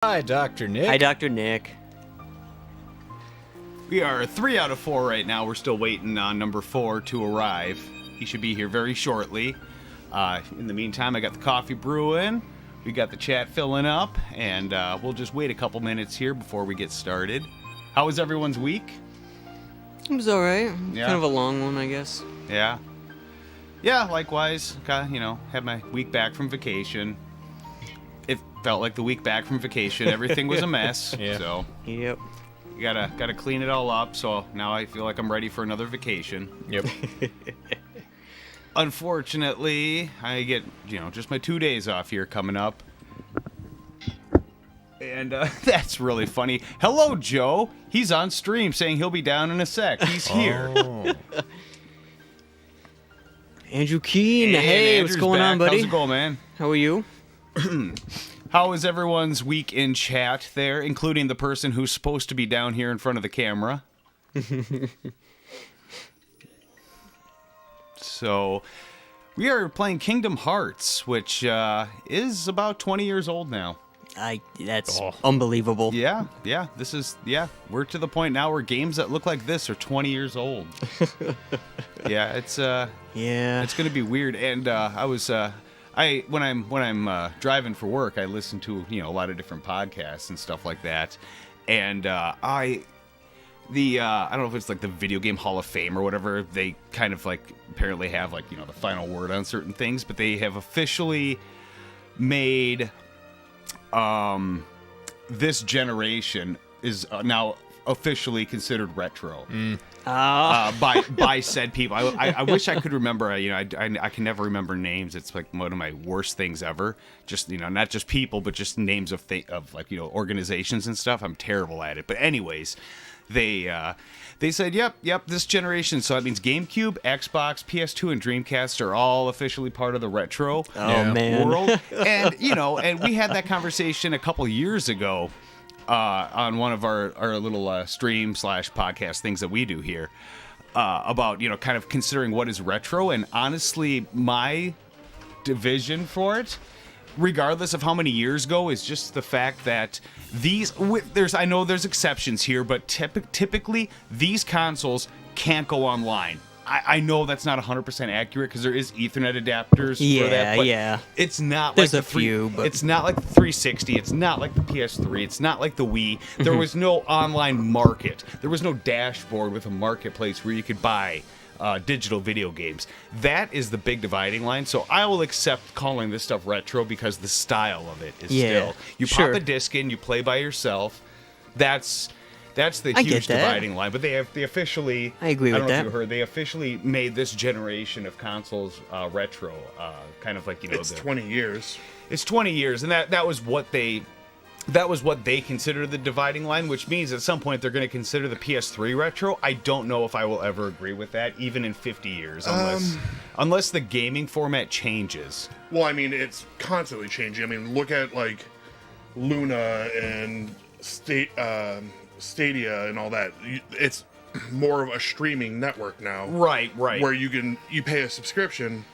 Hi, Dr. Nick. Hi, Dr. Nick. We are 3 out of 4 right now. We're still waiting on number 4 to arrive. He should be here very shortly. In the meantime, I got the coffee brewing. We got the chat filling up, and we'll just wait a couple minutes here before we get started. How was everyone's week? It was alright. Yeah. Kind of a long one, I guess. Yeah. Yeah, likewise. Had my week back from vacation. It felt like the week back from vacation. Everything was a mess. Yeah. So Yep. you gotta clean it all up. So now I feel like I'm ready for another vacation. Yep. Unfortunately, I get, just my 2 days off here coming up. And that's really funny. Hello, Joe. He's on stream saying he'll be down in a sec. He's here. Oh. Andrew Keene. And Hey, what's Andrew's going on, back. buddy? How's it going, man? How are you? How was everyone's week in chat there, including the person who's supposed to be down here in front of the camera? So, we are playing Kingdom Hearts, which is about 20 years old now. That's unbelievable. Yeah. We're to the point now where games that look like this are 20 years old. Yeah, it's going to be weird. And when I'm driving for work, I listen to a lot of different podcasts and stuff like that. And I don't know if it's like the Video Game Hall of Fame or whatever. They kind of apparently have the final word on certain things, but they have officially made this generation is now officially considered retro by said people. I wish I could remember. I can never remember names. It's like one of my worst things ever. Just not just people, but just names of organizations and stuff. I'm terrible at it. But anyways, they said, yep, this generation. So that means GameCube, Xbox, PS2, and Dreamcast are all officially part of the retro man. world. And and we had that conversation a couple years ago on one of our little stream / podcast things that we do here about kind of considering what is retro. And honestly, my division for it, regardless of how many years ago, is just the fact that I know there's exceptions here, but typically these consoles can't go online. I know that's not 100% accurate because there is Ethernet adapters for that, but it's not there's like it's not like the 360, it's not like the PS3, it's not like the Wii. There was no online market. There was no dashboard with a marketplace where you could buy digital video games. That is the big dividing line. So I will accept calling this stuff retro because the style of it is still. You pop a disc in, you play by yourself. That's the huge dividing line. But they officially. I agree with that. I don't know if you heard. They officially made this generation of consoles retro. Kind of like It's 20 years. It's 20 years, and that was what they. That was what they consider the dividing line, which means at some point they're going to consider the PS3 retro. I don't know if I will ever agree with that, even in 50 years, unless the gaming format changes. Well, I mean, it's constantly changing. I mean, look at Luna and Stadia and all that. It's more of a streaming network now. Right. Where you pay a subscription.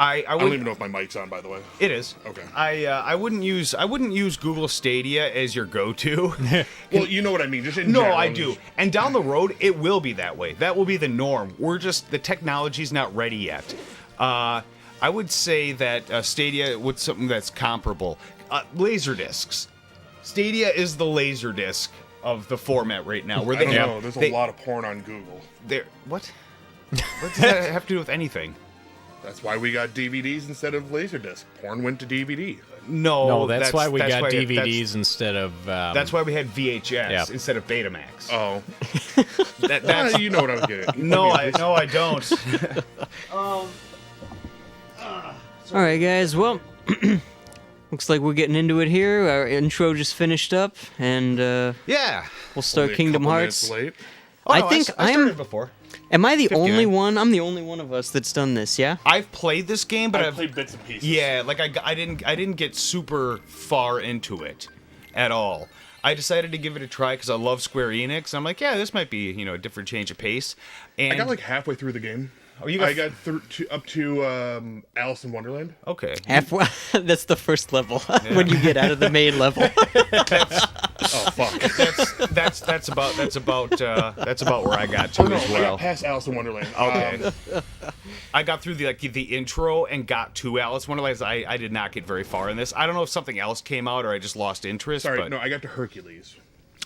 I don't even know if my mic's on, by the way. It is. Okay. I wouldn't use Google Stadia as your go-to. Well, you know what I mean. Just in No, general. I do. And down the road, it will be that way. That will be the norm. The technology's not ready yet. I would say that Stadia with something that's comparable. Laserdiscs. Stadia is the Laserdisc of the format right now. Where I don't know. There's a lot of porn on Google. What? What does that have to do with anything? That's why we got DVDs instead of Laserdisc. Porn went to DVD. No, that's why we got DVDs instead of. That's why we had VHS instead of Betamax. Oh, that's you know what I was getting. No, I don't. All right, guys. Well, looks like we're getting into it here. Our intro just finished up, and we'll start Only a Kingdom couple Hearts. minutes late. Oh, I no, think I started before. Am I the 59. only one? I'm the only one of us that's done this. Yeah. I've played this game, but I've played bits and pieces. Yeah, I didn't get super far into it at all. I decided to give it a try because I love Square Enix. I'm like, yeah, this might be a different change of pace. And I got halfway through the game. I got up to Alice in Wonderland. Okay. Halfway. That's the first level when you get out of the main level. Oh fuck. That's about where I got to as I well. got past Alice in Wonderland. Okay. I got through the intro and got to Alice in Wonderland. I did not get very far in this. I don't know if something else came out or I just lost interest. Sorry, but... no, I got to Hercules.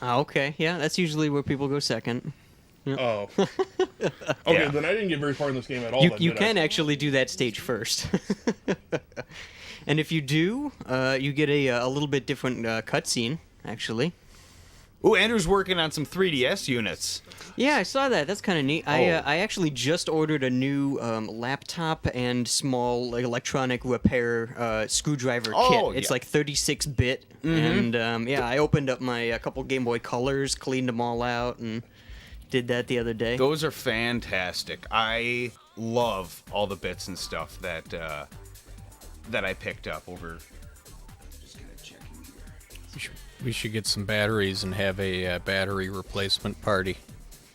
Okay, yeah, that's usually where people go second. Yep. Oh. Okay, then I didn't get very far in this game at all. You can actually do that stage first. And if you do, you get a little bit different cutscene, actually. Ooh, Andrew's working on some 3DS units. Yeah, I saw that. That's kind of neat. I actually just ordered a new laptop and small electronic repair screwdriver kit. It's like 36-bit. Mm-hmm. And I opened up my couple Game Boy Colors, cleaned them all out, and did that the other day. Those are fantastic. I love all the bits and stuff that I picked up over. Just kind of checking here. We should get some batteries and have a battery replacement party.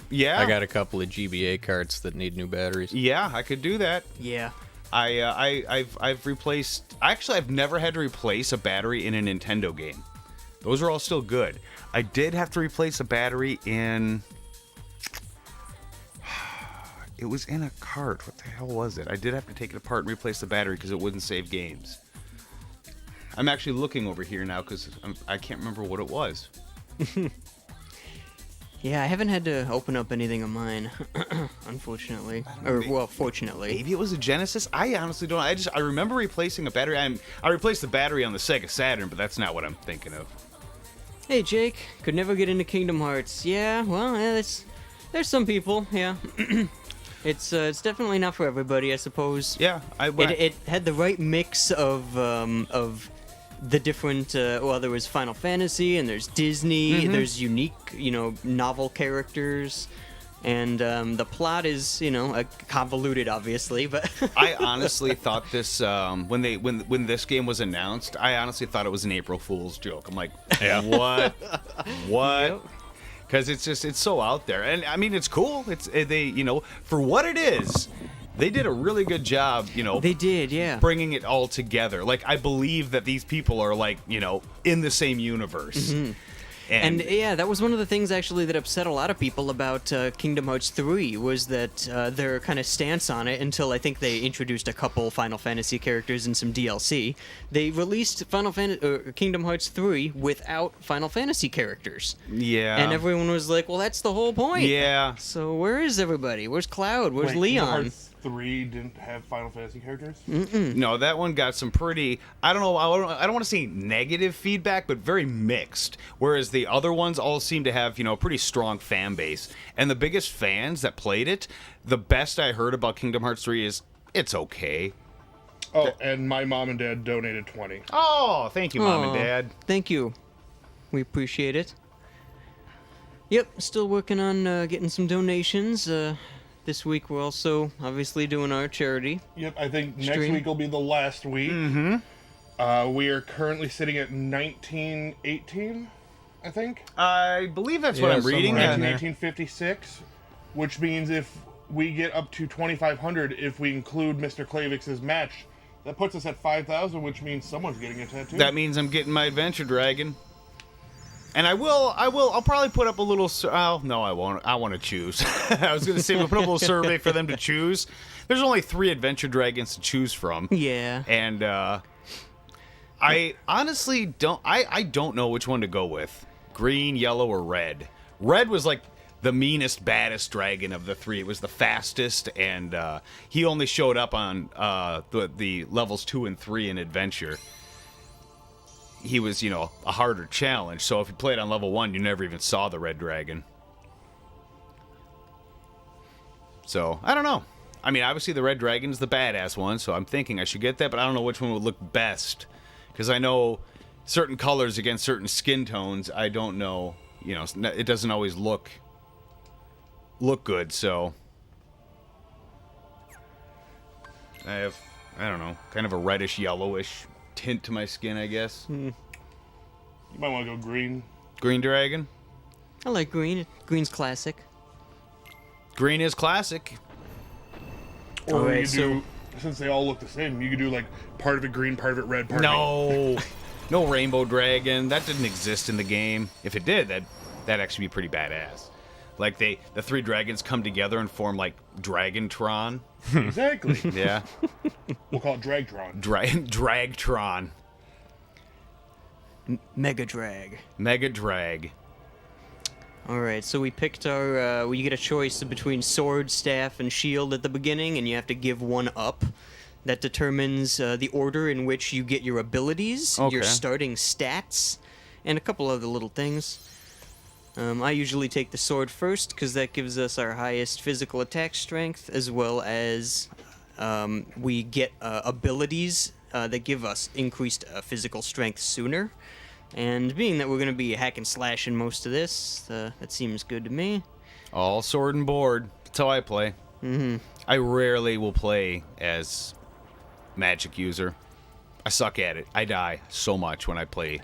Yeah, I got a couple of GBA cards that need new batteries. Yeah, I could do that. Yeah. I've replaced. Actually, I've never had to replace a battery in a Nintendo game. Those are all still good. I did have to replace a battery in. It was in a cart. What the hell was it? I did have to take it apart and replace the battery because it wouldn't save games. I'm actually looking over here now because I can't remember what it was. Yeah, I haven't had to open up anything of mine, unfortunately. Fortunately. Maybe it was a Genesis? I honestly don't. I remember replacing a battery. I replaced the battery on the Sega Saturn, but that's not what I'm thinking of. Hey, Jake. Could never get into Kingdom Hearts. Yeah, well, there's some people, yeah. It's definitely not for everybody, I suppose. Yeah, it had the right mix of the different. There was Final Fantasy and there's Disney. There's unique, novel characters, and the plot is, convoluted, obviously. But I honestly thought this when this game was announced, I honestly thought it was an April Fool's joke. I'm like, what? Yep. Because it's so out there, and I mean it's cool. For what it is, they did a really good job. They did, yeah. Bringing it all together. Like I believe that these people are in the same universe. Mm-hmm. And yeah, that was one of the things actually that upset a lot of people about Kingdom Hearts 3 was that their kind of stance on it until I think they introduced a couple Final Fantasy characters and some DLC. They released Kingdom Hearts 3 without Final Fantasy characters. Yeah. And everyone was like, well, that's the whole point. Yeah. So where is everybody? Where's Cloud? Where's Leon? Kingdom Hearts 3 didn't have Final Fantasy characters? No, that one got some pretty, I don't want to say negative feedback, but very mixed. Whereas the other ones all seem to have, a pretty strong fan base. And the biggest fans that played it, the best I heard about Kingdom Hearts 3 is, it's okay. Oh, and my mom and dad donated 20. Oh, thank you, Mom and Dad. Thank you. We appreciate it. Yep, still working on getting some donations. This week we're also obviously doing our charity. Yep, I think stream. Next week will be the last week. Mm-hmm. We are currently sitting at 1918, I think. I believe that's what I'm reading. 1956, which means if we get up to 2,500, if we include Mr. Klavix's match, that puts us at 5,000, which means someone's getting a tattoo. That means I'm getting my Adventure Dragon. And I'll probably put up a little, no, I won't. I want to choose. I was going to say, we'll put up a little survey for them to choose. There's only 3 Adventure Dragons to choose from. Yeah. And, I honestly don't know which one to go with. Green, yellow, or red. Red was like the meanest, baddest dragon of the 3. It was the fastest, and, he only showed up on, the levels 2 and 3 in Adventure. He was, a harder challenge. So if you played on level 1, you never even saw the red dragon. So, I don't know. I mean, obviously the red dragon is the badass one, so I'm thinking I should get that, but I don't know which one would look best. Because I know certain colors against certain skin tones, I don't know, it doesn't always look good, so... I have, I don't know, kind of a reddish-yellowish tint to my skin, I guess. You might want to go green. Green dragon? I like green. Green's classic. Green is classic. Or Alright, you could do, since they all look the same, you could do like part of it green, part of it red, part of it. No rainbow dragon. That didn't exist in the game. If it did, that'd actually be pretty badass. Like the three dragons come together and form like Dragantron. Exactly. Yeah. We'll call it Dragtron. Dragtron. Mega Drag. Mega Drag. All right, so we picked our. We get a choice between sword, staff, and shield at the beginning, and you have to give one up. That determines the order in which you get your abilities, your Okay. starting stats, and a couple other little things. I usually take the sword first because that gives us our highest physical attack strength, as well as we get abilities that give us increased physical strength sooner. And being that we're going to be hack and slash in most of this, that seems good to me. All sword and board. That's how I play. Mm-hmm. I rarely will play as magic user. I suck at it. I die so much when I play.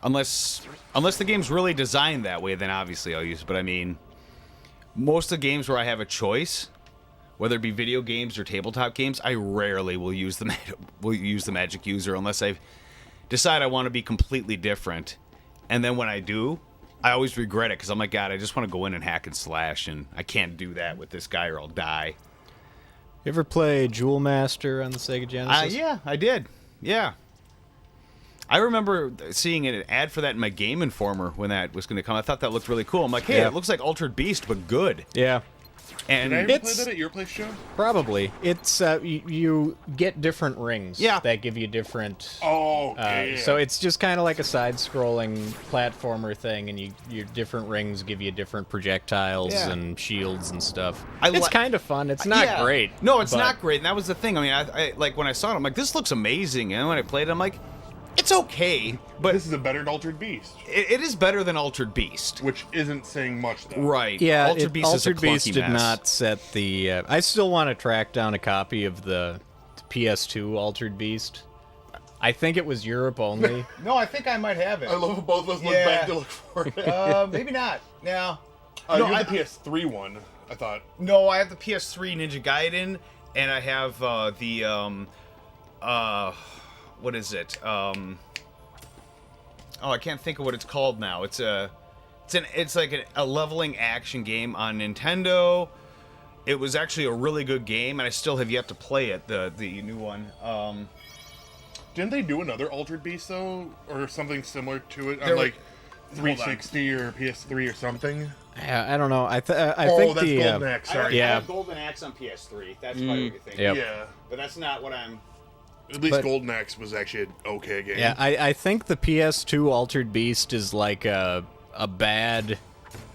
Unless the game's really designed that way, then obviously I'll use it. But I mean, most of the games where I have a choice, whether it be video games or tabletop games, I rarely will use the magic user unless I decide I want to be completely different. And then when I do, I always regret it because I'm like, God, I just want to go in and hack and slash, and I can't do that with this guy or I'll die. You ever play Jewel Master on the Sega Genesis? Yeah, I did. Yeah. I remember seeing an ad for that in my Game Informer when that was going to come. I thought that looked really cool. I'm like, hey, Yeah. it looks like Altered Beast, but good. Yeah. And Did I ever play It's- that at your place, Joe? Probably. It's you get different rings Yeah. that give you different. Oh, okay. Yeah. So it's just kind of like a side-scrolling platformer thing, and your different rings give you different projectiles Yeah. and shields and stuff. I It's li- kind of fun. It's not Yeah. great. No, it's but- not great. And that was the thing. I mean, I like when I saw it, I'm like, this looks amazing. And when I played it, I'm like, it's okay, but This is a better Altered Beast, it is better than Altered Beast. which isn't saying much, though. Right. Yeah, Altered Beast is a Altered Beast clunky did mess. not set the. I still want to track down a copy of the PS2 Altered Beast. I think it was Europe only. No, I think I might have it. I love how both of us look Yeah. back to look for it. Maybe not. No. You No, have the PS3 one, I thought. No, I have the PS3 Ninja Gaiden, and I have what is it? I can't think of what it's called now. It's like a leveling action game on Nintendo. It was actually a really good game, and I still have yet to play it. The new one. Didn't they do another Altered Beast, though? Or something similar to it? There On, were- like, 360 or PS3 or something? Yeah, I don't know. I Oh, think that's the Golden Axe, sorry. Yeah. Golden Axe on PS3. That's probably what you're thinking. Yep. Yeah. But that's not what I'm. At least But- Golden Axe was actually an okay game. Yeah, I think the PS2 Altered Beast is like a bad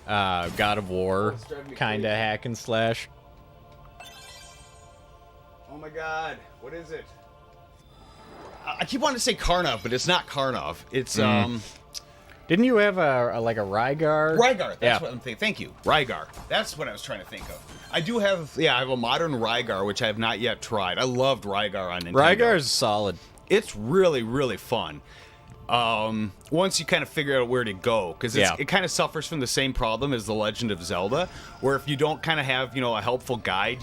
God of War it's driving me kind of crazy. hack and slash. Oh my God! What is it? I keep wanting to say Karnov, but it's not Karnov. It's Didn't you have a Rygar? Rygar. That's Yeah. what I'm thinking. Thank you, Rygar. That's what I was trying to think of. I do have, I have a modern Rygar, which I have not yet tried. I loved Rygar on Nintendo. Rygar is solid. It's really, really fun. Once you kind of figure out where to go, because Yeah. it kind of suffers from the same problem as The Legend of Zelda, where if you don't kind of have, a helpful guide,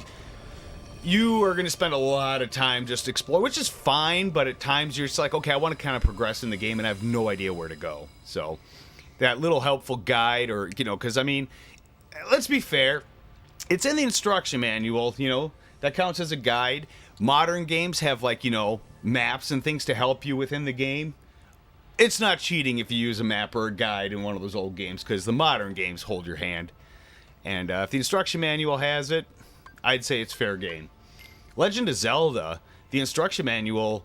you are going to spend a lot of time just explore, which is fine, but at times you're just like, okay, I want to kind of progress in the game, and I have no idea where to go. So that little helpful guide, or, because, I mean, let's be fair, it's in the instruction manual, that counts as a guide. Modern games have, like, maps and things to help you within the game. It's not cheating if you use a map or a guide in one of those old games, because the modern games hold your hand. And if the instruction manual has it, I'd say it's fair game. Legend of Zelda, the instruction manual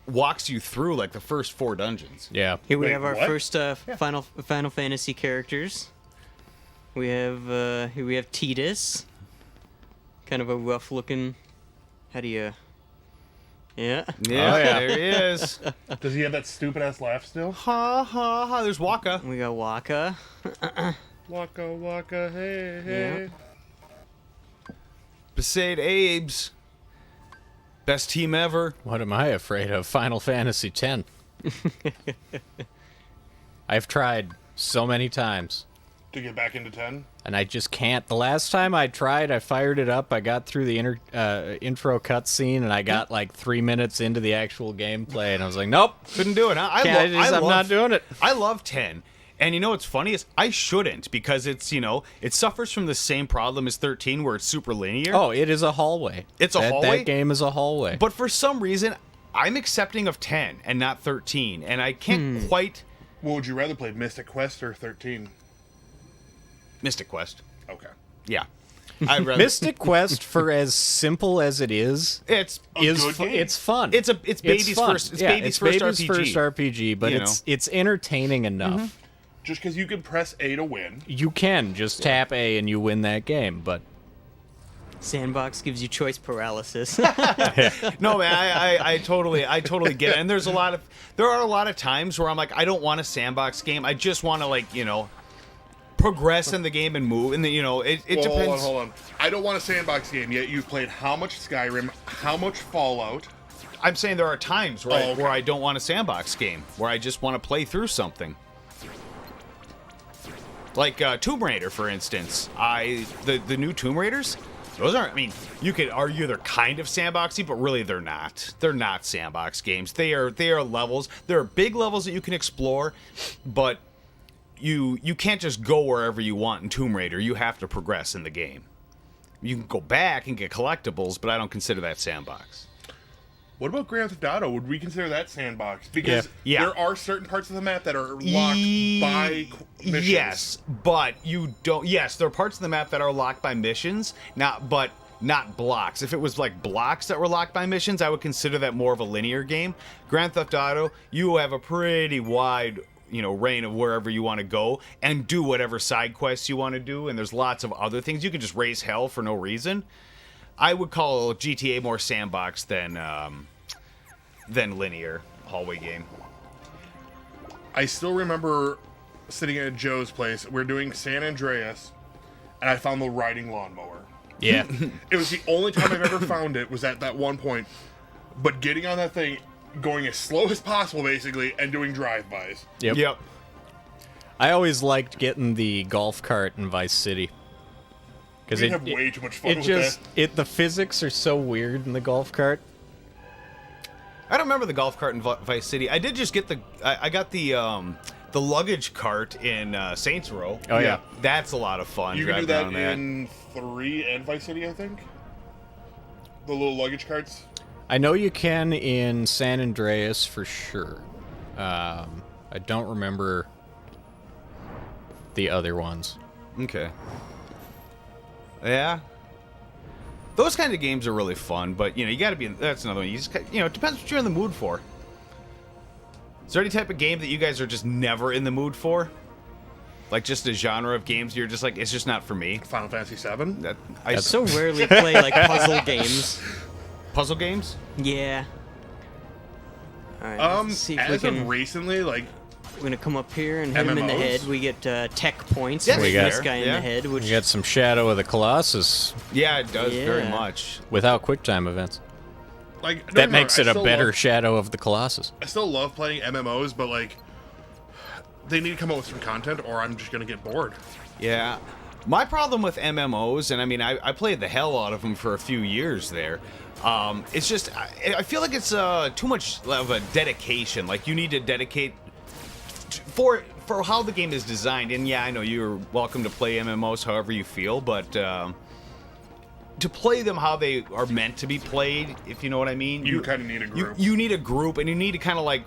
walks you through like the first 4 dungeons. Yeah. Here we Wait, have our what? first Final Fantasy characters. We have here we have Tidus. Kind of a rough looking. How do you? Yeah. Yeah, yeah. there he is. Does he have that stupid ass laugh still? Ha ha ha. There's Waka. We got Waka. Waka waka hey hey. Besaid Abe's. Best team ever. What am I afraid of? Final Fantasy X. I've tried so many times. to get back into 10. And I just can't. The last time I tried, I fired it up. I got through the intro cutscene, and I got like 3 minutes into the actual gameplay, and I was like, nope, Couldn't do it, huh? I'm not doing it. I love 10. And you know what's funny is I shouldn't, because it's, it suffers from the same problem as 13 where it's super linear. Oh, it is a hallway. It's a hallway? That game is a hallway. But for some reason, I'm accepting of 10 and not 13, and I can't quite... What would you rather play, Mystic Quest or 13? Mystic Quest. Okay. Yeah. I'd rather... Mystic Quest, for as simple as it is It's good game. it's fun. It's baby's fun. first. It's Yeah, baby's first baby's RPG. first RPG, but You know. it's entertaining enough. Just because you can press A to win. You can just tap A and you win that game, but Sandbox gives you choice paralysis. No, man, I totally get it. And there are a lot of times where I'm like, I don't want a sandbox game. I just want to progress in the game and move. And it Well, depends. Hold on. I don't want a sandbox game, yet you've played how much Skyrim, how much Fallout. I'm saying there are times where Oh, okay. where I don't want a sandbox game, where I just want to play through something. Like Tomb Raider, for instance. The new Tomb Raiders, those aren't. I mean, you could argue they're kind of sandboxy, but really they're not. They're not sandbox games. They are levels. There are big levels that you can explore, but you can't just go wherever you want in Tomb Raider. You have to progress in the game. You can go back and get collectibles, but I don't consider that sandbox. What about Grand Theft Auto? Would we consider that sandbox? Because Yeah. there are certain parts of the map that are locked by missions. Yes, but you don't. Yes, there are parts of the map that are locked by missions, not blocks. If it was like blocks that were locked by missions, I would consider that more of a linear game. Grand Theft Auto, you have a pretty wide, reign of wherever you want to go and do whatever side quests you want to do, and there's lots of other things. You can just raise hell for no reason. I would call GTA more sandbox than linear hallway game. I still remember sitting at Joe's place. We're doing San Andreas, and I found the riding lawnmower. yeah. It was the only time I've ever found it was at that one point. But getting on that thing, going as slow as possible, basically, and doing drive-bys. Yep. I always liked getting the golf cart in Vice City. Because We have way too much fun with that. the physics are so weird in the golf cart. I don't remember the golf cart in Vice City. I did just get I got the luggage cart in Saints Row. Oh yeah. That's a lot of fun. You can do driving that around in 3 and Vice City, I think. The little luggage carts. I know you can in San Andreas for sure. I don't remember the other ones. Okay. Yeah. Those kind of games are really fun, but you got to be. That's another one. You just it depends what you're in the mood for. Is there any type of game that you guys are just never in the mood for? Like just a genre of games you're just like, it's just not for me. Final Fantasy VII. I so rarely play like puzzle games. Puzzle games? Yeah. All right, let's see if we As can. of recently, like, We're gonna come up here and hit him in the MMOs? head. We get tech points. Yes, for we this got- guy in yeah. the head, which You got some Shadow of the Colossus Yeah, it does very Yeah. much. without QuickTime events. don't get That me wrong, makes I it a still better love- Shadow of the Colossus. I still love playing MMOs, but like, they need to come up with some content, or I'm just gonna get bored. Yeah. My problem with MMOs, and I mean, I played the hell out of them for a few years there. It's just, I feel like it's too much of a dedication. Like, you need to dedicate for how the game is designed. And yeah, I know you're welcome to play MMOs however you feel, but to play them how they are meant to be played, if you know what I mean. You kinda need a group. You need a group, and you need to kind of like,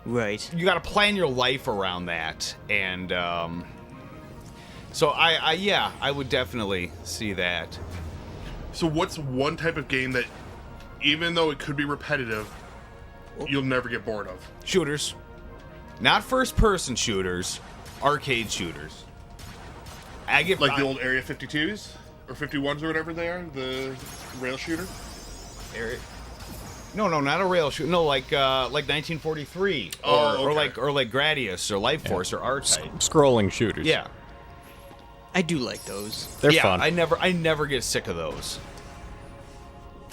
right. you got to plan your life around that. And so I would definitely see that. So what's one type of game that, even though it could be repetitive, you'll never get bored of? Shooters. Not first-person shooters, arcade shooters. Like the old Area 52s? Or 51s or whatever they are? The rail shooter? No, not a rail shooter. No, like 1943, Oh, or okay. like Gradius or Life Force or R-Type. Scrolling shooters. Yeah, I do like those. They're yeah. fun. I never get sick of those.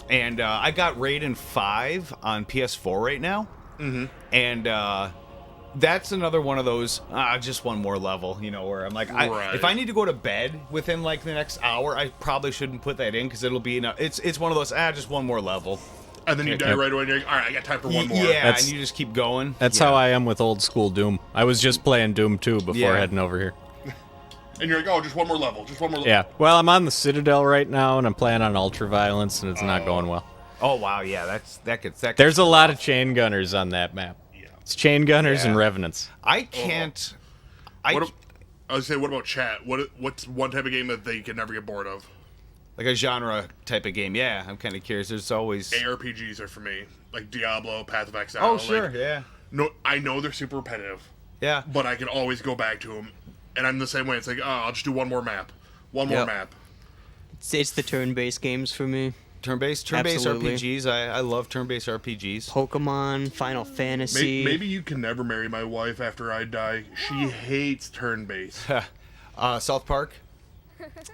And I got Raiden 5 on PS4 right now. Mm-hmm. And that's another one of those just one more level, you know, where I'm like, Right. if I need to go to bed within like the next hour, I probably shouldn't put that in because it'll be it's one of those just one more level. And then you die right away, and you're like, all right, I got time for one more. Yeah, That's- and you just keep going. That's Yeah. how I am with old school Doom. I was just playing Doom 2 before Yeah. heading over here. And you're like, oh, just one more level, just one more level. Yeah. Well, I'm on the Citadel right now, and I'm playing on Ultraviolence, and it's not going well. Oh wow, yeah, that gets There's a lot of chain gunners on that map. Yeah. It's chain gunners Yeah. and revenants. I can't. I was say, what about chat? What's one type of game that they can never get bored of? Like a genre type of game. Yeah, I'm kind of curious. There's always. ARPGs are for me, like Diablo, Path of Exile. Oh sure, like, yeah, No, I know they're super repetitive, yeah. but I can always go back to them. And I'm the same way. It's like, oh, I'll just do one more map. One more Yep. map. It's the turn-based games for me. Turn-based Absolutely. RPGs. I love turn-based RPGs. Pokemon, Final Fantasy. Maybe you can never marry my wife after I die. She hates turn-based. South Park.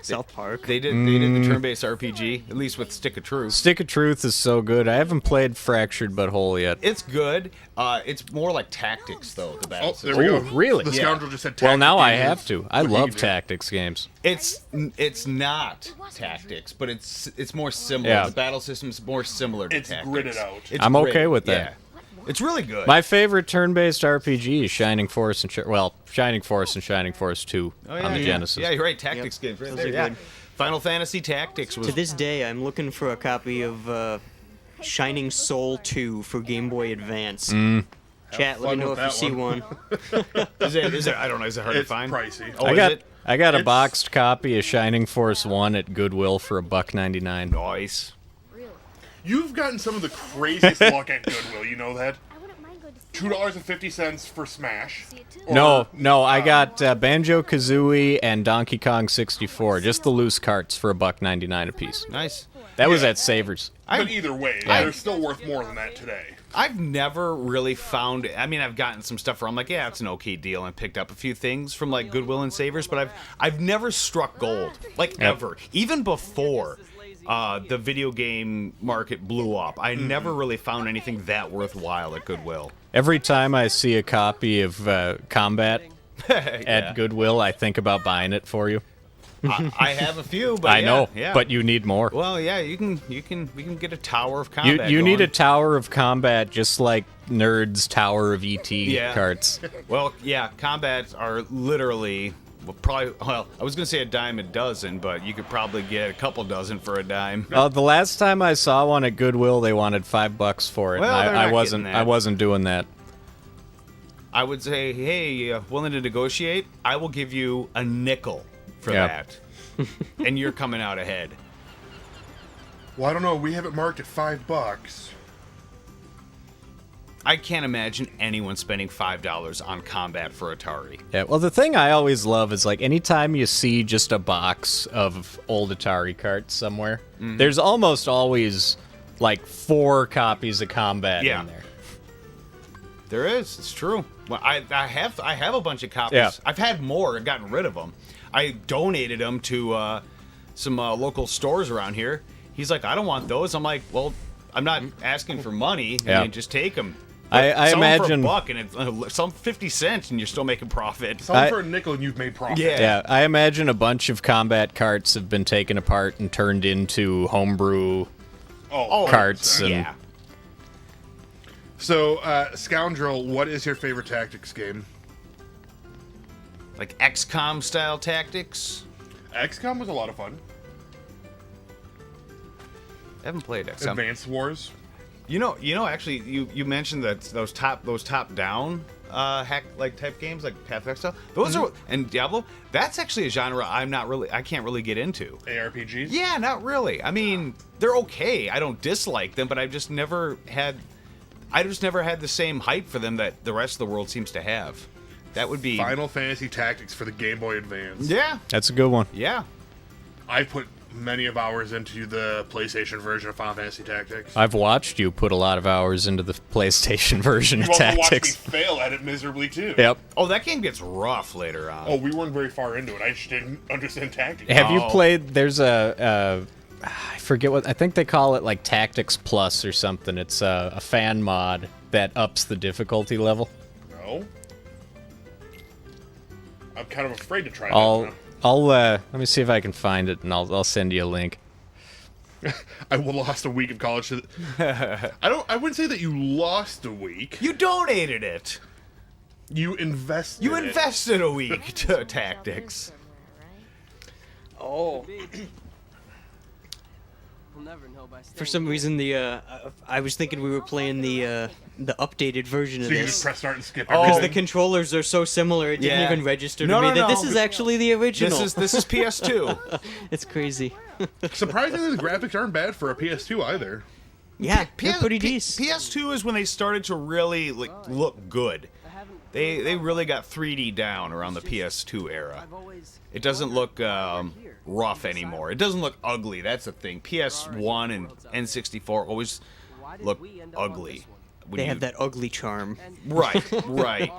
South Park. They did the turn-based RPG, at least with Stick of Truth. Stick of Truth is so good. I haven't played Fractured But Whole yet. It's good. It's more like tactics though. The battle Oh, there system. we go. Ooh, really? The Yeah. scoundrel just said. Well, now I tactic have games. to. I What do you love do? tactics games. It's not tactics, but it's more similar. Yeah. The battle system's more similar to It's tactics. gridded out. It's I'm okay gridded, with that. yeah. It's really good. My favorite turn-based RPG is Shining Force and Shining Force and Shining Force 2 Oh, yeah, on the yeah. Genesis. Yeah, you're right. Tactics games. Right Those there, are yeah. good. Final Fantasy Tactics was To this day, I'm looking for a copy of Shining Soul 2 for Game Boy Advance. Chat, let fun me know with if you that see one. Is it I don't know, is it hard It's to find? pricey. Oh, I is got it? I got a It's- boxed copy of Shining Force 1 at Goodwill for $1.99. Nice. You've gotten some of the craziest luck at Goodwill. You know that? I wouldn't mind going to see $2.50 for Smash. Or, No, I got Banjo-Kazooie and Donkey Kong 64, just the loose carts for $1.99 a piece. Nice. That was Yeah. at Savers. But either way, they're still worth more than that today. I've never really found. I mean, I've gotten some stuff where I'm like, yeah, it's an okay deal, and picked up a few things from like Goodwill and Savers, but I've never struck gold, like ever. Even before the video game market blew up, I never really found anything that worthwhile at Goodwill. Every time I see a copy of Combat Yeah. at Goodwill, I think about buying it for you. I have a few, but I yeah, know, yeah. but you need more. Well, yeah, we can get a Tower of You Combat. need a going. Tower of Combat just like Nerd's Tower of ET Yeah. carts. Well, yeah, combats are literally I was gonna say a dime a dozen, but you could probably get a couple dozen for a dime. The last time I saw one at Goodwill, they wanted $5 for it. Well, and they're I not wasn't. getting that. I wasn't doing that. I would say, hey, willing to negotiate? I will give you a nickel for Yeah. that, and you're coming out ahead. Well, I don't know. We have it marked at $5. I can't imagine anyone spending $5 on combat for Atari. Yeah. Well, the thing I always love is like anytime you see just a box of old Atari carts somewhere, Mm-hmm. there's almost always like 4 copies of Combat Yeah. in there. There is. It's true. Well, I have a bunch of copies. Yeah. I've had more and gotten rid of them. I donated them to some local stores around here. He's like, I don't want those. I'm like, well, I'm not asking for money. Yeah. I mean, just take them. I Sell 'em imagine- for a buck and it's some 50 cents, and you're still making profit. Sell them I- for a nickel and you've made profit. Yeah. Yeah, I imagine a bunch of Combat carts have been taken apart and turned into homebrew Oh, carts. And Yeah. So, Scoundrel, what is your favorite tactics game? Like XCOM style tactics. XCOM was a lot of fun. I haven't played XCOM. Advanced Wars. You know. Actually, you mentioned that those top down hack like type games like Path of Exile. Those are and Diablo. That's actually a genre I can't really get into. ARPGs. Yeah, not really. I mean, they're okay. I don't dislike them, but I just never had the same hype for them that the rest of the world seems to have. That would be Final Fantasy Tactics for the Game Boy Advance. Yeah, that's a good one. yeah. I put many of hours into the PlayStation version of Final Fantasy Tactics. I've watched you put a lot of hours into the PlayStation version You've of also watched me Tactics. fail at it miserably too. Yep. Oh, that game gets rough later on. Oh, we weren't very far into it. I just didn't understand tactics. Have you Oh. played? There's I forget what I think they call it, like Tactics Plus or something. It's a fan mod that ups the difficulty level. No. I'm kind of afraid to try I'll that. let me see if I can find it, and I'll send you a link. I lost a week of college. I wouldn't say that you lost a week. You donated it. You invested. You it. invested a week to tactics. Oh. We'll never know by For some reason, I was thinking we were playing the updated version So of you this. just press start and skip Because everything. the controllers are so similar, it didn't Yeah. even register to No, me no, that no. this is actually the original. This is PS2. It's crazy. Surprisingly, the graphics aren't bad for a PS2 either. Yeah, they're pretty decent. PS2 is when they started to really look good. They really got 3D down around the PS2 era. It doesn't look rough anymore. It doesn't look ugly. That's the thing. PS1 and N64 always look ugly. When They you- have that ugly charm. Right, right.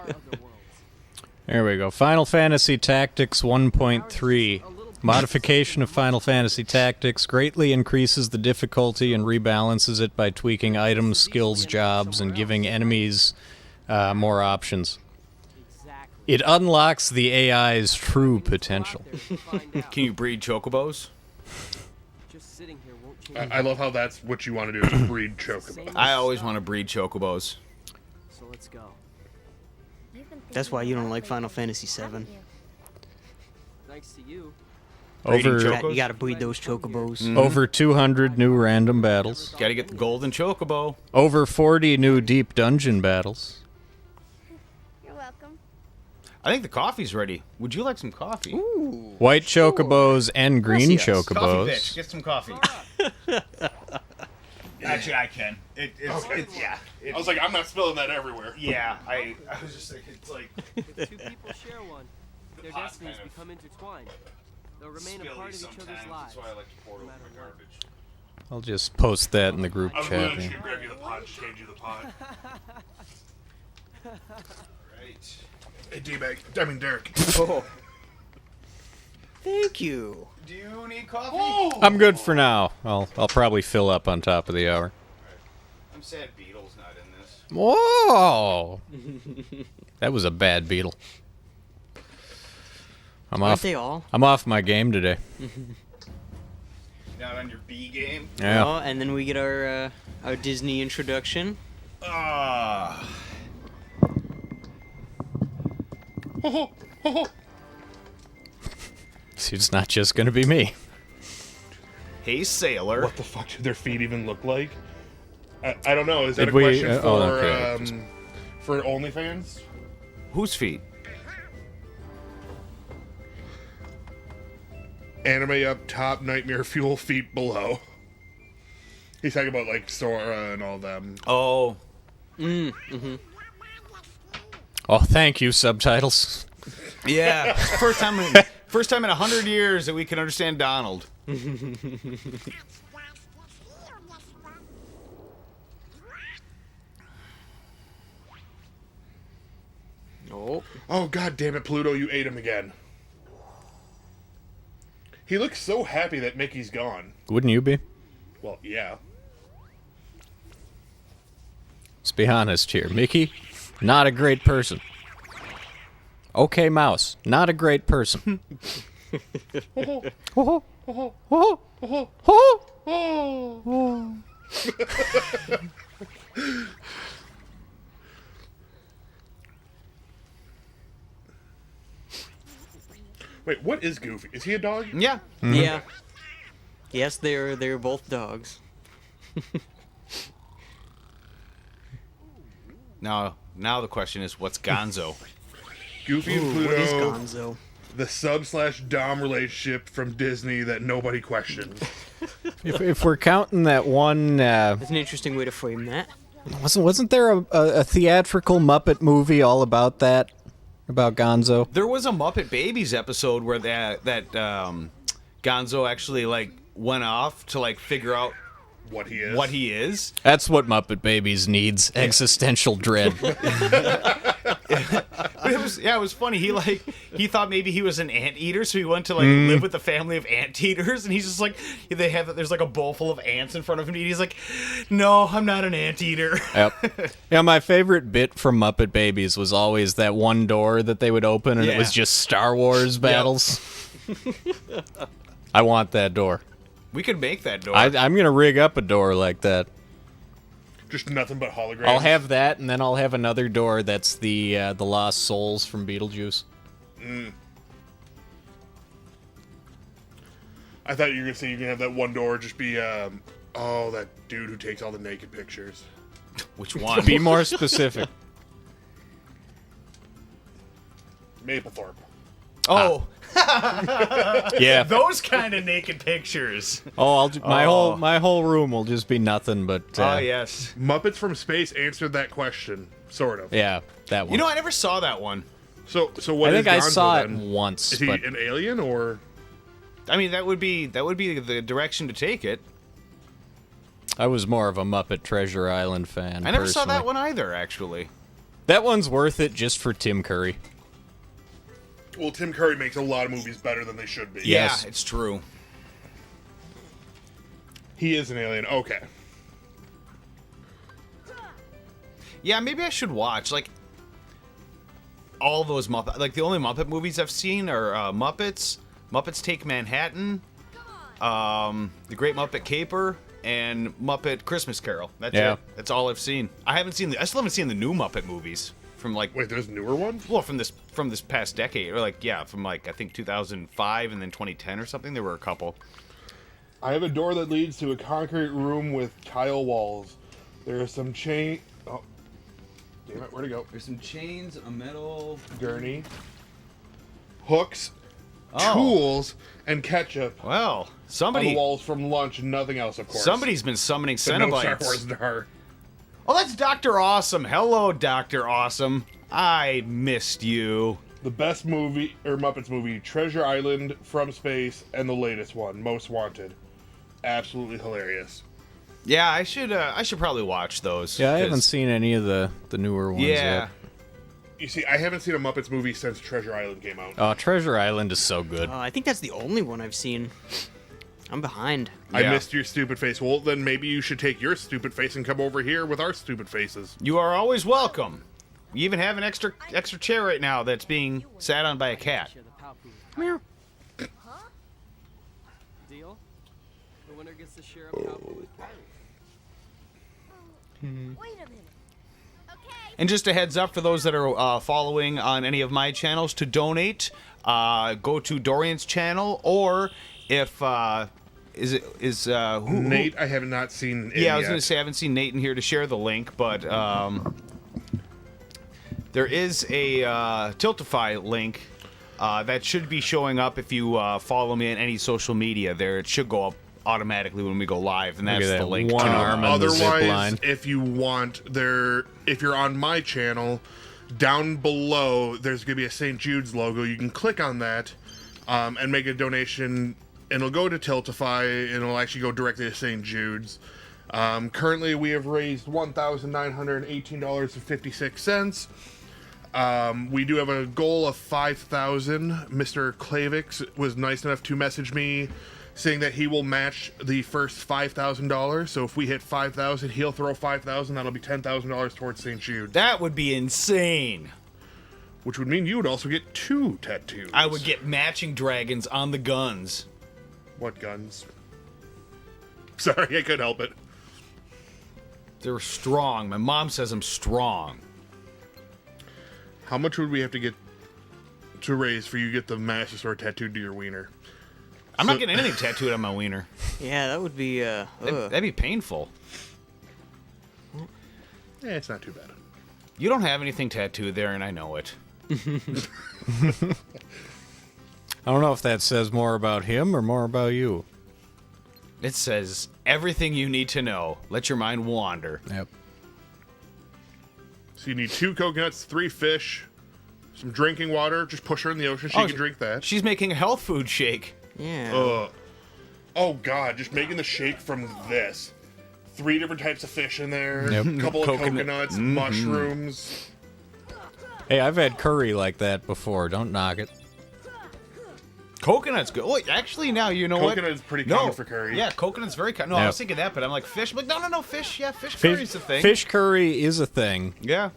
There we go. Final Fantasy Tactics 1.3. Modification of Final Fantasy Tactics greatly increases the difficulty and rebalances it by tweaking items, skills, jobs, and giving enemies more options. It unlocks the AI's true potential. Can you breed chocobos? Just sitting here won't change. I love how that's what you want to do is breed chocobo. I always want to breed chocobos. So let's go. That's why you don't like Final Fantasy VII. Thanks to you. Breeding Over, chocobos? You gotta breed those chocobos. over 200 new random battles. Got to get the golden chocobo. Over 40 new deep dungeon battles. You're welcome. I think the coffee's ready. Would you like some coffee? White chocobos and green yes. Coffee, chocobos. bitch. Get some coffee. Actually, I can. It's yeah. I was like, I'm not spilling that everywhere. Yeah, I was just thinking, it's like If two people share one, their pot's destinies kind of become intertwined. They'll remain a spilly part of each sometimes. other's lives. That's why I like to pour no over matter my what. garbage. I'll just post that in the group I was chat. literally here. just gonna grab you the pot and just hand you the pot. Right. Hey, D-Bag. I mean, Derek. Thank you. Do you need coffee? I'm good for now. I'll probably fill up on top of the hour. I'm sad Beetle's not in this. Whoa! That was a bad beetle. I'm Aren't off. they all? I'm off my game today. Not on your B game? Yeah. Oh, and then we get our Disney introduction. Ah. See, it's not just gonna be me. Hey, sailor. What the fuck do their feet even look like? I don't know. Is that Did a we- question for okay. for OnlyFans? Whose feet? Anime up top, Nightmare Fuel feet below. He's talking about like Sora and all them. Oh. Oh, thank you, subtitles. Yeah. first time in 100 years that we can understand Donald. Oh. Oh god damn it, Pluto! You ate him again. He looks so happy that Mickey's gone. Wouldn't you be? Well, yeah. Let's be honest here. Mickey, not a great person. Okay, Mouse, not a great person. Wait, what is Goofy? Is he a dog? Yeah. Yeah. Yes, they're both dogs. Now the question is, what's Gonzo? Goofy and What is Pluto, Gonzo? the sub/dom relationship from Disney that nobody questions. If we're counting that one, That's an interesting way to frame that. wasn't there a theatrical Muppet movie all about that? About Gonzo? There was a Muppet Babies episode where that Gonzo actually like went off to like figure out What he is. what he is. That's what Muppet Babies needs. Existential dread. it was funny. He thought maybe he was an anteater, so he went to live with a family of anteaters, and he's just like there's like a bowl full of ants in front of him, and he's like, "No, I'm not an anteater." Yep. Yeah, my favorite bit from Muppet Babies was always that one door that they would open, and it was just Star Wars battles. I want that door. We could make that door. I'm gonna rig up a door like that. Just nothing but holograms. I'll have that, and then I'll have another door that's the Lost Souls from Beetlejuice. I thought you were gonna say you can have that one door just be that dude who takes all the naked pictures. Which one? Be more specific. Maplethorpe. Oh, Yeah. those kind of naked pictures. Oh, my whole room will just be nothing but. Oh yes. Muppets from Space answered that question, sort of. Yeah, that one. You know, I never saw that one. So what I is think I Gonzo saw it then? once. Is he but an alien or? I mean, that would be the direction to take it. I was more of a Muppet Treasure Island fan. I never saw that personally. one either, actually. That one's worth it just for Tim Curry. Well, Tim Curry makes a lot of movies better than they should be. Yes. Yeah, it's true. He is an alien. Okay. Yeah, maybe I should watch all those Muppet. Like the only Muppet movies I've seen are Muppets Take Manhattan, The Great Muppet Caper, and Muppet Christmas Carol. That's it. That's all I've seen. I still haven't seen the new Muppet movies from Wait, there's newer ones? well from this past decade, or from I think 2005 and then 2010 or something. There were a couple. I have a door that leads to a concrete room with tile walls. There is some chain. Oh, damn it! Where'd it go? There's some chains, a metal Gurney, hooks, Oh. tools, and ketchup Well, on the somebody walls from lunch. Nothing else, of course. somebody's been summoning But no Star Cenobites. Wars jar. Oh, that's Dr. Awesome. Hello, Dr. Awesome. I missed you. The best movie or Muppets movie: Treasure Island, From Space, and the latest one, Most Wanted. Absolutely hilarious. Yeah, I should probably watch those. Yeah, I 'cause- haven't seen any of the newer ones Yeah. yet. You see, I haven't seen a Muppets movie since Treasure Island came out. Oh, Treasure Island is so good. I think that's the only one I've seen. I'm behind. I Yeah. missed your stupid face. Well, then maybe you should take your stupid face and come over here with our stupid faces. You are always welcome. We even have an extra chair right now that's being sat on by a cat. Share the pow poo. Deal? The winner gets to share a pow poo with Kylie. Wait a minute. Okay. And just a heads up for those that are following on any of my channels to donate, go to Dorian's channel, or if who, Nate, I have not seen. Yeah, I was going to say I haven't seen Nate in here to share the link, but there is a Tiltify link that should be showing up if you follow me on any social media. There, it should go up automatically when we go live, and Look that's at the that link. one to- arm on the zip Otherwise, line. if you want, if you're on my channel, down below there's going to be a St. Jude's logo. You can click on that and make a donation, and it'll go to Tiltify, and it'll actually go directly to St. Jude's. Currently, we have raised $1,918.56. We do have a goal of 5,000. Mr. Klavix was nice enough to message me saying that he will match the first $5,000. So if we hit 5,000, he'll throw 5,000. That'll be $10,000 towards St. Jude, That would be insane. which would mean you would also get 2 tattoos. I would get matching dragons on the guns. What guns? Sorry, I couldn't help it. They're strong. My mom says I'm strong. How much would we have to get to raise for you to get the Master Sword tattooed to your wiener? I'm not getting anything tattooed on my wiener. Yeah, that would be. That'd be painful. It's not too bad. You don't have anything tattooed there, and I know it. I don't know if that says more about him or more about you. It says everything you need to know. Let your mind wander. Yep. So you need 2 coconuts, 3 fish, some drinking water. Just push her in the ocean. She can drink that. She's making a health food shake. Yeah. Oh god, just making the shake from this. 3 different types of fish in there. Yep. A couple of Coconut. coconuts, mushrooms. Hey, I've had curry like that before. Don't knock it. Coconut's good. Oh, actually, now you know what? Coconut is pretty common for curry. Yeah, coconut's very common. No, I Yeah. was thinking that, but I'm like fish. I'm like, no, fish. Yeah, fish curry's a thing. Fish curry is a thing. Yeah.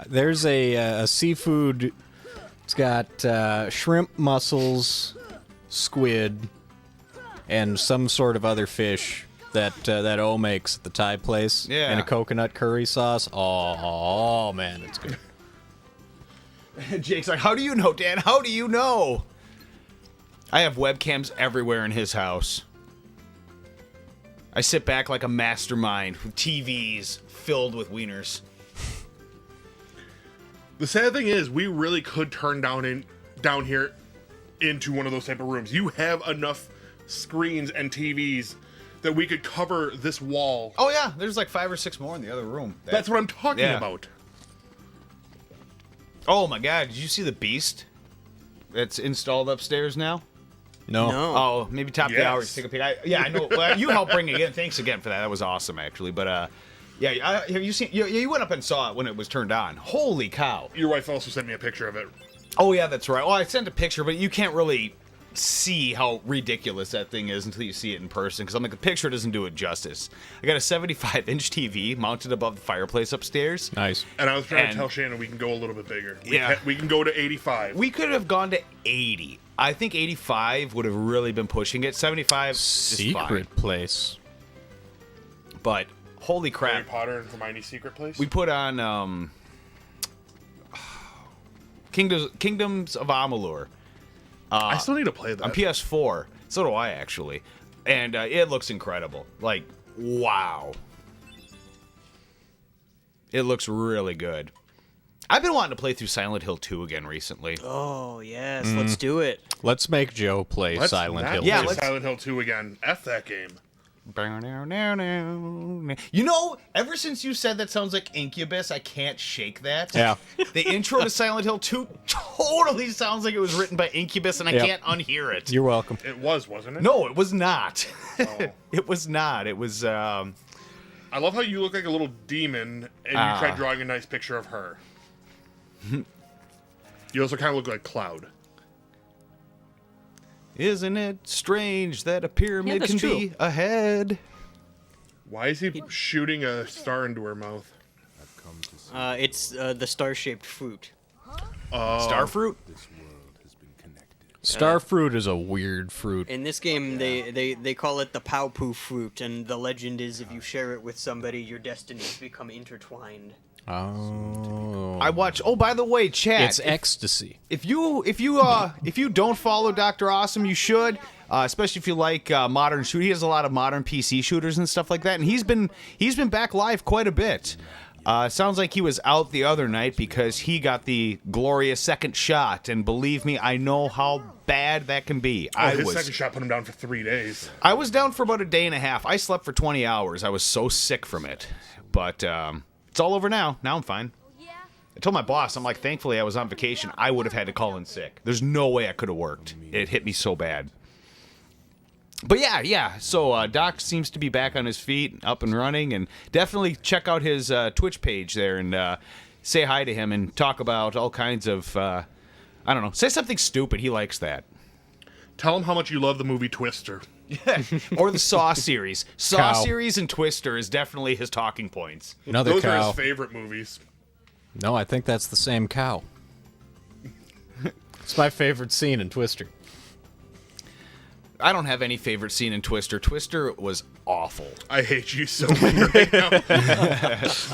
There's a seafood. It's got shrimp, mussels, squid, and some sort of other fish that O makes at the Thai place. Yeah. In a coconut curry sauce. Oh man, it's good. Jake's like, how do you know, Dan? How do you know? I have webcams everywhere in his house. I sit back like a mastermind with TVs filled with wieners. The sad thing is, we really could turn down here into one of those type of rooms. You have enough screens and TVs that we could cover this wall. Oh yeah, there's like 5 or 6 more in the other room. That's what I'm talking Yeah. about. Oh my god, did you see the beast that's installed upstairs now? No. Oh, maybe top of the Yes. hour. Take a peek. I know. Well, you helped bring it in. Thanks again for that. That was awesome, actually. But yeah, have you seen? You went up and saw it when it was turned on. Holy cow! Your wife also sent me a picture of it. Oh yeah, that's right. Well, I sent a picture, but you can't really see how ridiculous that thing is until you see it in person. Because I'm like, the picture doesn't do it justice. I got a 75-inch TV mounted above the fireplace upstairs. Nice. And I was trying And- to tell Shannon we can go a little bit bigger. Yeah. We can go to 85. We could have gone to 80. I think 85 would have really been pushing it. 75 is fine. Secret place. But holy Harry crap. Potter and Hermione's secret place. We put on Kingdoms of Amalur I still need to play that. on PS4. So do I, actually. And it looks incredible. Like, wow. It looks really good. I've been wanting to play through Silent Hill 2 again recently. Oh yes, let's do it. Let's make Joe play Let's Silent not Hill. Yeah, play let's- Silent Hill 2 again. F that game. You know, ever since you said that sounds like Incubus, I can't shake that. Yeah. The intro to Silent Hill 2 totally sounds like it was written by Incubus, and I Yep. can't unhear it. You're welcome. It wasn't it? No, it was not. Oh. It was not. It was. I love how you look like a little demon and you tried drawing a nice picture of her. You also kind of look like Cloud. Isn't it strange that a pyramid that's can true. be a head? Why is he shooting a star into her mouth? It's the star-shaped fruit. Starfruit? Starfruit is a weird fruit. In this game, they call it the Pau-Poo fruit, and the legend is if you share it with somebody, your destinies become intertwined. Oh. I watch. Oh, by the way, chat. It's ecstasy. If you don't follow Dr. Awesome, you should. Especially if you like modern shoot. He has a lot of modern PC shooters and stuff like that, and he's been back live quite a bit. Sounds like he was out the other night because he got the glorious second shot, and believe me, I know how bad that can be. His second shot put him down for 3 days. I was down for about a day and a half. I slept for 20 hours. I was so sick from it, but it's all over now. Now I'm fine. Yeah. I told my boss, I'm like, thankfully I was on vacation. I would have had to call in sick. There's no way I could have worked. It hit me so bad. But yeah. So Doc seems to be back on his feet, up and running, and definitely check out his Twitch page there and say hi to him and talk about all kinds of, I don't know, say something stupid. He likes that. Tell him how much you love the movie Twister. Or the Saw series. Saw Cow. series and Twister is definitely his talking points. Another Those are cow. his favorite movies. No, I think that's the same cow. It's my favorite scene in Twister. I don't have any favorite scene in Twister. Twister was awful. I hate you so much right now.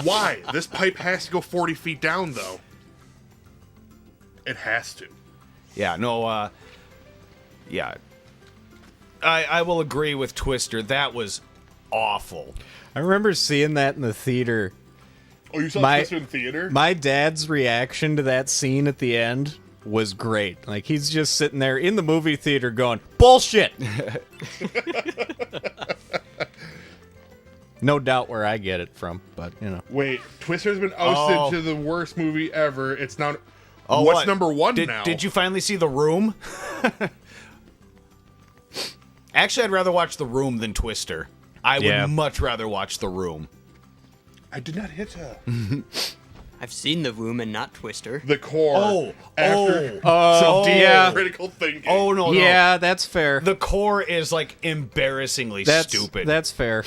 Why? This pipe has to go 40 feet down, though. It has to. Yeah, no, yeah. I will agree with Twister. That was awful. I remember seeing that in the theater. Oh, you saw My- Twister in theater? My dad's reaction to that scene at the end was great. Like, he's just sitting there in the movie theater going, bullshit! No doubt where I get it from, but, you know. Wait, Twister's been ousted Oh. to the worst movie ever. It's now. Oh, what's what? number one did, now? Did you finally see The Room? Actually, I'd rather watch The Room than Twister. I Yeah. would much rather watch The Room. I did not hit her. I've seen The Room and not Twister. The Core. Oh, Oh, deep yeah. critical thinking. oh no, Yeah, that's fair. The Core is like embarrassingly That's stupid. That's fair.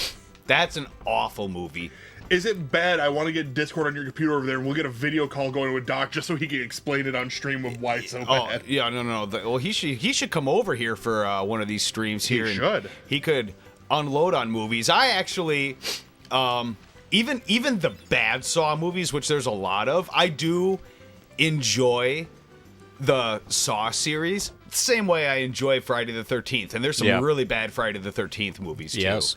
That's an awful movie. Is it bad? I want to get Discord on your computer over there, and we'll get a video call going with Doc just so he can explain it on stream of why it's so Oh bad. yeah, no. Well, he should come over here for one of these streams here. and should. He could unload on movies. I actually, even the bad Saw movies, which there's a lot of, I do enjoy the Saw series. Same way I enjoy Friday the 13th, and there's some Yeah. really bad Friday the 13th movies too. Yes.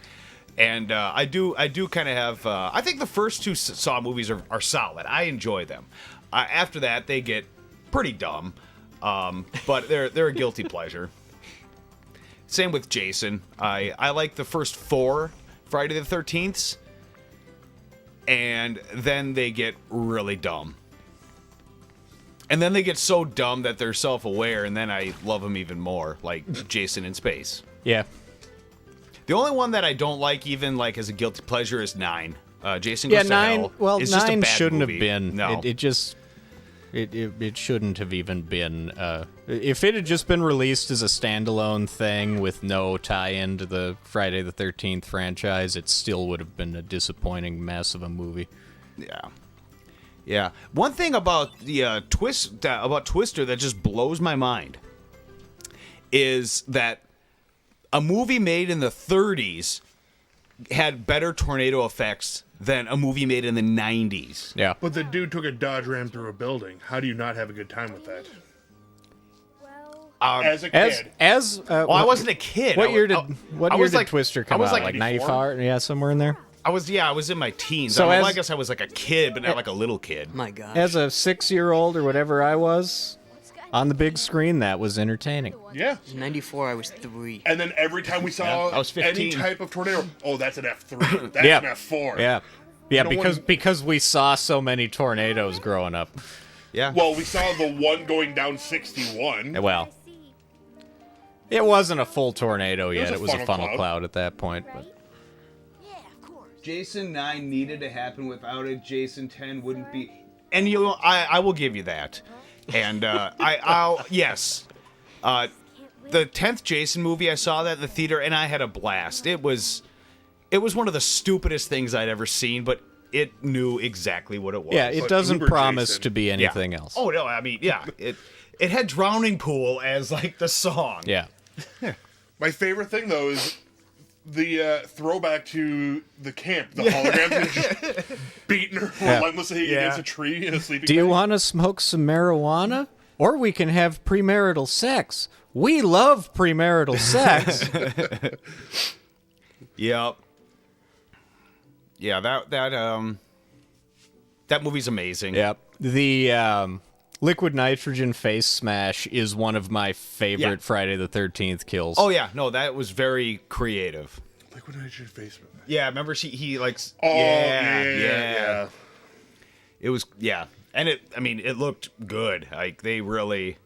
And I do kind of have. I think the first two Saw movies are solid. I enjoy them. After that, they get pretty dumb, but they're a guilty pleasure. Same with Jason. I like the first 4 Friday the 13ths, and then they get really dumb. And then they get so dumb that they're self-aware, and then I love them even more, like Jason in Space. Yeah. The only one that I don't like, even like as a guilty pleasure, is 9. Jason Yeah, Goes to 9. Hell. Well, is just a 9 bad shouldn't movie. have been. No, It shouldn't have even been. If it had just been released as a standalone thing with no tie-in to the Friday the 13th franchise, it still would have been a disappointing mess of a movie. yeah. One thing about the Twister that just blows my mind is that a movie made in the 30s had better tornado effects than a movie made in the 90s. Yeah. But the dude took a Dodge Ram through a building. How do you not have a good time with that? Well, As a kid. Well, I wasn't a kid. What I year was- did I was like- Twister I come was out? like Like 94? 94? Yeah, somewhere in there. I was in my teens. So I as- guess I was like a kid, but not like a little kid. My God. As a 6-year-old or whatever I was, on the big screen, that was entertaining. Yeah. 94, I was 3. And then every time we saw I was 15. any type of tornado, oh, that's an F3. That's Yeah. an F4. Yeah. Yeah, You know, because we saw so many tornadoes growing up. Yeah. Well, we saw the one going down 61. Well, it wasn't a full tornado yet. a It was a funnel funnel cloud. cloud at that point. But. right? Yeah, of course. Jason 9 needed to happen. Without it, Jason 10 wouldn't be. And I will give you that. And I'll yes. The 10th Jason movie, I saw that in the theater, and I had a blast. It was one of the stupidest things I'd ever seen, but it knew exactly what it was. Yeah, it But doesn't Uber promise Jason. to be Yeah. anything else. Oh no, I mean, yeah, it had Drowning Pool as like the song. Yeah. My favorite thing, though, is the throwback to the camp. The holograms are just beating her relentlessly against a tree in a sleeping Do you bag. want to smoke some marijuana? Or we can have premarital sex. We love premarital sex. Yep. Yeah, that movie's amazing. Yep. The liquid nitrogen face smash is one of my favorite Yeah. Friday the 13th kills. Oh yeah, no, that was very creative. Liquid nitrogen face. Yeah, remember he likes. Oh, yeah. It was and it looked good. Like they really.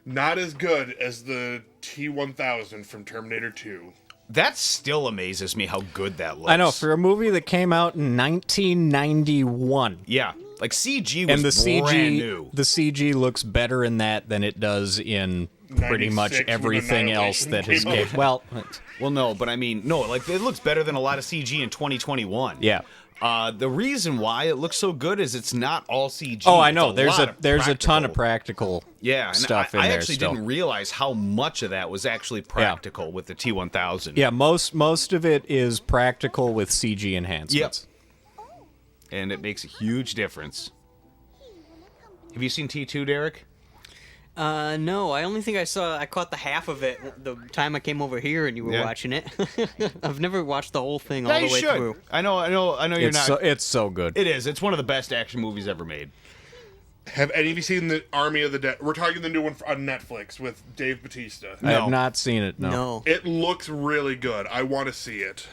Not as good as the T-1000 from Terminator 2. That still amazes me how good that looks. I know, for a movie that came out in 1991. yeah, like CG was And the brand CG new. the CG looks better in that than it does in pretty 96 much when everything else Annihilation that has came out. came. Well, Well, no, but I mean, no, like it looks better than a lot of CG in 2021. yeah. The reason why it looks so good is it's not all CG. Oh, I It's know. There's lot a of there's a ton of practical. practical Yeah, and stuff in I there actually still. didn't realize how much of that was actually practical with the T1000. Yeah, most of it is practical with CG enhancements. And it makes a huge difference. Have you seen T2, Derek? No, I only think I caught the half of it the time I came over here and you were Yeah. watching it. I've never watched the whole thing all Yeah, the you way should. through. I know you're It's not. it's so good. It is. It's one of the best action movies ever made. Have any of you seen the Army of the Dead? We're talking the new one on Netflix with Dave Bautista. I No. have not seen it. No. No. It looks really good. I want to see it.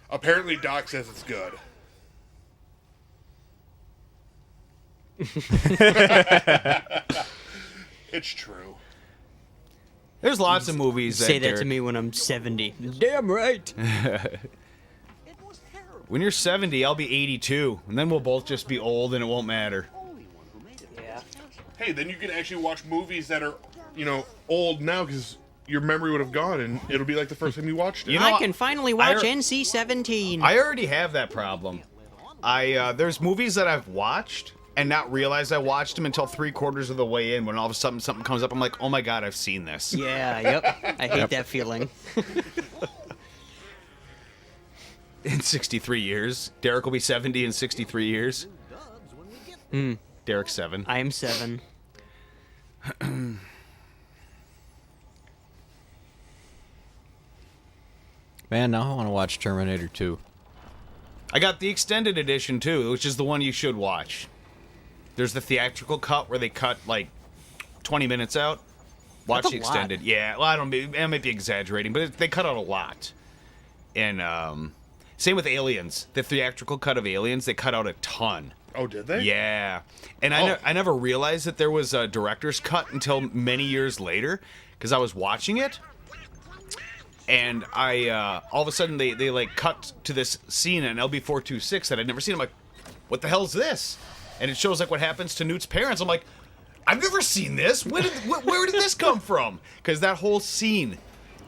Apparently, Doc says it's good. It's true. There's lots of movies Say that to Derek- me when I'm 70. Damn right. When you're 70, I'll be 82, and then we'll both just be old, and it won't matter. Yeah. Hey, then you can actually watch movies that are, old now because your memory would have gone, and it'll be like the first time you watched it. You know, I can finally watch I- NC-17. I already have that problem. There's movies that I've watched and not realized I watched them until 3/4 of the way in, when all of a sudden something comes up. I'm like, oh my god, I've seen this. Yeah, yep. I hate that feeling. In 63 years. Derek will be 70 in 63 years. Derek's 7. I am 7. Man, now I want to watch Terminator 2. I got the extended edition too, which is the one you should watch. There's the theatrical cut where they cut like 20 minutes out. Watch That's the a lot. extended. Yeah, well, I might be exaggerating, but they cut out a lot. And same with Aliens. The theatrical cut of Aliens, they cut out a ton. Oh, did they? Yeah. And I never realized that there was a director's cut until many years later, because I was watching it. And I all of a sudden they like cut to this scene in LB-426 that I'd never seen. I'm like, what the hell's this? And it shows like what happens to Newt's parents. I'm like, I've never seen this. Where did this come from? Because that whole scene,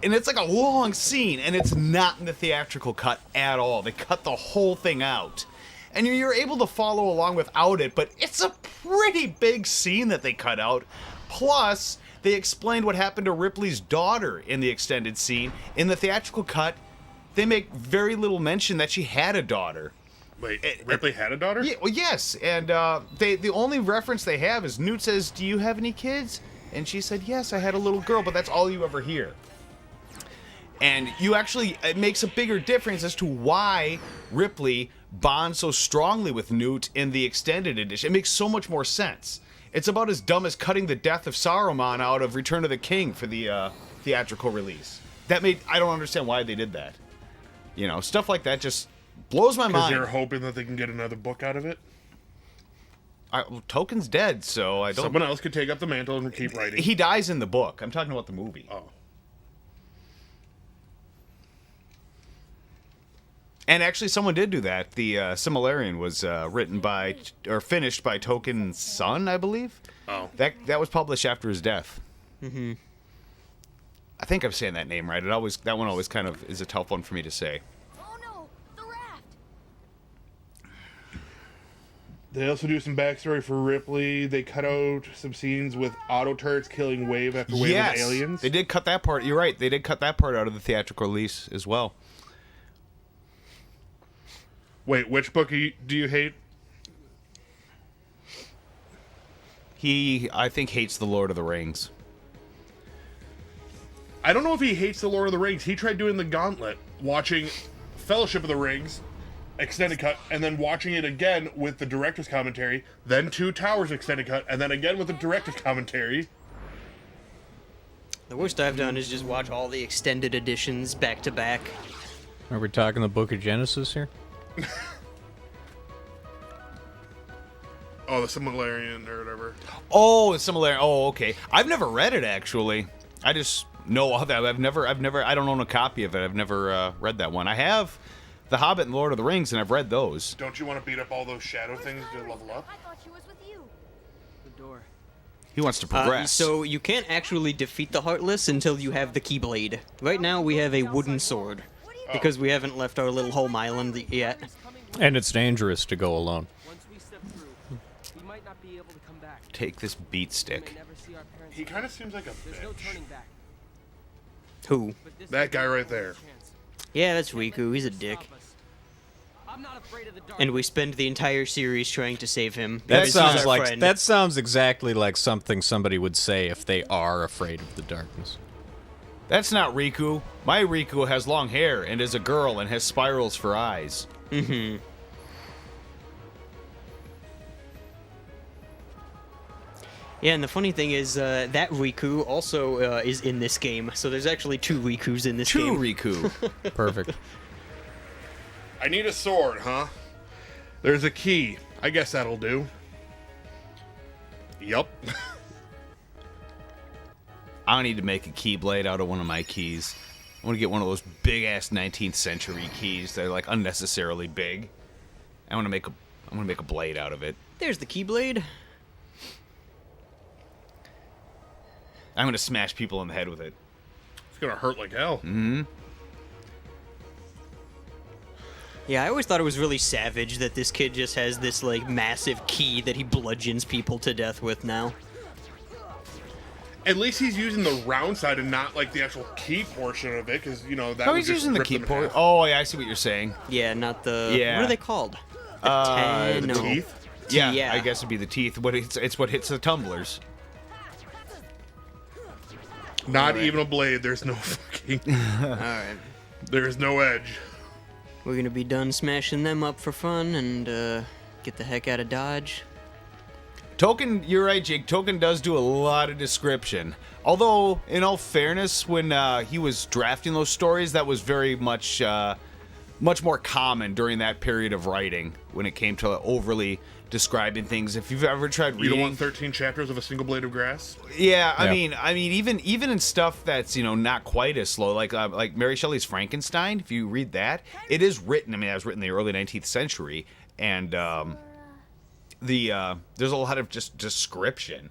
and it's like a long scene, and it's not in the theatrical cut at all. They cut the whole thing out. And you're able to follow along without it, but it's a pretty big scene that they cut out. Plus, they explained what happened to Ripley's daughter in the extended scene. In the theatrical cut, they make very little mention that she had a daughter. Wait, Ripley had a daughter? Yeah, well, yes, and the only reference they have is Newt says, "Do you have any kids?" And she said, "Yes, I had a little girl," but that's all you ever hear. And it makes a bigger difference as to why Ripley bonds so strongly with Newt in the extended edition. It makes so much more sense. It's about as dumb as cutting the death of Saruman out of Return of the King for the theatrical release. I don't understand why they did that. Stuff like that just blows my Because mind. they're hoping that they can get another book out of it. Tolkien's dead, so I don't... Someone else could take up the mantle and keep writing. He dies in the book. I'm talking about the movie. Oh. And actually, someone did do that. The Silmarillion was finished by Tolkien's son, I believe. Oh. That was published after his death. Mm-hmm. I think I'm saying that name right. That one always kind of is a tough one for me to say. Oh no, the raft! They also do some backstory for Ripley. They cut out some scenes with auto turrets killing wave after wave of aliens. They did cut that part. You're right. They did cut that part out of the theatrical release as well. Wait, which book do you hate? He, I think, hates The Lord of the Rings. I don't know if he hates The Lord of the Rings. He tried doing the Gauntlet, watching Fellowship of the Rings, extended cut, and then watching it again with the director's commentary, then Two Towers extended cut, and then again with the director's commentary. The worst I've done is just watch all the extended editions back to back. Are we talking the Book of Genesis here? Oh, the Silmarillion or whatever. Oh, it's similar. Oh, okay. I've never read it, actually. I just know of that. I don't own a copy of it. I've never read that one. I have The Hobbit and Lord of the Rings, and I've read those. Don't you want to beat up all those shadow things to level up? I thought she was with you. The door. He wants to progress. So you can't actually defeat the Heartless until you have the Keyblade. Right now we have a wooden sword. Because we haven't left our little home island yet. And it's dangerous to go alone. Once we step through, we might not be able to come back. Take this beat We stick. may never see our parents He again. kind of seems like a There's no bitch. turning back. Who? But this That is guy our right only there. chance. Yeah, that's Riku. He's a dick. Stop us. I'm not afraid of the dark. And we spend the entire series trying to save him. That because he's sounds our friend. that sounds exactly like something somebody would say if they are afraid of the darkness. That's not Riku. My Riku has long hair and is a girl and has spirals for eyes. Mm-hmm. Yeah, and the funny thing is that Riku also is in this game. So there's actually two Rikus in this Two game. Riku. Perfect. I need a sword, huh? There's a key. I guess that'll do. Yup. I need to make a keyblade out of one of my keys. I want to get one of those big ass 19th century keys. They're like unnecessarily big. I want to make a blade out of it. There's the Keyblade. I'm going to smash people in the head with it. It's gonna hurt like hell. Yeah, I always thought it was really savage that this kid just has this like massive key that he bludgeons people to death with now. At least he's using the round side and not like the actual key portion of it, because that. Oh, would he's just using the rip key them in port. half. Oh, yeah, I see what you're saying. Yeah, not the. Yeah. What are they called? The No. Teeth. Yeah, I guess it'd be the teeth. But it's what hits the tumblers. Not even a blade. There's no fucking. All right. There's no edge. We're gonna be done smashing them up for fun and get the heck out of Dodge. Token, you're right, Jake. Token does do a lot of description. Although, in all fairness, when he was drafting those stories, that was very much more common during that period of writing when it came to overly describing things. If you've ever tried You reading, don't want 13 chapters of a single blade of grass? yeah, I Yeah. mean, even in stuff that's not quite as slow, like Mary Shelley's Frankenstein. If you read that, it is written. I mean, it was written in the early 19th century, and there's a lot of just description,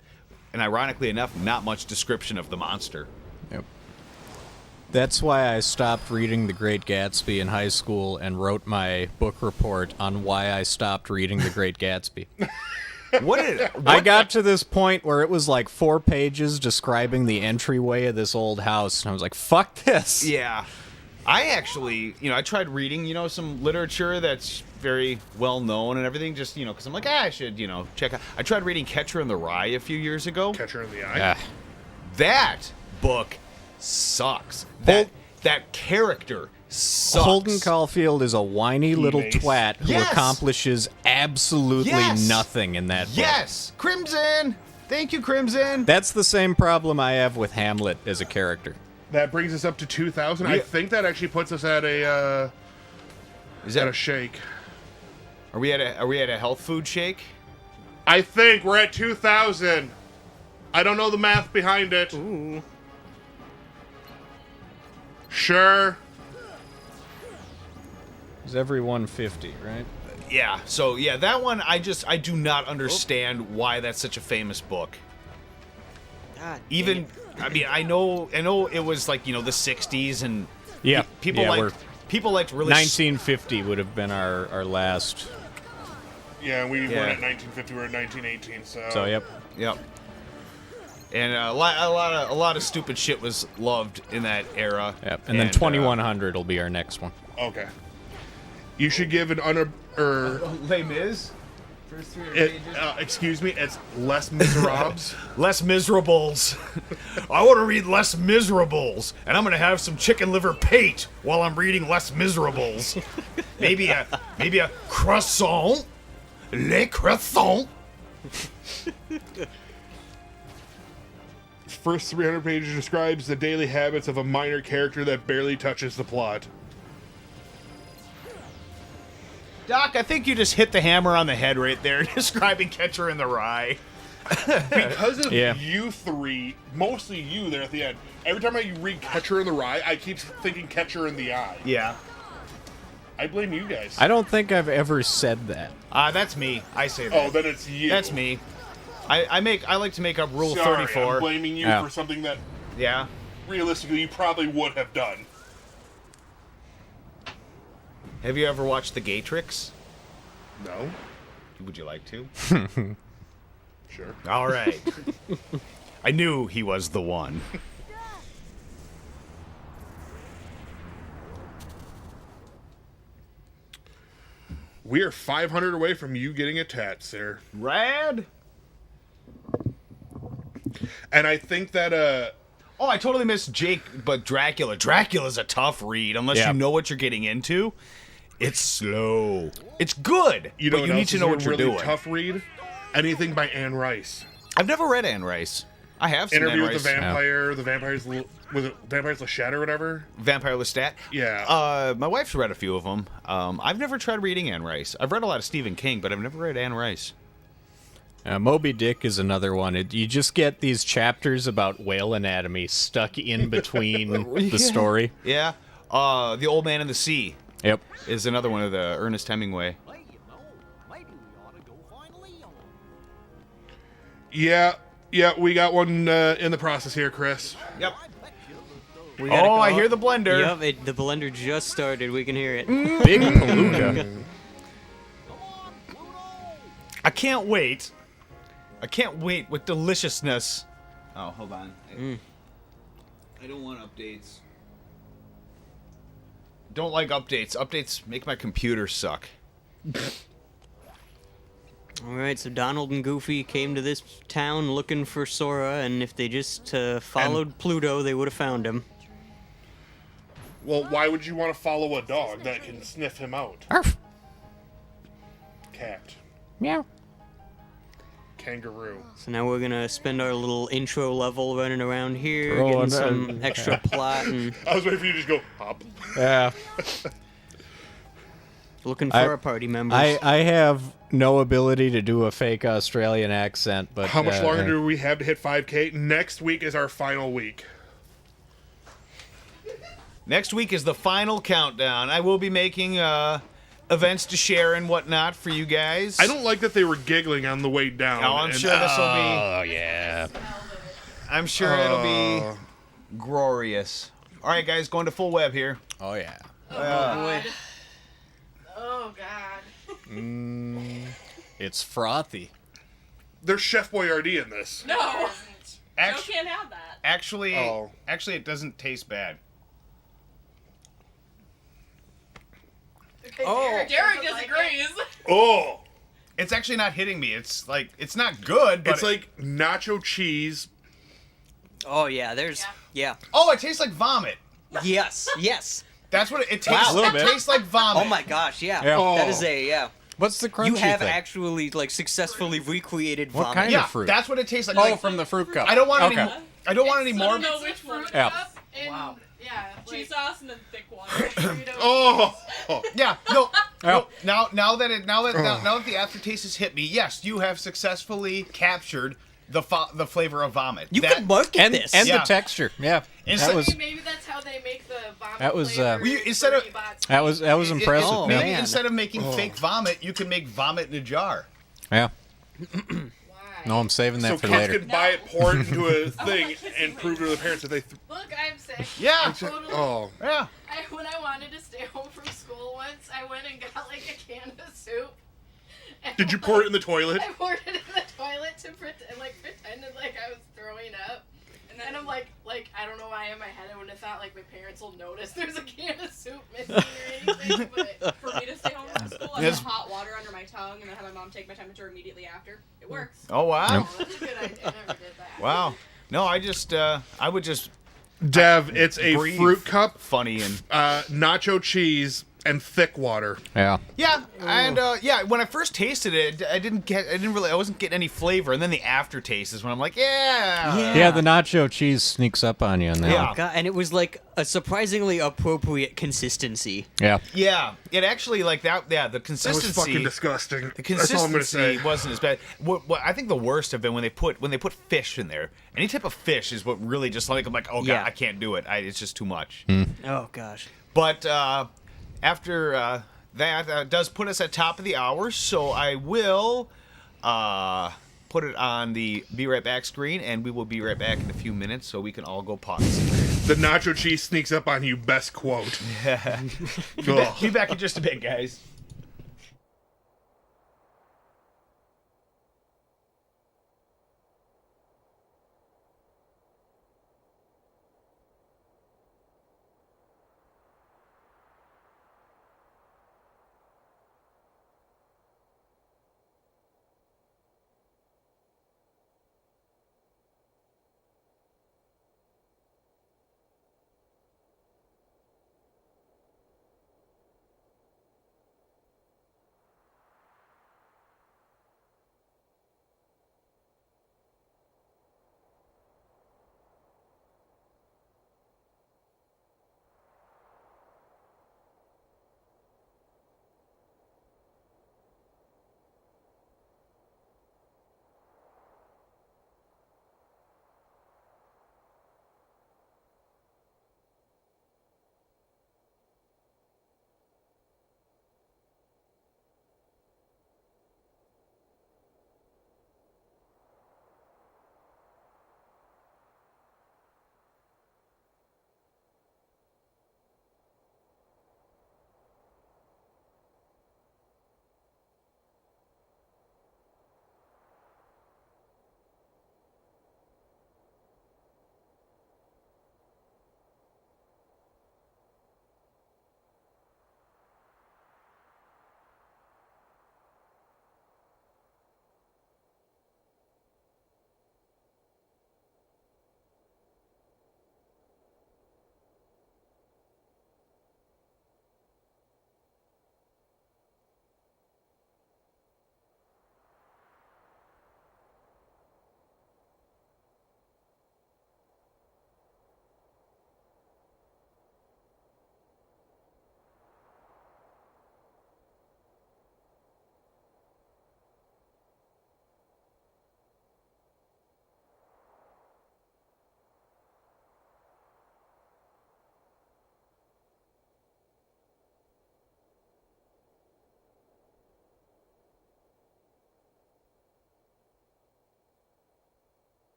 and ironically enough, not much description of the monster. Yep. That's why I stopped reading The Great Gatsby in high school and wrote my book report on why I stopped reading The Great Gatsby. I got to this point where it was like 4 pages describing the entryway of this old house, and I was like, fuck this. Yeah. I actually, I tried reading, some literature that's very well known and everything, just, because I'm like, I should, check out. I tried reading Catcher in the Rye a few years ago. Catcher in the Eye. Ah, That book sucks. That character sucks. Holden Caulfield is a whiny little Nice. twat who Yes. accomplishes absolutely Yes. nothing in that book. Yes! Crimson! Thank you, Crimson! That's the same problem I have with Hamlet as a character. That brings us up to 2,000. I Yeah. think that actually puts us at a Is at a that shake. are we at a health food shake? I think we're at 2,000. I don't know the math behind it. Ooh. Sure. It's every 150, right? Yeah. So yeah, that one I do not understand why that's such a famous book. God, Even I mean I know it was like the 60s and Yeah. people yeah, liked really 1950 would have been our last. Yeah, we Yeah. weren't at 1950. We're at 1918. So, yep. Yep. And a lot of stupid shit was loved in that era. Yep. And then 2100 will be our next one. Okay. You should give an Les Mis. First 300 excuse me. It's Les Miserables. Les Miserables. I want to read Les Miserables, and I'm gonna have some chicken liver pate while I'm reading Les Miserables. maybe a croissant. Les croissants. First 300 pages describes the daily habits of a minor character that barely touches the plot. Doc, I think you just hit the hammer on the head right there, describing Catcher in the Rye. Because of Yeah. you three, mostly you there at the end, every time I read Catcher in the Rye, I keep thinking Catcher in the Eye. Yeah. I blame you guys. I don't think I've ever said that. That's me. I say that. Oh, then it's you. That's me. I like to make up Rule Sorry, 34. I'm blaming you Yeah. for something that Yeah. realistically you probably would have done. Have you ever watched The Gaytrix? No? Would you like to? Sure. All right. I knew he was the one. We are 500 away from you getting a tat, sir. Rad. And I think that, Oh, I totally missed Jake, but Dracula. Dracula's a tough read unless Yeah. you know what you're getting into. It's slow. It's good, you know but what you need else to is know a what you're really doing. tough read? Anything by Anne Rice. I've never read Anne Rice. I have seen Interview Anne with the Rice. Vampire, the Vampire's, was it Vampire's Lestat or whatever? Vampire Lestat. Yeah. My wife's read a few of them. I've never tried reading Anne Rice. I've read a lot of Stephen King, but I've never read Anne Rice. Moby Dick is another one. You just get these chapters about whale anatomy stuck in between the story. Yeah. The Old Man in the Sea Yep. is another one of the Ernest Hemingway. Yeah, we got one in the process here, Chris. Yep. We gotta Oh, I go. hear the blender. Yep, the blender just started. We can hear it. Big palooka. I can't wait. I can't wait with deliciousness. Oh, hold on. I don't want updates. Don't like updates. Updates make my computer suck. All right, so Donald and Goofy came to this town looking for Sora, and if they just followed Pluto, they would have found him. Well, why would you want to follow a dog that can sniff him out? Arf. Cat. Meow. Kangaroo. So now we're gonna spend our little intro level running around here, Oh, getting and some extra plot, and I was waiting for you to just go, hop. Yeah. looking for our party members. I have no ability to do a fake Australian accent, but How much longer do we have to hit 5K? Next week is our final week. Next week is the final countdown. I will be making events to share and whatnot for you guys. I don't like that they were giggling on the way down. Oh, I'm and- sure this will be. Oh yeah. I'm sure it'll be glorious. All right, guys, going to full web here. Oh yeah. Oh God. It's frothy. There's Chef Boyardee in this. No. Joe Actu- can't have that. Actually, Oh. actually, it doesn't taste bad. Okay, Derek disagrees. Oh! It's actually not hitting me. It's like it's not good, but It's like nacho cheese. oh yeah, there's yeah. oh, it tastes like vomit. Yes. That's what it tastes. Wow, a little it bit. tastes like vomit. Oh my gosh, yeah. Yeah. That Oh. is a What's the crunchy You have thing? actually like successfully recreated What vomit. kind Yeah, of fruit? that's what it tastes like. Oh, Like, from the fruit cup. I don't want okay. any. I don't want any I more. don't know which one. Yeah. Cup and, yeah, cheese sauce and then thick water. Oh! Yeah, no. Oh. No, now that the aftertaste has hit me, yes, you have successfully captured the flavor of vomit. You could market and this. and Yeah. the texture. Yeah. Instead- That was Maybe that's how they make the vomit. That was, flavor Well, you- instead of- fruity bots. that was impressive. Oh, maybe man. instead of making fake vomit, you can make vomit in a jar. Yeah. Why? No, I'm saving that So for kids later. could buy it, pour it into a thing, kids and need prove to the parents that they... Look, I'm sick. Yeah. Totally. Oh. Yeah. When I wanted to stay home from school once, I went and got like a can of soup. And Did you pour it in the toilet? I poured it in the toilet to pretended like I was throwing up. And I'm like, I don't know why in my head I wouldn't have thought like my parents will notice there's a can of soup missing or anything, but For me to stay home from school, I Yes. put hot water under my tongue and then have my mom take my temperature immediately after. It works. Oh wow. oh, that's a good idea. I never did that. Wow. No, I would just Dev, it's a breathe fruit cup, funny and nacho cheese, and thick water. Yeah. yeah, and yeah. When I first tasted it, I wasn't getting any flavor, and then the aftertaste is when I'm like, yeah. Yeah, the nacho cheese sneaks up on you in there. Yeah. God, and it was like a surprisingly appropriate consistency. Yeah. Yeah, it actually like that. Yeah, the That was consistency. fucking disgusting. The That's all I'm gonna consistency say. wasn't as bad. What I think the worst have been when they put fish in there. Any type of fish is what really just like I'm like, oh god, Yeah. I can't do it. It's just too much. Oh gosh. But after that does put us at top of the hour, so I will put it on the be right back screen, and we will be right back in a few minutes, so we can all go pause. The nacho cheese sneaks up on you, best quote. Ugh. Be back in just a bit, guys.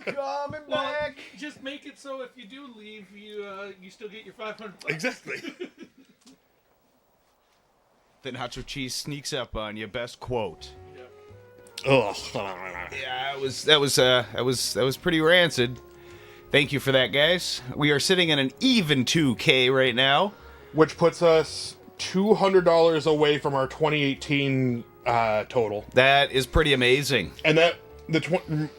Coming back. Just make it so if you do leave, you still get your $500. Exactly. The nacho cheese sneaks up on you. Best quote. Ugh. Yeah, that was pretty rancid. Thank you for that, guys. We are sitting at an even 2K right now. Which puts us $200 away from our 2018 total. That is pretty amazing. And that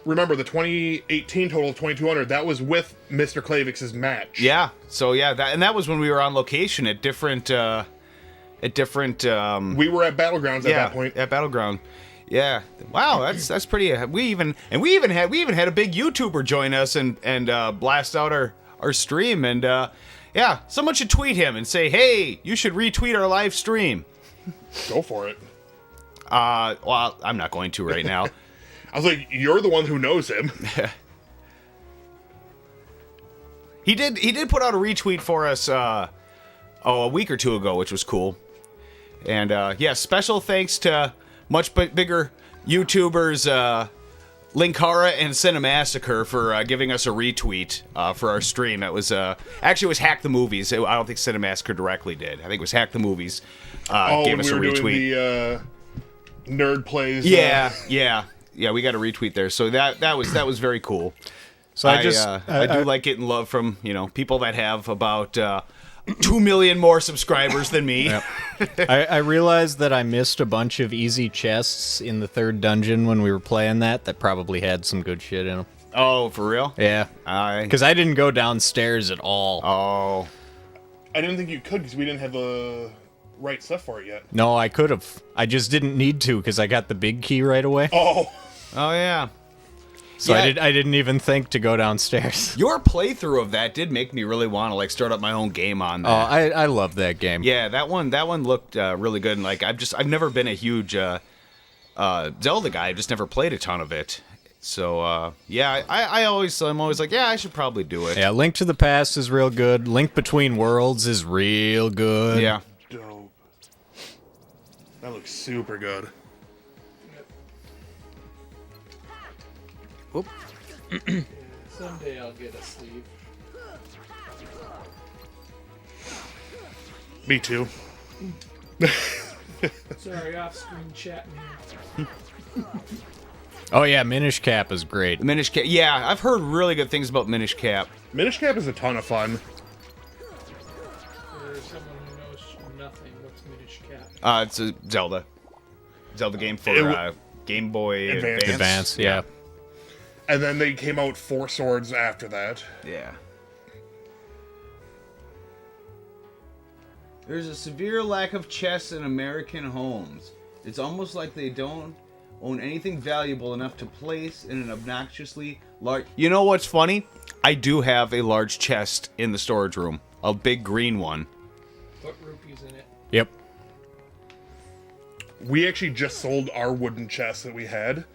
remember the 2018 total of 2200. That was with Mr. Klavix's match. Yeah. So yeah, that was when we were on location at different. We were at Battlegrounds at that point. At Battleground. Yeah. Wow, that's pretty. We even had a big YouTuber join us and blast out our stream, and yeah, someone should tweet him and say, hey, you should retweet our live stream. Go for it. Well, I'm not going to right now. I was like, you're the one who knows him. He did put out a retweet for us a week or two ago, which was cool. And yeah, special thanks to much bigger YouTubers Linkara and Cinemassacre for giving us a retweet for our stream. It was actually it was Hack the Movies. I don't think Cinemassacre directly did. I think it was Hack the Movies gave us a retweet. Doing the nerd plays. Yeah, we got a retweet there. So that was very cool. So I do like getting love from people that have about 2 million more subscribers than me. Yep. I realized that I missed a bunch of easy chests in the third dungeon when we were playing that probably had some good shit in them. Oh, for real? Yeah. Because I didn't go downstairs at all. Oh. I didn't think you could because we didn't have the right stuff for it yet. No, I could have. I just didn't need to because I got the big key right away. Oh yeah. So I didn't even think to go downstairs. Your playthrough of that did make me really want to start up my own game on that. Oh, I love that game. Yeah, that one looked really good, and I've never been a huge Zelda guy. I've just never played a ton of it. So yeah, I'm always like, yeah, I should probably do it. Yeah, Link to the Past is real good. Link Between Worlds is real good. Yeah. dope. That looks super good. Whoop. Someday I'll get a sleeve. Me too. Sorry, off-screen chatting here. Oh yeah, Minish Cap is great. Minish Cap. Yeah, I've heard really good things about Minish Cap. Minish Cap is a ton of fun. For someone who knows nothing, what's Minish Cap? It's a Zelda game for Game Boy Advance, yeah. And then they came out 4 swords after that. Yeah. There's a severe lack of chests in American homes. It's almost like they don't own anything valuable enough to place in an obnoxiously large... You know what's funny? I do have a large chest in the storage room. A big green one. Put rupees in it. Yep. We actually just sold our wooden chest that we had.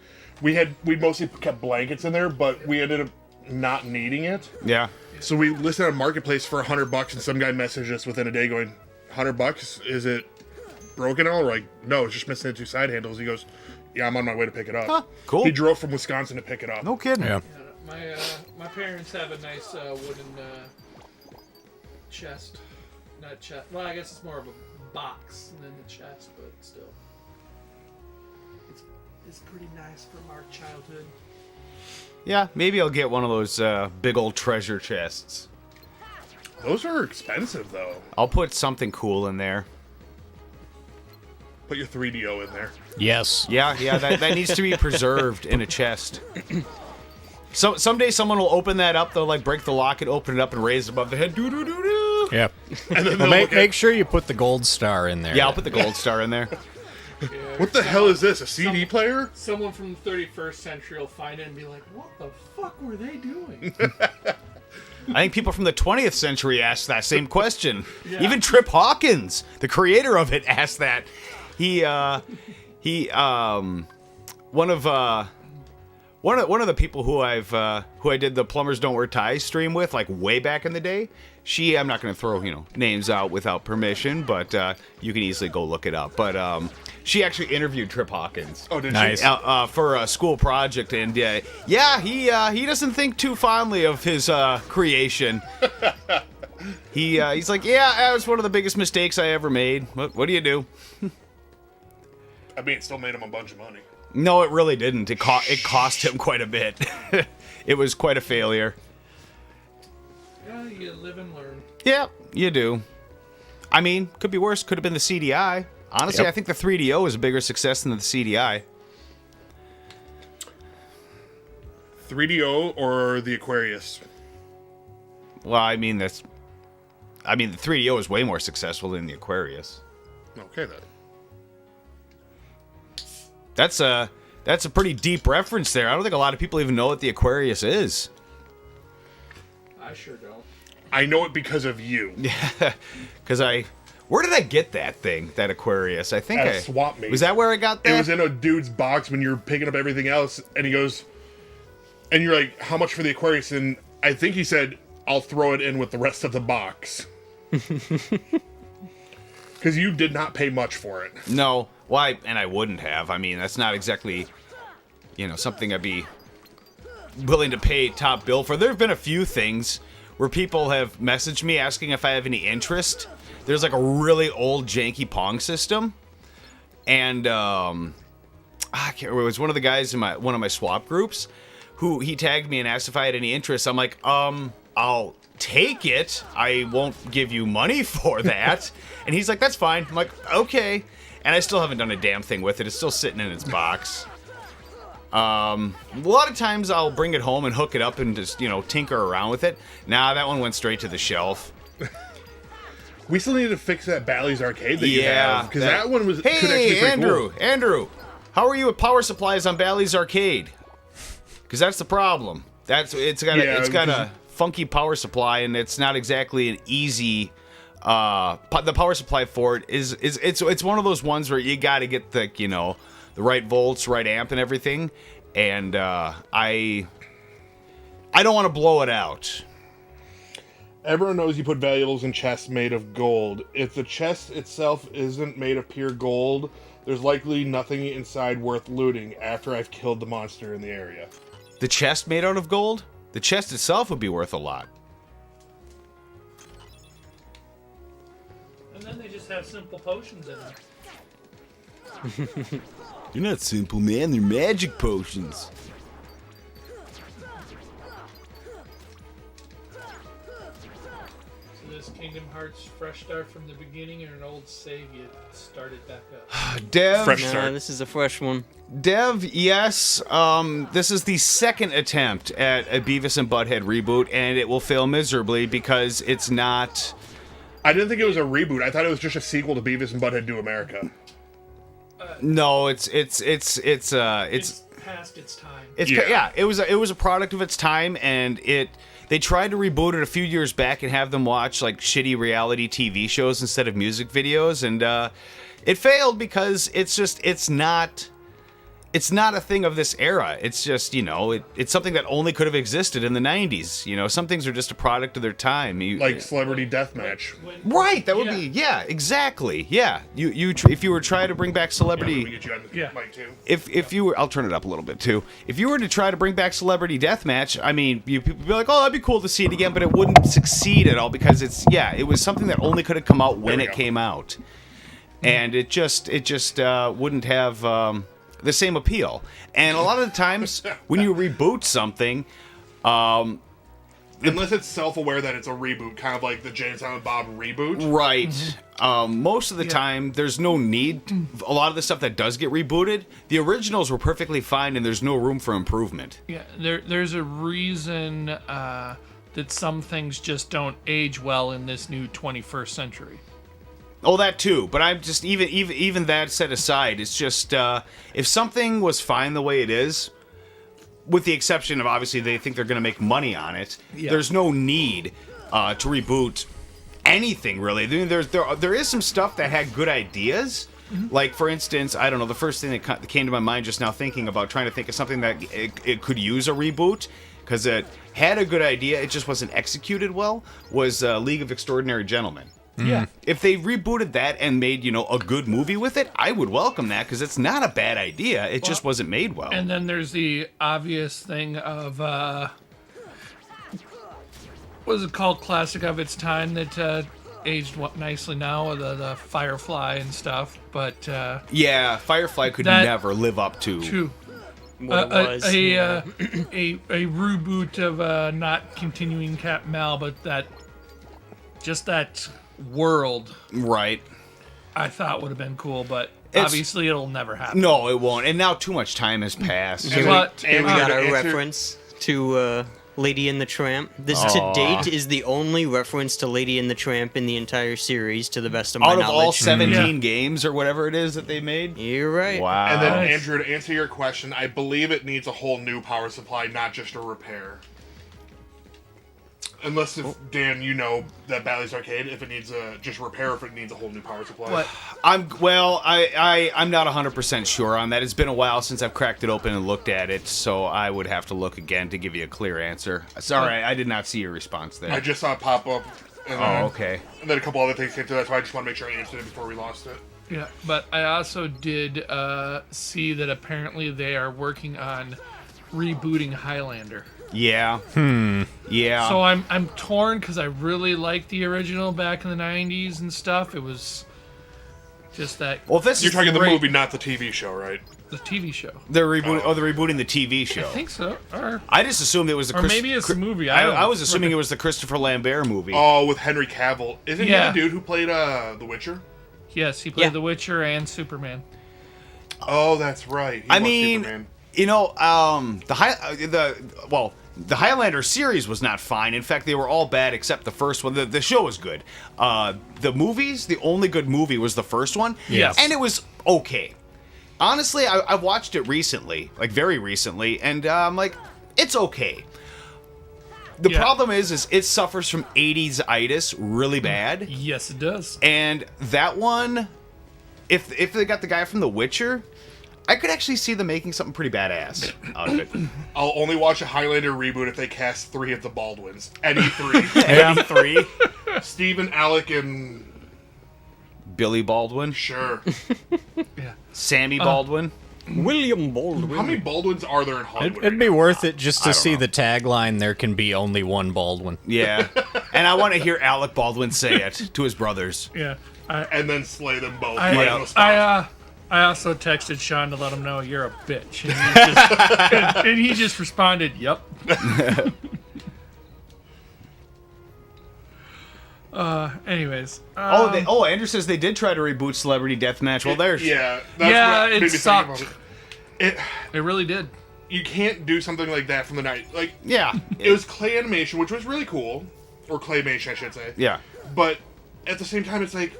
We mostly kept blankets in there, but we ended up not needing it. Yeah. So we listed on Marketplace for $100, and some guy messaged us within a day going, $100? Is it broken all? We're like, no, it's just missing the 2 side handles. He goes, yeah, I'm on my way to pick it up. Huh, cool. He drove from Wisconsin to pick it up. No kidding. Yeah. My parents have a nice wooden chest. Not chest. Well, I guess it's more of a box than a chest, but still. It's pretty nice from our childhood. Yeah, maybe I'll get one of those big old treasure chests. Those are expensive, though. I'll put something cool in there. Put your 3DO in there. Yes. Yeah, that needs to be preserved in a chest. So someday someone will open that up. They'll break the lock and open it up and raise it above the head. Doo doo doo doo. Yeah. And then Well, make sure you put the gold star in there. Yeah, I'll put the gold star in there. What the hell is this? A CD player? Someone from the 31st century will find it and be like, what the fuck were they doing? I think people from the 20th century asked that same question. Yeah. Even Trip Hawkins, the creator of it, asked that. One one of the people who I did the Plumbers Don't Wear Ties stream with, like way back in the day. I'm not going to throw names out without permission, but you can easily go look it up. But she actually interviewed Trip Hawkins. Oh, did Nice. she? For a school project, and he doesn't think too fondly of his creation. He's like, that was one of the biggest mistakes I ever made. What do you do? I mean, it still made him a bunch of money. No, it really didn't. It cost him quite a bit. It was quite a failure. Yeah, you live and learn. Yeah, you do. I mean, could be worse. Could have been the CDI. Honestly, Yep. I think the 3DO is a bigger success than the CDI. 3DO or the Aquarius? Well, the 3DO is way more successful than the Aquarius. Okay, then. That's a pretty deep reference there. I don't think a lot of people even know what the Aquarius is. I sure don't. I know it because of you. Because where did I get that thing, that Aquarius? I think At a swap meet. Was that where I got that? It was in a dude's box when you were picking up everything else, and he goes, and you're like, how much for the Aquarius? And I think he said, I'll throw it in with the rest of the box. Because you did not pay much for it. No. Why? And I wouldn't have. I mean, that's not exactly, something I'd be willing to pay top bill for. There have been a few things where people have messaged me asking if I have any interest. There's like a really old janky Pong system, and I can't remember. It was one of the guys in one of my swap groups who he tagged me and asked if I had any interest. I'm like, I'll take it. I won't give you money for that. And he's like, that's fine. I'm like, okay. And I still haven't done a damn thing with it. It's still sitting in its box. A lot of times I'll bring it home and hook it up and just, tinker around with it. Nah, that one went straight to the shelf. We still need to fix that Bally's arcade that you have. Because that one was. Hey, Andrew. Andrew, how are you with power supplies on Bally's arcade? Because that's the problem. It's got a funky power supply, and it's not exactly an easy. The power supply for it it's one of those ones where you got to get the the right volts, right amp, and everything. And I don't want to blow it out. Everyone knows you put valuables in chests made of gold. If the chest itself isn't made of pure gold, there's likely nothing inside worth looting after I've killed the monster in the area. The chest made out of gold? The chest itself would be worth a lot. And then they just have simple potions in there. They're not simple, man. They're magic potions. So this Kingdom Hearts fresh start from the beginning, or an old save you started back up? Dev, Fresh No, start. this is a fresh one. Dev, yes. This is the second attempt at a Beavis and Butthead reboot, and it will fail miserably because it's not. I didn't think it was a reboot. I thought it was just a sequel to Beavis and Butthead Do America. No, it's It's past its time. It was a product of its time, and they tried to reboot it a few years back and have them watch like shitty reality TV shows instead of music videos, and it failed because it's not a thing of this era. It's just it's something that only could have existed in the 90s. Some things are just a product of their time. Like Celebrity Deathmatch. Right, that would be exactly. Yeah. If you were trying to bring back Let me celebrity get you on the Yeah. mic, too. if you were, I'll turn it up a little bit too. If you were to try to bring back Celebrity Deathmatch, I mean, people would be like, "Oh, that'd be cool to see it again," but it wouldn't succeed at all because it was something that only could have come out when we it go. came out, and it just wouldn't have the same appeal. And a lot of the times when you reboot something, Unless it's self-aware that it's a reboot, kind of like the Jay and Silent Bob reboot. right. Most of the time, there's no need. A lot of the stuff that does get rebooted, the originals were perfectly fine, and there's no room for improvement. Yeah, there's a reason that some things just don't age well in this new 21st century. Oh, that too. But I'm just even that set aside. It's just if something was fine the way it is, with the exception of obviously they think they're going to make money on it. Yeah. There's no need to reboot anything really. I mean, there is some stuff that had good ideas, Like, for instance, I don't know, the first thing that came to my mind just now thinking about trying to think of something that it could use a reboot, because it had a good idea, it just wasn't executed well, was League of Extraordinary Gentlemen. Yeah. If they rebooted that and made, a good movie with it, I would welcome that, because it's not a bad idea. It just wasn't made well. And then there's the obvious thing of, what is it called? Classic of its time that aged nicely now, the Firefly and stuff. But Yeah, Firefly could That- never live up to... true. What it was. A reboot of not continuing Cap Mal, but that world Right. I thought would have been cool, but It's- obviously it'll never happen. No, it won't. And now too much time has passed. But And we And got to our answer- reference to Lady and the Tramp. This to date is the only reference to Lady and the Tramp in the entire series, to the best of my Out of all knowledge. 17 Yeah. games or whatever it is that they made? You're right. Wow. And then, Nice. Andrew, to answer your question, I believe it needs a whole new power supply, not just a repair. Unless, if Dan, you know that Bally's Arcade, if it needs a just repair, if it needs a whole new power supply. What? I'm not 100% sure on that. It's been a while since I've cracked it open and looked at it, so I would have to look again to give you a clear answer. Sorry, I did not see your response there. I just saw it pop up. And Oh, okay. And then a couple other things came to that, so I just want to make sure I answered it before we lost it. Yeah, but I also did see that apparently they are working on rebooting Highlander. Yeah. Yeah. So I'm torn because I really liked the original back in the 90s and stuff. It was just that well, if this You're is talking the great. movie, not the TV show, right? the TV show. they're rebooting the TV show. I think so. Or I just assumed it was the Or maybe it's a movie. I was assuming it was the Christopher Lambert movie. Oh, with Henry Cavill. Isn't Yeah. he the dude who played The Witcher? yes, he played Yeah. The Witcher and Superman. Oh, that's right. He I was mean, Superman. the Highlander series was not fine. In fact, they were all bad except the first one. The show was good. The movies, the only good movie was the first one. Yes. And it was okay. Honestly, I've watched it recently, like very recently, and I'm like, it's okay. The Yeah. problem is it suffers from 80s-itis really bad. Yes, it does. And that one, if they got the guy from The Witcher, I could actually see them making something pretty badass out of it. I'll only watch a Highlander reboot if they cast 3 of the Baldwins. Any 3. Any three? Stephen, Alec, and... Billy Baldwin, Sure. Yeah. Sammy Baldwin. William Baldwin. How many Baldwins are there in Hollywood? It'd be right worth it just to I see don't know. the tagline, "There can be only one Baldwin." Yeah, and I want to hear Alec Baldwin say it to his brothers. Yeah. now? And then slay them both. I, like Yeah. no spot. I also texted Sean to let him know you're a bitch, and he just, and he just responded, "Yep." Anyways. Andrew says they did try to reboot Celebrity Deathmatch. Well, there's Yeah. Yeah, what it made me think sucked. about it. It really did. You can't do something like that from the night. Like, yeah, it was clay animation, which was really cool. Or claymation, I should say. yeah. But at the same time, it's like,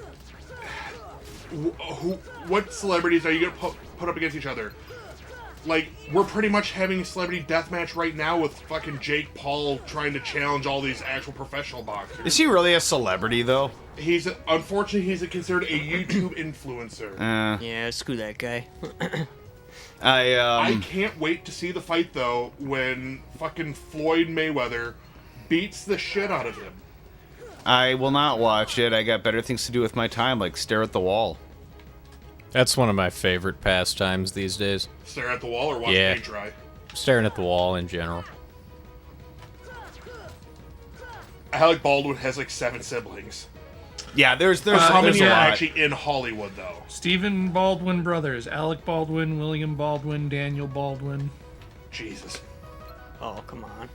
what celebrities are you going to put up against each other? Like, we're pretty much having a celebrity deathmatch right now with fucking Jake Paul trying to challenge all these actual professional boxers. Is he really a celebrity though? Unfortunately, he's considered a YouTube influencer. Yeah, screw that guy. I can't wait to see the fight, though, when fucking Floyd Mayweather beats the shit out of him. I will not watch it. I got better things to do with my time, like stare at the wall. That's one of my favorite pastimes these days. Stare at the wall or watch Yeah. paint dry. Staring at the wall in general. Alec Baldwin has like 7 siblings. Yeah, there's How there's many a are lot. actually in Hollywood, though? Stephen Baldwin brothers: Alec Baldwin, William Baldwin, Daniel Baldwin. Jesus. Oh, come on.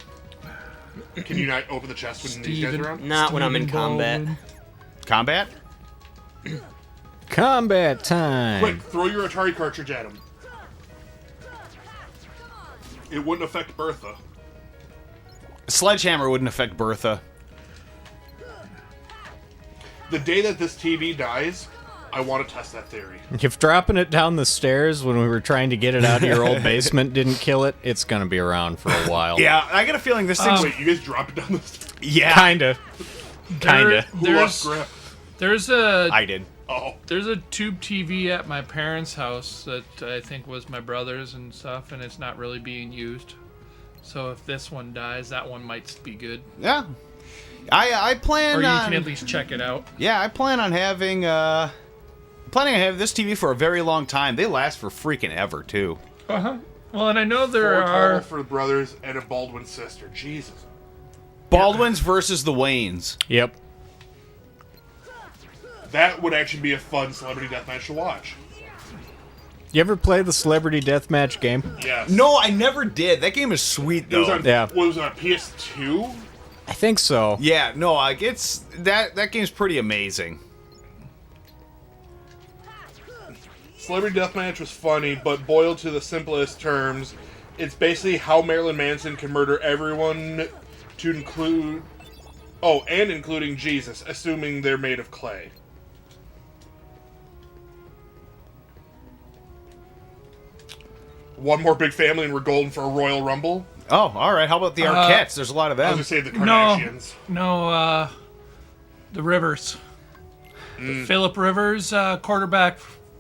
Can you not open the chest when these guys are around? Not when I'm in combat. Combat? Combat time. Quick, throw your Atari cartridge at him. It wouldn't affect Bertha. Sledgehammer wouldn't affect Bertha. The day that this TV dies, I want to test that theory. If dropping it down the stairs when we were trying to get it out of your old basement didn't kill it, it's gonna be around for a while. Yeah, I got a feeling this thing's... Wait, you guys dropped it down the stairs? yeah. Kinda. Kinda. Who lost grip? There's a I did. Oh, There's a tube TV at my parents' house that I think was my brother's and stuff, and it's not really being used. So if this one dies, that one might be good. Yeah. I plan Or you on... can at least check it out. Yeah, I plan on having this TV for a very long time. They last for freaking ever, too. Uh-huh. Well, and I know there 4 are... total for the brothers and a Baldwin sister. Jesus. Baldwin's versus the Waynes. Yep. That would actually be a fun celebrity deathmatch to watch. You ever play the Celebrity Deathmatch game? Yes. No, I never did. That game is sweet, It was though. on, Yeah. what was it, on PS2? I think so. Yeah, no, like it's that game's pretty amazing. Celebrity Deathmatch was funny, but boiled to the simplest terms, it's basically how Marilyn Manson can murder everyone to include... Oh, and including Jesus, assuming they're made of clay. One more big family and we're golden for a Royal Rumble. Oh, all right. How about the Arquettes? There's a lot of I them. was going to say the No, Kardashians. no, the Rivers. Philip Rivers, quarterback.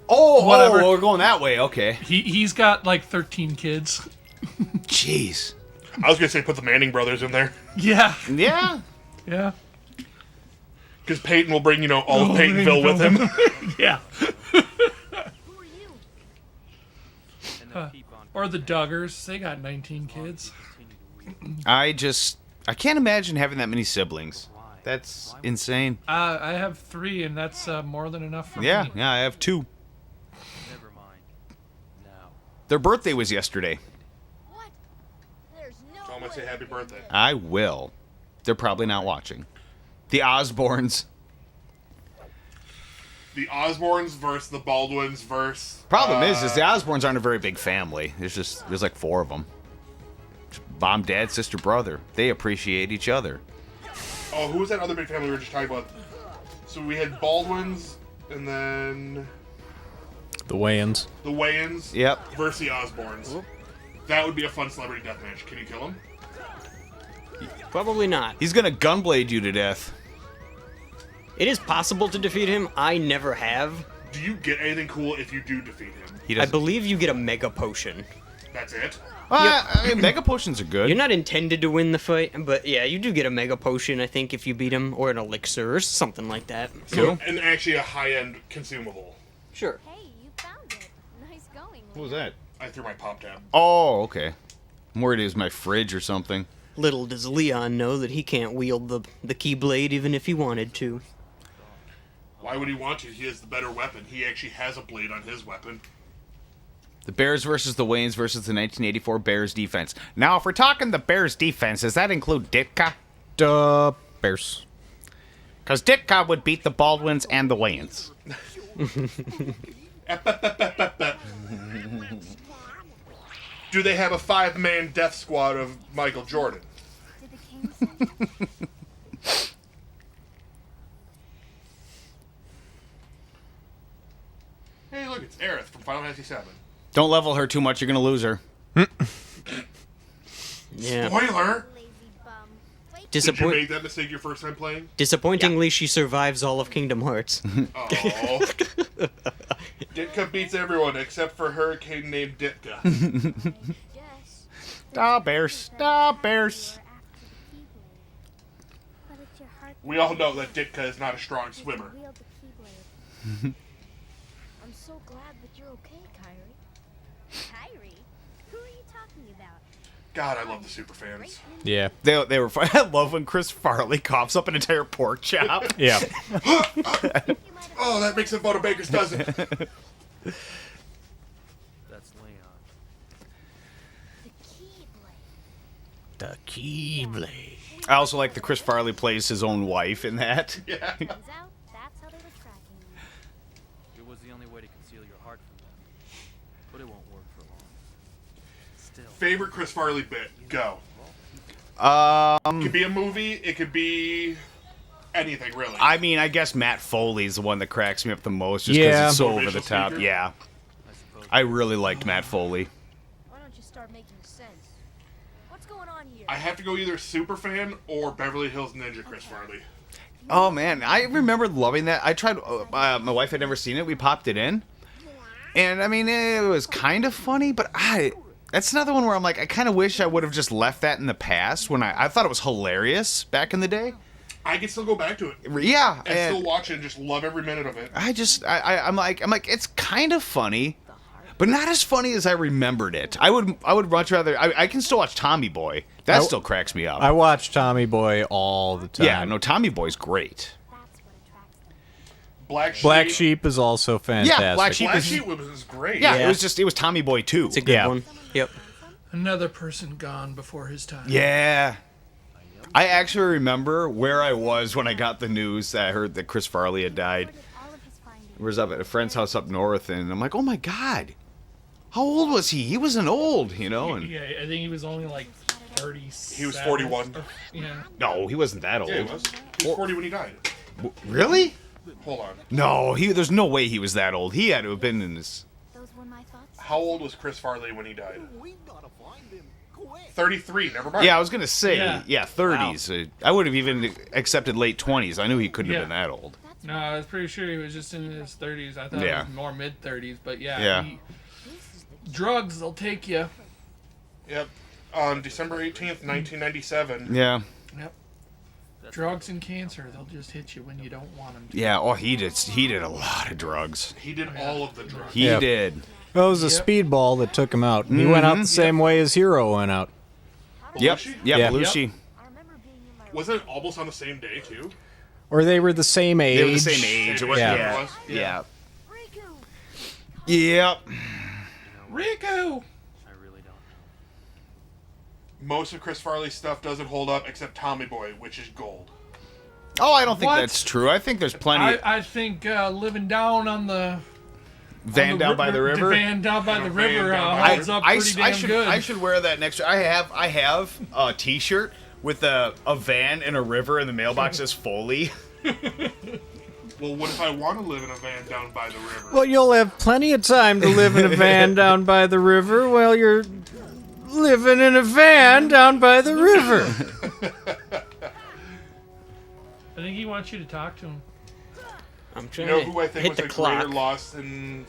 Oh, whatever. we're going that way. Okay. He's got like 13 kids. Jeez. I was going to say put the Manning brothers in there. Yeah, Yeah. yeah, Because Peyton will bring, all of Peytonville with him. yeah. Who are you? Or the Duggars. They got 19 kids. I can't imagine having that many siblings. That's insane. I have 3, and that's more than enough for Yeah, me. yeah. I have 2. Never mind. Now. Their birthday was yesterday. What? There's no Tell them I way. say happy birthday. I will. They're probably not watching. The Osbournes. The Osbournes versus the Baldwins versus... Problem is the Osbournes aren't a very big family. There's like 4 of them. Mom, dad, sister, brother. They appreciate each other. Oh, who was that other big family we were just talking about? So we had Baldwins, and then The Wayans. the Wayans Yep. versus the Osbournes. That would be a fun celebrity deathmatch. Can you kill him? Probably not. He's gonna gunblade you to death. It is possible to defeat him. I never have. Do you get anything cool if you do defeat him? He I doesn't. believe you get a mega potion. That's it? I mean, mega potions are good. You're not intended to win the fight, but yeah, you do get a mega potion, I think, if you beat him, or an elixir, or something like that. So, and actually a high-end consumable. Sure. Hey, you found it. Nice going. What was that? I threw my pop tab. Oh, okay. I'm worried it was my fridge or something. Little does Leon know that he can't wield the Keyblade even if he wanted to. Why would he want to? He has the better weapon. He actually has a blade on his weapon. The Bears versus the Waynes versus the 1984 Bears defense. Now, if we're talking the Bears defense, does that include Ditka? Bears. Because Ditka would beat the Baldwins and the Wayans. Do they have a 5-man death squad of Michael Jordan? Did the king send you? Hey, look, it's Aerith from Final Fantasy VII. Don't level her too much, you're going to lose her. Yeah. Spoiler! Lazy bum. Wait, Did you Disappoint- make that mistake your first time playing? Disappointingly, she survives all of Kingdom Hearts. Oh. Ditka beats everyone except for a hurricane named Ditka. yes. Da Bears. Da Bears. But it's your heart We all know that Ditka is not a strong swimmer. wield the Keyblade. I'm so glad that you're okay, Kyrie. Kyrie? Who are you talking about? God, I love the super fans. Yeah. They were fun. I love when Chris Farley coughs up an entire pork chop. Yeah. Oh, that makes it Butter Baker's dozen. That's Leon. The Keyblade. The Keyblade. I also like that Chris Farley plays his own wife in that. Yeah. Turns out that's how they were tracking you. It was the only way to conceal your heart from them. But it won't work for long. Still. Favorite Chris Farley bit? Go. It could be a movie. It could be anything, really. I mean, I guess Matt Foley's the one that cracks me up the most just because Yeah. it's so Motivational over the top. speaker? Yeah. I suppose. I really liked Matt Foley. Why don't you start making sense? What's going on here? I have to go either Superfan or Beverly Hills Ninja Chris Farley. Oh man, I remember loving that. I tried. My wife had never seen it. We popped it in, and I mean, it was kind of funny, but that's another one where I'm like, I kind of wish I would have just left that in the past when I thought it was hilarious back in the day. I can still go back to it. Yeah, And still watch it and just love every minute of it. I'm like, it's kind of funny, but not as funny as I remembered it. I would much rather. I can still watch Tommy Boy. That still cracks me up. I watch Tommy Boy all the time. Yeah, no, Tommy Boy's great. Black Sheep. Black Sheep is also fantastic. Yeah, Black Sheep Black is Sheep was great. yeah, Yeah. It was Tommy Boy too. It's a good one. Yep. Another person gone before his time. Yeah. I actually remember where I was when I got the news that I heard that Chris Farley had died. I was up at a friend's house up north, and I'm like, oh my God. How old was he? He wasn't old, you know? And Yeah, I think he was only like 30. He was 41. Yeah. no, he wasn't that old. Yeah, he was. He was 40 when he died. Really? Hold on. No, there's no way he was that old. He had to have been in his... Those were my thoughts. How old was Chris Farley when he died? 33. Never mind. Yeah, I was going to say, Yeah. 30s. I would have even accepted late 20s. I knew he couldn't Yeah. have been that old. No, I was pretty sure he was just in his 30s. I thought Yeah. it was more mid 30s, but yeah. Yeah. Drugs, they'll take you. Yep. On December 18th, 1997. Yeah. Yep. Drugs and cancer, they'll just hit you when you don't want them to. Yeah, oh, he did a lot of drugs. He did all of the drugs. He Yep. did. Well, it was a speedball that took him out. He went out the same way as Hero went out. Yep. Belushi? Yeah, Yeah. Belushi. I remember being in my Wasn't it almost on the same day, too? Or they were the same age. They were the same age. It was, Yeah. yeah. Was? Yeah. Riku. Yep. Riku! I really don't know. Most of Chris Farley's stuff doesn't hold up except Tommy Boy, which is gold. Oh, I don't think What? that's true. I think there's plenty. I think living down on the Van down by the river. Van down by the river down by the holds up pretty damn good. I should wear that next. I have a T-shirt with a van and a river, and the mailbox says Foley. Well, what if I want to live in a van down by the river? Well, you'll have plenty of time to live in a van down by the river while you're living in a van down by the river. I think he wants you to talk to him. I'm You trying know to who I think hit was the a clock. greater loss than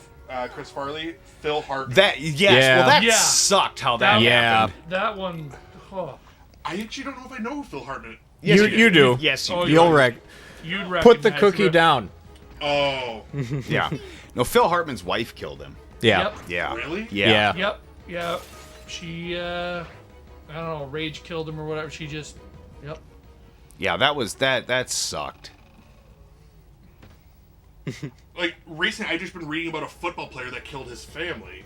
Chris Farley? Phil Hartman. That yes. Yeah. Well, that Yeah. sucked. How that Yeah. happened. That one, oh, I actually don't know if I know who Phil Hartman is. Yes, You do. Yes, you Oh, do. You'll you'd put the recognize cookie Rip. down. Oh, Yeah. No, Phil Hartman's wife killed him. Yeah. Yep. Yeah. really? Yeah. Yeah. Yep. She, I don't know, rage killed him or whatever. She just, yep. Yeah. That sucked. Like, recently, I just been reading about a football player that killed his family.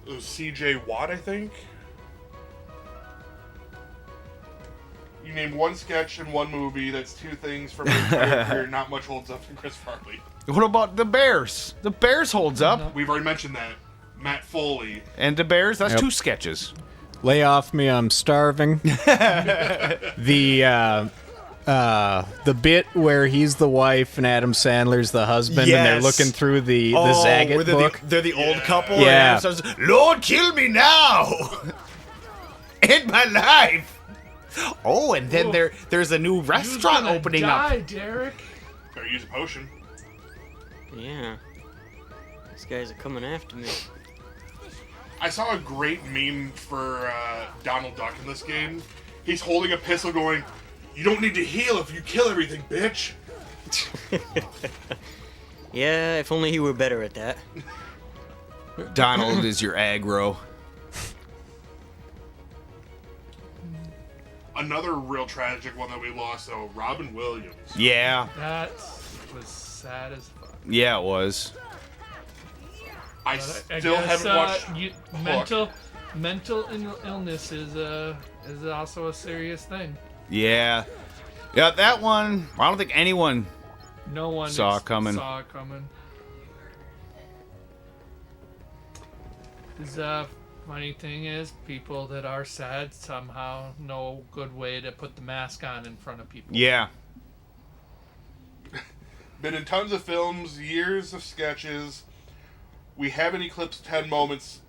It was C.J. Watt, I think. You named one sketch and one movie. That's two things from his career. Not much holds up in Chris Farley. What about the Bears? The Bears holds up. We've already mentioned that. Matt Foley. And the Bears, that's Yep. 2 sketches. Lay off me, I'm starving. The bit where he's the wife and Adam Sandler's the husband, and they're Yes. looking through the where Zagat they're book. they're the old couple. Yeah. And Adam says, Lord, kill me now. End my life. Oh, and then there's a new Who's restaurant gonna opening die, up. Derek? Better use a potion. Yeah. These guys are coming after me. I saw a great meme for Donald Duck in this game. He's holding a pistol going, "You don't need to heal if you kill everything, bitch." Yeah, if only he were better at that. Donald is your aggro. Another real tragic one that we lost, though, Robin Williams. Yeah. That was sad as fuck. Yeah, it was. I I still guess, haven't watched Hook. mental illness is also a serious thing. Yeah. Yeah, that one, I don't think anyone. No one Saw it coming. Saw it coming. The funny thing is, people that are sad somehow know a good way to put the mask on in front of people. Yeah. Been in tons of films, years of sketches. We haven't eclipsed 10 moments.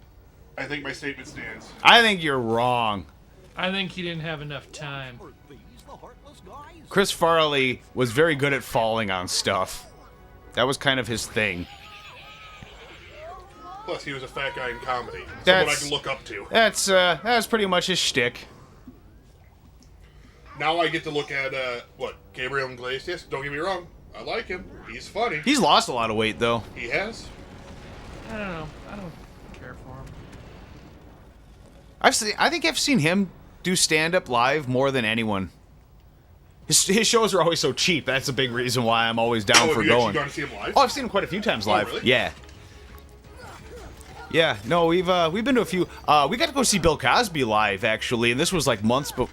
I think my statement stands. I think you're wrong. I think he didn't have enough time. Chris Farley was very good at falling on stuff. That was kind of his thing. Plus, he was a fat guy in comedy. Someone I That's- can look up to. That's pretty much his shtick. Now I get to look at, Gabriel Iglesias. Don't get me wrong. I like him. He's funny. He's lost a lot of weight, though. He has. I don't know. I don't care for him. I think I've seen him do stand-up live more than anyone. His shows are always so cheap. That's a big reason why I'm always down Oh, for have you actually going. gone to see him live? Oh, I've seen him quite a few times live. really? Yeah. Yeah, no, we've been to a few. We got to go see Bill Cosby live actually, and this was like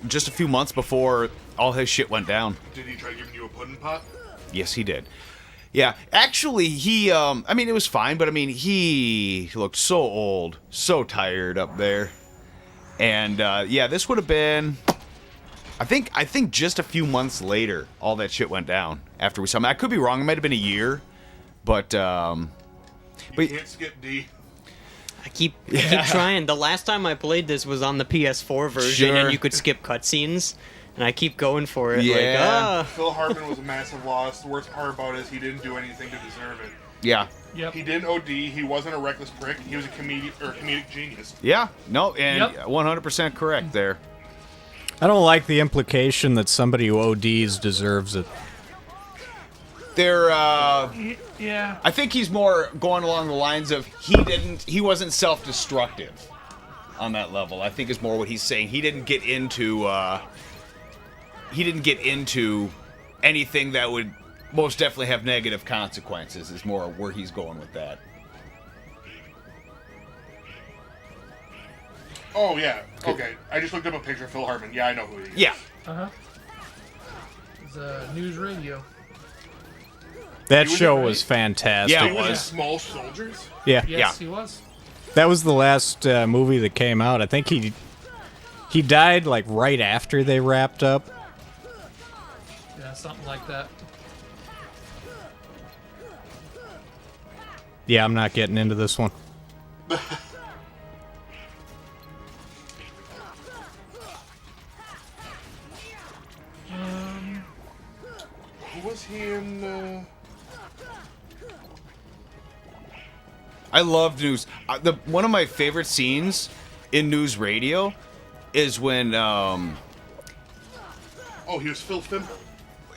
just a few months before all his shit went down. Did he try giving you a pudding pot? Yes, he did. Yeah, actually, he. I mean, it was fine, but I mean, he looked so old, so tired up there, and yeah, this would have been. I think just a few months later, all that shit went down after we saw him. I could be wrong. It might have been a year, but. You can't skip D. I keep trying. The last time I played this was on the PS4 version, Sure. and you could skip cutscenes. And I keep going for it. Yeah. Phil Hartman was a massive loss. The worst part about it is he didn't do anything to deserve it. Yeah. Yep. He didn't OD. He wasn't a reckless prick. He was a comedic genius. Yeah. No, and Yep. 100% correct there. I don't like the implication that somebody who ODs deserves it. There, Yeah. I think he's more going along the lines of he wasn't self-destructive on that level. I think is more what he's saying. He didn't get into anything that would most definitely have negative consequences is more where he's going with that. Oh, yeah. Okay. I just looked up a picture of Phil Hartman. Yeah, I know who he is. Yeah. It's news radio. That He was show in- was fantastic. Yeah, He it was in was. Small Soldiers? Yeah. Yes, he was. That was the last movie that came out. I think he died like right after they wrapped up. Yeah, something like that. Yeah, I'm not getting into this one. Who was he in? I love news. One of my favorite scenes in news radio is when Oh, he was Phil Fimple.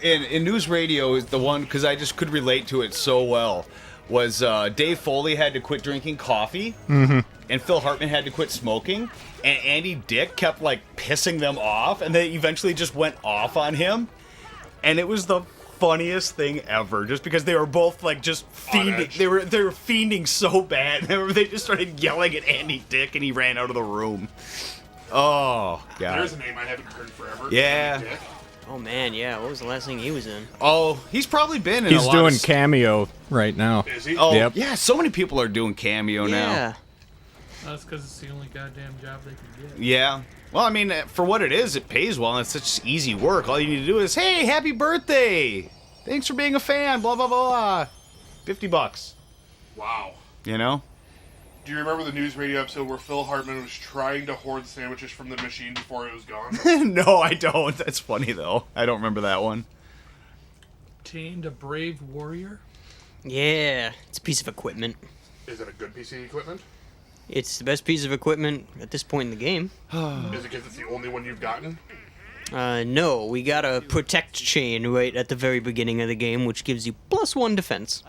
in news radio is the one because I just could relate to it so well. Was Dave Foley had to quit drinking coffee, and Phil Hartman had to quit smoking, and Andy Dick kept like pissing them off, and they eventually just went off on him, and it was the funniest thing ever, just because they were both like just fiending. edge. They were fiending so bad. They just started yelling at Andy Dick, and he ran out of the room. Oh god. There's a name I haven't heard forever. Yeah. Dick. Oh man, yeah. What was the last thing he was in? Oh, he's probably been in He's a lot doing of Cameo right now. Is he? Oh, Yep. yeah, so many people are doing Cameo now. Yeah. That's because it's the only goddamn job they can get. Yeah. Well, I mean, for what it is, it pays well, and it's such easy work. All you need to do is, hey, happy birthday! Thanks for being a fan, blah, blah, blah. $50. Wow. You know? Do you remember the news radio episode where Phil Hartman was trying to hoard sandwiches from the machine before it was gone? No, I don't. That's funny, though. I don't remember that one. Tamed a brave warrior. Yeah. It's a piece of equipment. Is it a good piece of equipment? It's the best piece of equipment at this point in the game. Is it because it's the only one you've gotten? No, we got a protect chain right at the very beginning of the game, which gives you +1 defense.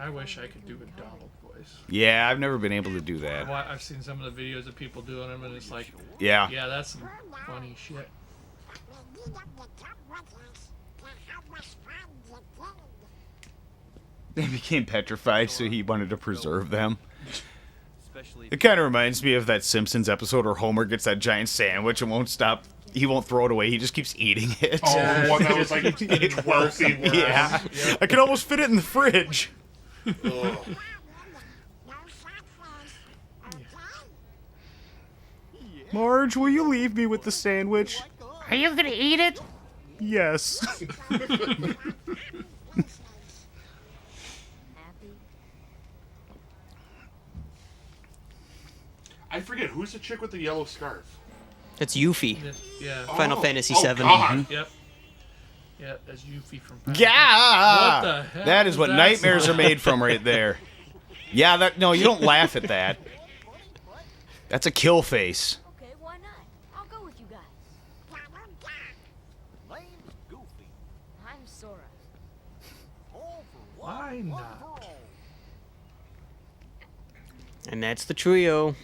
I wish I could do a Donald voice. Yeah, I've never been able to do that. I've seen some of the videos of people doing them, and it's like, Yeah. yeah, that's some funny shit. They became petrified, so he wanted to preserve them. Especially It kind of reminds me of that Simpsons episode where Homer gets that giant sandwich and won't stop. He won't throw it away. He just keeps eating it. Oh, the one that was like 12 feet wide. Yeah. I can almost fit it in the fridge. Ugh. Marge, will you leave me with the sandwich? Are you gonna eat it? Yes. Happy? I forget who's the chick with the yellow scarf. It's Yuffie. Yeah. Final Fantasy oh, VII. God. Yep. Yeah, that's Yuffie from. Final Yeah. What the hell That is was what that nightmares song? are made from right there. Yeah, that no, you don't laugh at that. That's a kill face. Okay, why not? I'll go with you guys. I'm Sora. Why not? And that's the trio.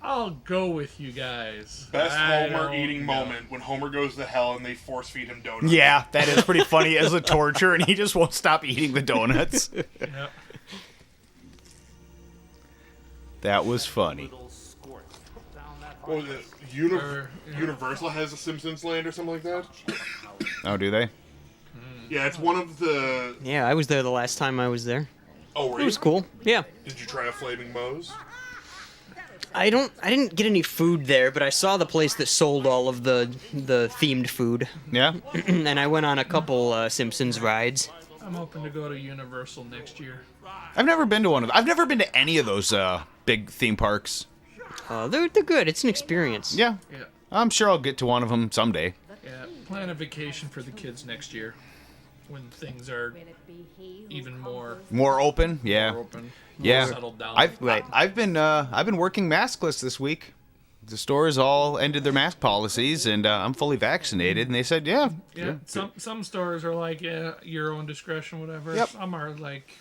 I'll go with you guys. Best I Homer don't eating know. moment when Homer goes to hell and they force feed him donuts. Yeah, that is pretty funny as a torture, and he just won't stop eating the donuts. Yep. That was funny. What was it? Universal has a Simpsons Land or something like that? Oh, do they? Yeah, it's one of the... Yeah, I was there the last time I was there. Oh, were It you? was cool. Yeah. Did you try a Flaming Moe's? I didn't get any food there, but I saw the place that sold all of the themed food. Yeah. And I went on a couple Simpsons rides. I'm hoping to go to Universal next year. I've never been to one of. I've never been to any of those big theme parks. They're good. It's an experience. Yeah, Yeah. I'm sure I'll get to one of them someday. Yeah. Plan a vacation for the kids next year, when things are even more More open. Yeah. open. Yeah. More settled down. I've been working maskless this week. The stores all ended their mask policies, and I'm fully vaccinated. And they said, yeah. Yeah, some stores are like, yeah, your own discretion, whatever. Yep. Some are like,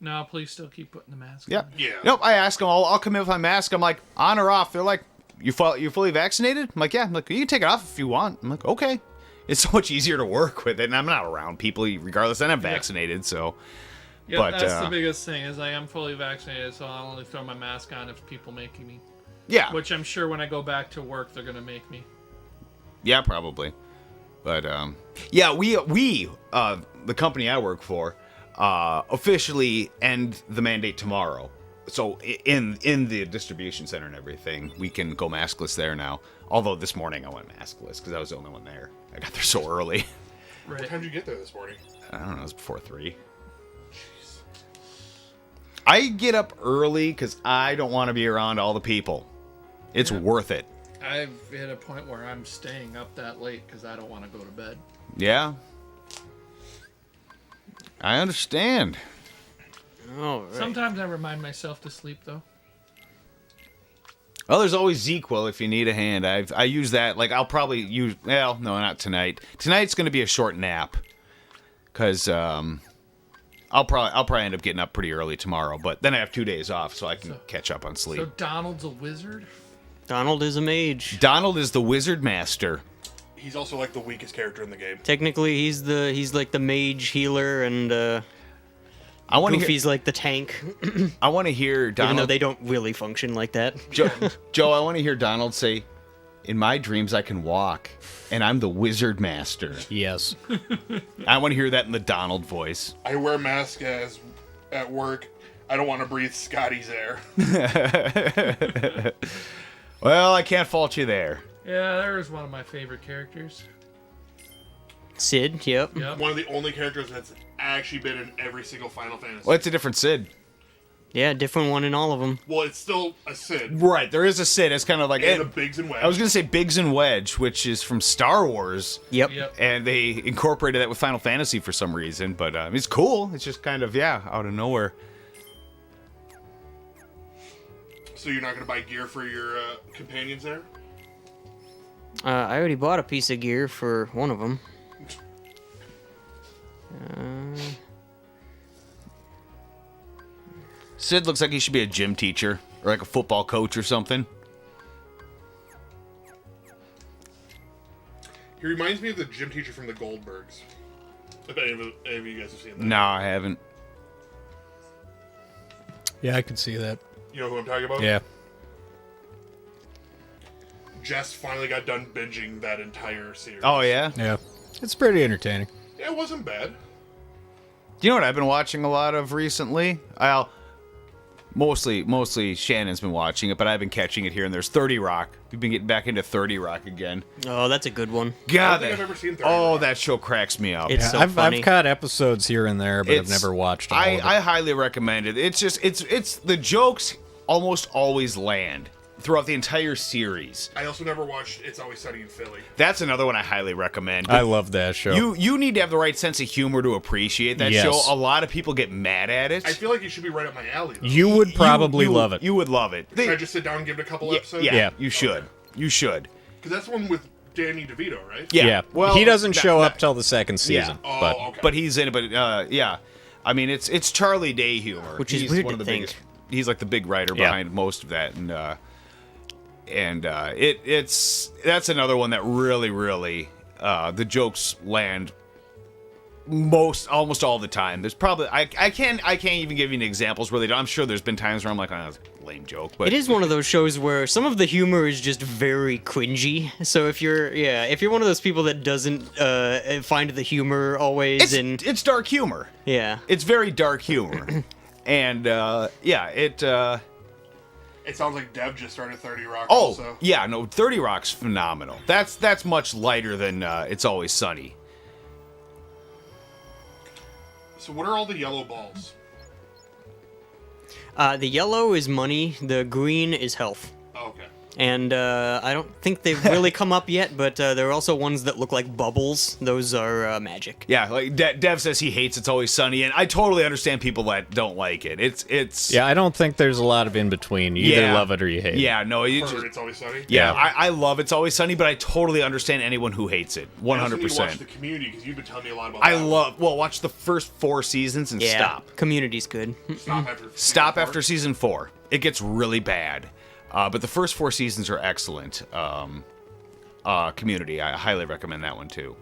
no, please still keep putting the mask Yep. on. Yeah. Nope. I ask them. I'll come in with my mask. I'm like, on or off? They're like, you fully vaccinated? I'm like, yeah. I'm like, you can take it off if you want. I'm like, okay. It's so much easier to work with it, and I'm not around people regardless. And I'm vaccinated, so. Yeah, But, that's the biggest thing is I am fully vaccinated, so I'll only throw my mask on if people making me. Yeah. Which I'm sure when I go back to work, they're gonna make me. Yeah, probably. But yeah, we the company I work for officially end the mandate tomorrow. So in the distribution center and everything, we can go maskless there now. Although this morning I went maskless because I was the only one there. I got there so early. What Right. time did you get there this morning? I don't know, it was before 3. I get up early because I don't want to be around all the people. It's worth it. I've hit a point where I'm staying up that late because I don't want to go to bed. Yeah. I understand. Oh, right. Sometimes I remind myself to sleep though. Well, there's always ZQL if you need a hand. I use that. Like, I'll probably use... Well, no, not tonight. Tonight's going to be a short nap. Because I'll probably end up getting up pretty early tomorrow. But then I have 2 days off, so I can catch up on sleep. So Donald's a wizard? Donald is a mage. Donald is the wizard master. He's also like the weakest character in the game. Technically, he's like the mage healer, and I want to Goofy's like the tank. I want to hear Even though Donald... they don't really function like that. Joe, I want to hear Donald say, "In my dreams I can walk, and I'm the wizard master." Yes. I want to hear that in the Donald voice. I wear mask as at work. I don't want to breathe Scotty's air. Well, I can't fault you there. Yeah, there's one of my favorite characters. Sid, yep. Yep. One of the only characters that's actually been in every single Final Fantasy. Well, it's a different Sid. Yeah, different one in all of them. Well, it's still a Sid. Right, there is a Sid. It's kind of like... And a Biggs and Wedge. I was going to say Biggs and Wedge, which is from Star Wars. Yep. Yep. And they incorporated that with Final Fantasy for some reason. But it's cool. It's just kind of, out of nowhere. So you're not going to buy gear for your companions there? I already bought a piece of gear for one of them. Sid looks like he should be a gym teacher. Or like a football coach or something. He reminds me of the gym teacher from the Goldbergs. If any of you guys have seen that. No, I haven't. Yeah, I could see that. You know who I'm talking about? Yeah. Jess finally got done binging that entire series. Oh, yeah? Yeah. It's pretty entertaining. Yeah, it wasn't bad. Do you know what I've been watching a lot of recently? Mostly Shannon's been watching it, but I've been catching it here, and there's 30 Rock. We've been getting back into 30 Rock again. Oh, that's a good one. God, think I've ever seen 30 oh, Rock. that show cracks me up. It's so I've funny. caught episodes here and there, but I've never watched all of it. I highly recommend it. It's just it's the jokes almost always land throughout the entire series. I also never watched It's Always Sunny in Philly. That's another one I highly recommend. I love that show. You need to have the right sense of humor to appreciate that Yes. show. A lot of people get mad at it. I feel like it should be right up my alley, though. You would probably love it. You would love it. Should I just sit down and give it a couple episodes? Yeah, Yeah. you should. Okay. You should. Because that's the one with Danny DeVito, right? Yeah. Well, he doesn't that- show that- up till the second season. Oh, But okay. But he's in it. But yeah, I mean, it's Charlie Day humor, Which is he's weird one to of the think. biggest. He's like the big writer Yeah. behind most of that, and that's another one that really the jokes land almost all the time. There's probably I can't even give you any examples where they don't. I'm sure there's been times where I'm like, oh, that's a lame joke, but It is one of those shows where some of the humor is just very cringy. So if you're one of those people that doesn't find the humor always it's dark humor. yeah. It's very dark humor, and It sounds like Dev just started 30 Rock Oh, also. yeah, no, 30 Rock's phenomenal. That's much lighter than It's Always Sunny. So what are all the yellow balls? The yellow is money. The green is health. Oh, okay. And I don't think they've really come up yet, but there are also ones that look like bubbles. Those are magic. Yeah, like Dev says he hates It's Always Sunny, and I totally understand people that don't like it. It's yeah, I don't think there's a lot of in between. You either love it or you hate it. Yeah, no, you Or just, It's Always Sunny? yeah, Yeah. I love It's Always Sunny, but I totally understand anyone who hates it. I also need to watch 100%. The Community because you've been telling me a lot about I that. love. Well, watch the first 4 seasons and Yeah. stop. Community's good. Stop after Stop season after season 4. It gets really bad. But the first 4 seasons are excellent. Community, I highly recommend that one too.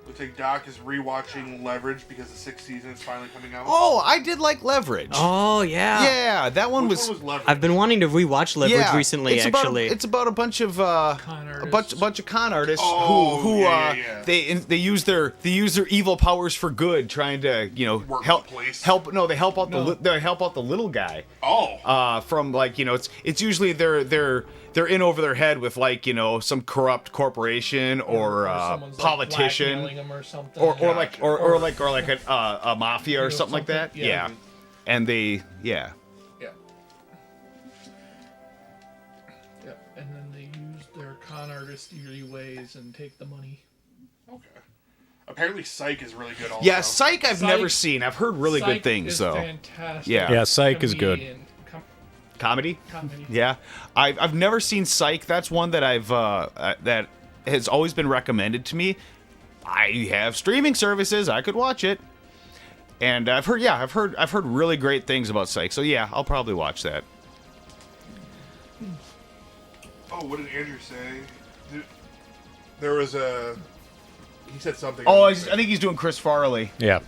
Looks like Doc is rewatching Leverage because the 6th season is finally coming out. Oh, I did like Leverage. Oh yeah. Yeah, that one Which was. one was Leverage? I've been wanting to rewatch Leverage recently. it's Actually, About, it's about a bunch of artists. bunch of con artists Oh, who yeah. they use their evil powers for good, trying to Work help the police. they help out the little guy. Oh. From it's usually they're in over their head with some corrupt corporation or someone's, like, politician blackmailing 'em or something. or like a mafia or something like that. something, yeah. And they Yeah. And then they use their con artistry ways and take the money. Okay. Apparently Psych is really good also. Yeah, Psych I've Psych- never seen. I've heard really good Psych things is though. Fantastic. Yeah. Yeah, Psych is good. Comedian. Comedy? Comedy. Yeah. I've never seen Psych. That's one that I've that has always been recommended to me. I have streaming services. I could watch it. And I've heard really great things about Psych. So yeah, I'll probably watch that. Oh, what did Andrew say? There was a... He said something. Oh, I think he's doing Chris Farley. Yeah.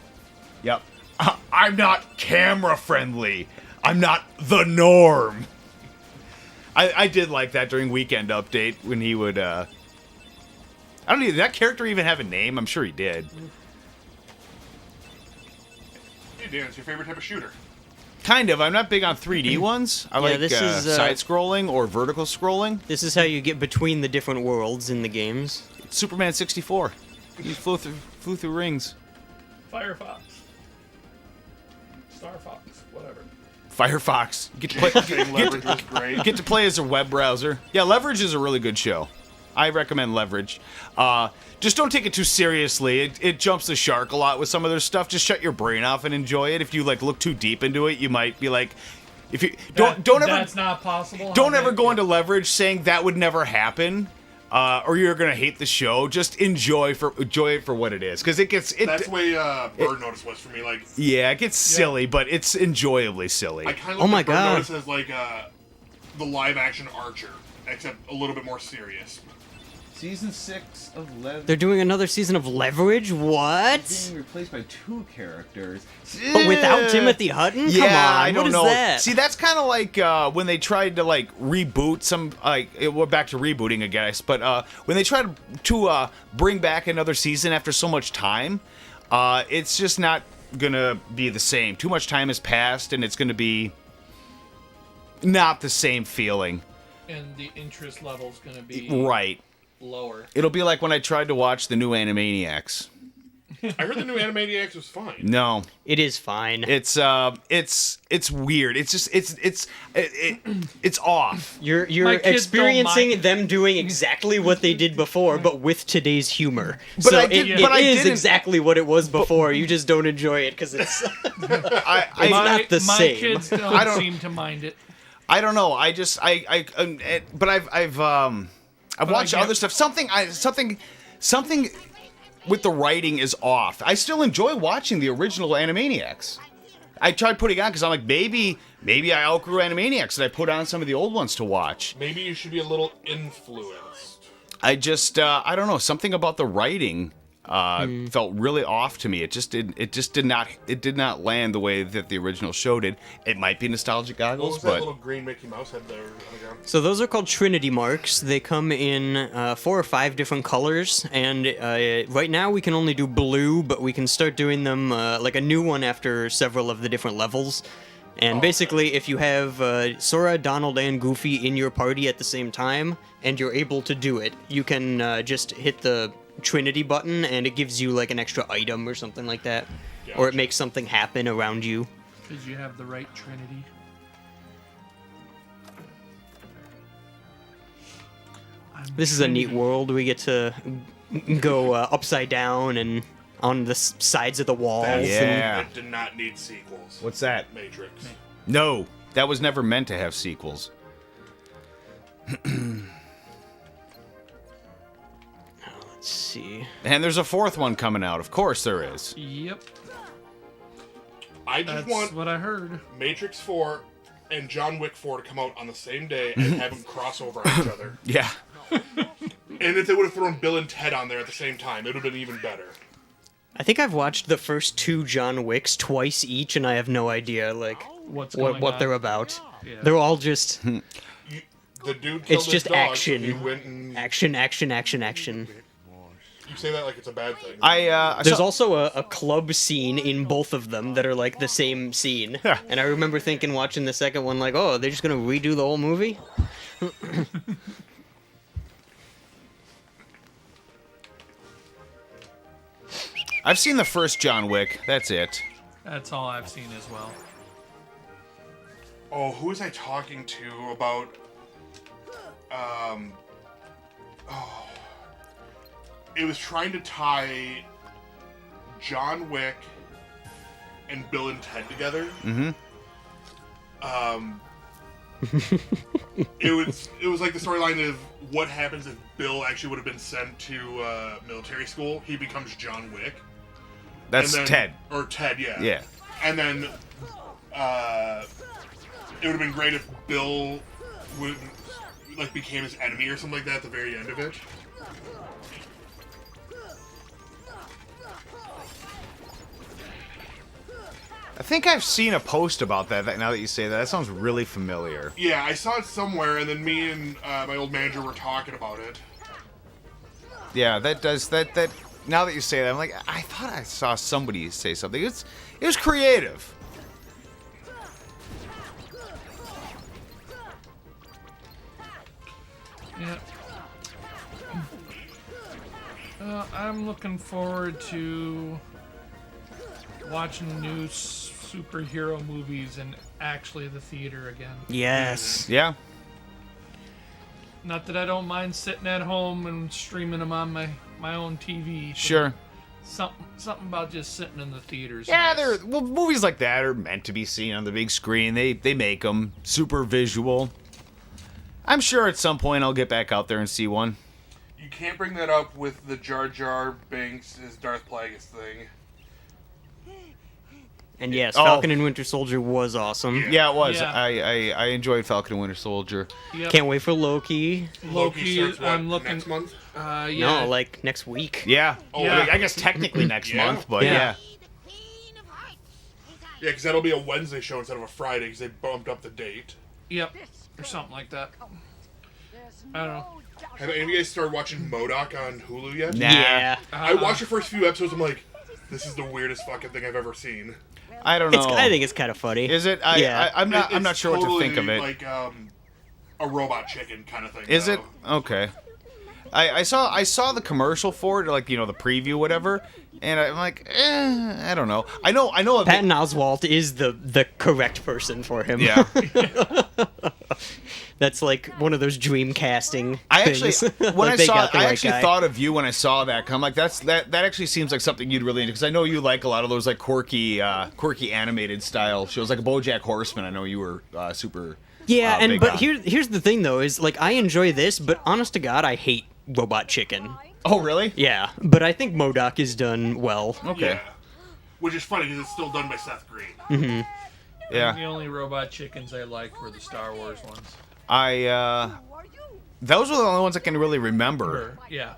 Yep. I'm not camera friendly. I'm not the norm. I did like that during Weekend Update when he would. I don't know. Did that character even have a name? I'm sure he did. Hey, Dan, it's your favorite type of shooter. Kind of. I'm not big on 3D ones. I like this is, side scrolling or vertical scrolling. this is how you get between the different worlds in the games. Superman 64. He flew through rings. Firefox. Star Fox. Whatever. Firefox. You get to play. Saying Leverage was great. You get to play as a web browser. Yeah, Leverage is a really good show. I recommend Leverage. Just don't take it too seriously. It jumps the shark a lot with some of their stuff. Just shut your brain off and enjoy it. If you look too deep into it, you might be like, if you don't ever That's not possible. don't How ever they- go into Leverage saying that would never happen. Or you're gonna hate the show. Just enjoy it for what it is, because That's the way Bird Notice was for me. Like, yeah, it gets silly, but it's enjoyably silly. I kind of Oh look my at Bird God. Notice as like the live action Archer, except a little bit more serious. Season 6 of Leverage They're doing another season of Leverage. What? replaced by 2 characters. But without Timothy Hutton? Yeah, Come on. I don't what is know. that? See, that's kind of like when they tried to reboot some. We're back to rebooting, I guess. But when they tried to bring back another season after so much time, it's just not gonna be the same. Too much time has passed, and it's gonna be not the same feeling. And the interest level's gonna be Right. lower. It'll be like when I tried to watch the new Animaniacs. I heard the new Animaniacs was fine. No, It is fine. it's weird. It's just it's off. You're My kids don't experiencing mind. them doing exactly what they did before, but with today's humor. But So I did- it but I is didn't- exactly what it was before. You just don't enjoy it because it's I not the my same. kids don't, I don't- seem to mind it. I don't know. But I've watched I other get- stuff. Something with the writing is off. I still enjoy watching the original Animaniacs. I tried putting on because I'm like, maybe I outgrew Animaniacs and I put on some of the old ones to watch. Maybe you should be a little influenced. I just I don't know, something about the writing felt really off to me. It did not land the way that the original show did. It might be nostalgic What goggles, was that but little green Mickey Mouse head there on the ground? So those are called Trinity marks. They come in 4 or 5 different colors, and right now we can only do blue, but we can start doing them like a new one after several of the different levels. And basically, if you have Sora, Donald, and Goofy in your party at the same time, and you're able to do it, you can just hit the Trinity button, and it gives you like an extra item or something like that. Or it makes something happen around you. Because you have the right Trinity. This is a neat world. We get to go upside down and on the sides of the walls. That- Yeah. It did not need sequels. what's that? Matrix. No, that was never meant to have sequels. Let's see. And there's a 4th one coming out. Of course there is. Yep, I just that's want what I heard. Matrix 4 and John Wick 4 to come out on the same day and have them cross over on each other. Yeah. And if they would have thrown Bill and Ted on there at the same time, it would have been even better. I think I've watched the first 2 John Wicks twice each, and I have no idea like What's what going on? they're about. Yeah. They're all just The dude killed It's his just dog, action. He went and action. you say that like it's a bad thing. There's also a club scene in both of them that are like the same scene. Yeah. And I remember thinking watching the second one like, oh, they're just gonna redo the whole movie? I've seen the first John Wick. That's it. That's all I've seen as well. Oh, who was I talking to about? It was trying to tie John Wick and Bill and Ted together. Mm-hmm. It was like the storyline of what happens if Bill actually would have been sent to military school. He becomes John Wick. That's And then- Ted. Or Ted, yeah. Yeah. And then it would have been great if Bill would like became his enemy or something like that at the very end of it. I think I've seen a post about that. Now that you say that, that sounds really familiar. Yeah, I saw it somewhere, and then me and my old manager were talking about it. Yeah, that does that. Now that you say that, I'm like, I thought I saw somebody say something. It was creative. Yeah. I'm looking forward to watching new superhero movies in actually the theater again. Yes. Yeah. Not that I don't mind sitting at home and streaming them on my own TV. but Sure. Something about just sitting in the theaters. Yeah, nice. movies like that are meant to be seen on the big screen. They make them super visual. I'm sure at some point I'll get back out there and see one. You can't bring that up with the Jar Jar Binks as Darth Plagueis thing. And yes, Oh. Falcon and Winter Soldier was awesome. Yeah, it was. Yeah. I enjoyed Falcon and Winter Soldier. Yep. Can't wait for Loki. Loki starts what, I'm looking. next month. Yeah. No, like next week. Yeah. Oh, Yeah. I guess technically next Yeah. month, but Yeah. yeah. Yeah, because that'll be a Wednesday show instead of a Friday because they bumped up the date. Yep. Or something like that. I don't know. Have any of you guys started watching MODOK on Hulu yet? Nah. Yeah. I watched the first few episodes. I'm like, this is the weirdest fucking thing I've ever seen. I don't know. I think it's kind of funny. Is it? Yeah. I'm not It's sure what to think of totally it. Like a robot chicken kind of thing. Is though. it? Okay. I saw the commercial for it, like the preview, whatever, and I'm like, I don't know. I know. Patton Oswalt is the correct person for him. Yeah. That's like one of those dream casting I actually, things. when Like, they got the I right actually guy. thought of you when I saw that. 'Cause I'm like, that actually seems like something you'd really into, because I know you like a lot of those like quirky animated style shows, like a BoJack Horseman. I know you were super. Yeah, and big but on. here's the thing though, is like I enjoy this, but honest to God, I hate Robot Chicken. Oh really? Yeah, but I think MODOK is done well. Okay. Yeah. Which is funny because it's still done by Seth Green. Mm-hmm. Yeah. The only robot chickens I liked were the Star Wars ones. Those were the only ones I can really remember. Yeah.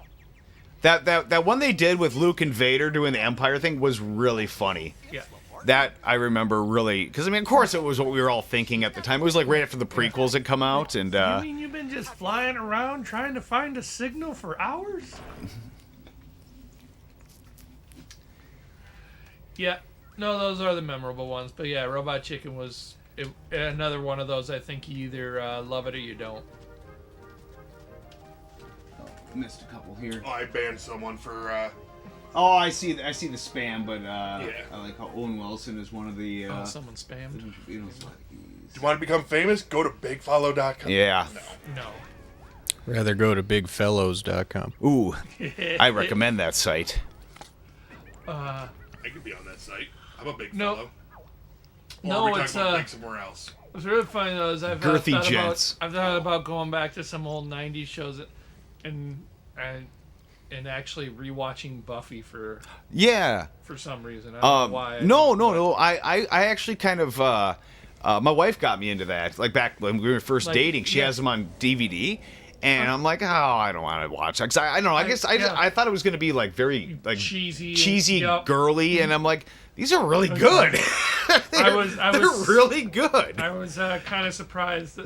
That one they did with Luke and Vader doing the Empire thing was really funny. Yeah. That I remember really, because I mean, of course, it was what we were all thinking at the time. It was like right after the prequels had come out, and You mean you've been just flying around trying to find a signal for hours? Yeah. No, those are the memorable ones. But yeah, Robot Chicken was another one of those. I think you either love it or you don't. missed a couple here. Oh, I banned someone for. Oh, I see the spam, but I like how Owen Wilson is one of the. Someone spammed. Do you want to become famous? Go to bigfollow.com. Yeah. No. Rather go to bigfellows.com. Ooh, I recommend that site. I could be on that site. I'm a big No. fellow. No, are we it's talking about somewhere else. What's really funny though is Girthy gents. I've thought about going back to some old '90s shows and actually rewatching Buffy for some reason. I don't know why. No. I actually kind of my wife got me into that. Like back when we were first dating, she has them on DVD. And I'm like, oh, I don't want to watch. Cause I don't know. I guess I thought it was going to be like very like cheesy, girly, and I'm like, these are really good. They're really good. I was kind of surprised.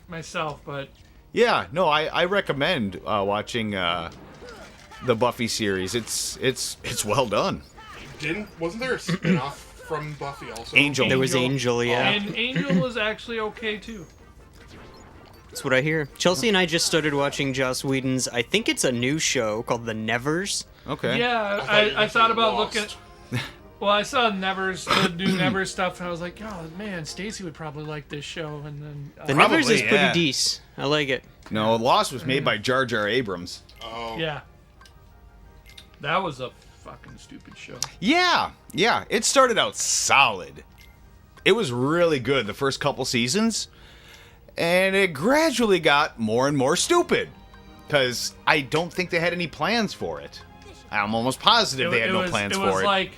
Myself, but yeah, no, I recommend watching the Buffy series. It's well done. Wasn't there a spin-off from Buffy also? Angel. There was Angel, yeah. And Angel was actually okay too. That's what I hear. Chelsea and I just started watching Joss Whedon's, I think it's a new show called The Nevers. Okay. Yeah, I thought about looking. Well, I saw the new Nevers stuff, and I was like, oh man, Stacy would probably like this show. And then The Nevers is pretty decent. I like it. No, Lost was made by Jar Jar Abrams. Oh. Yeah. That was a fucking stupid show. Yeah. It started out solid. It was really good the first couple seasons. And it gradually got more and more stupid. Because I don't think they had any plans for it. I'm almost positive they had no plans for it. It was like,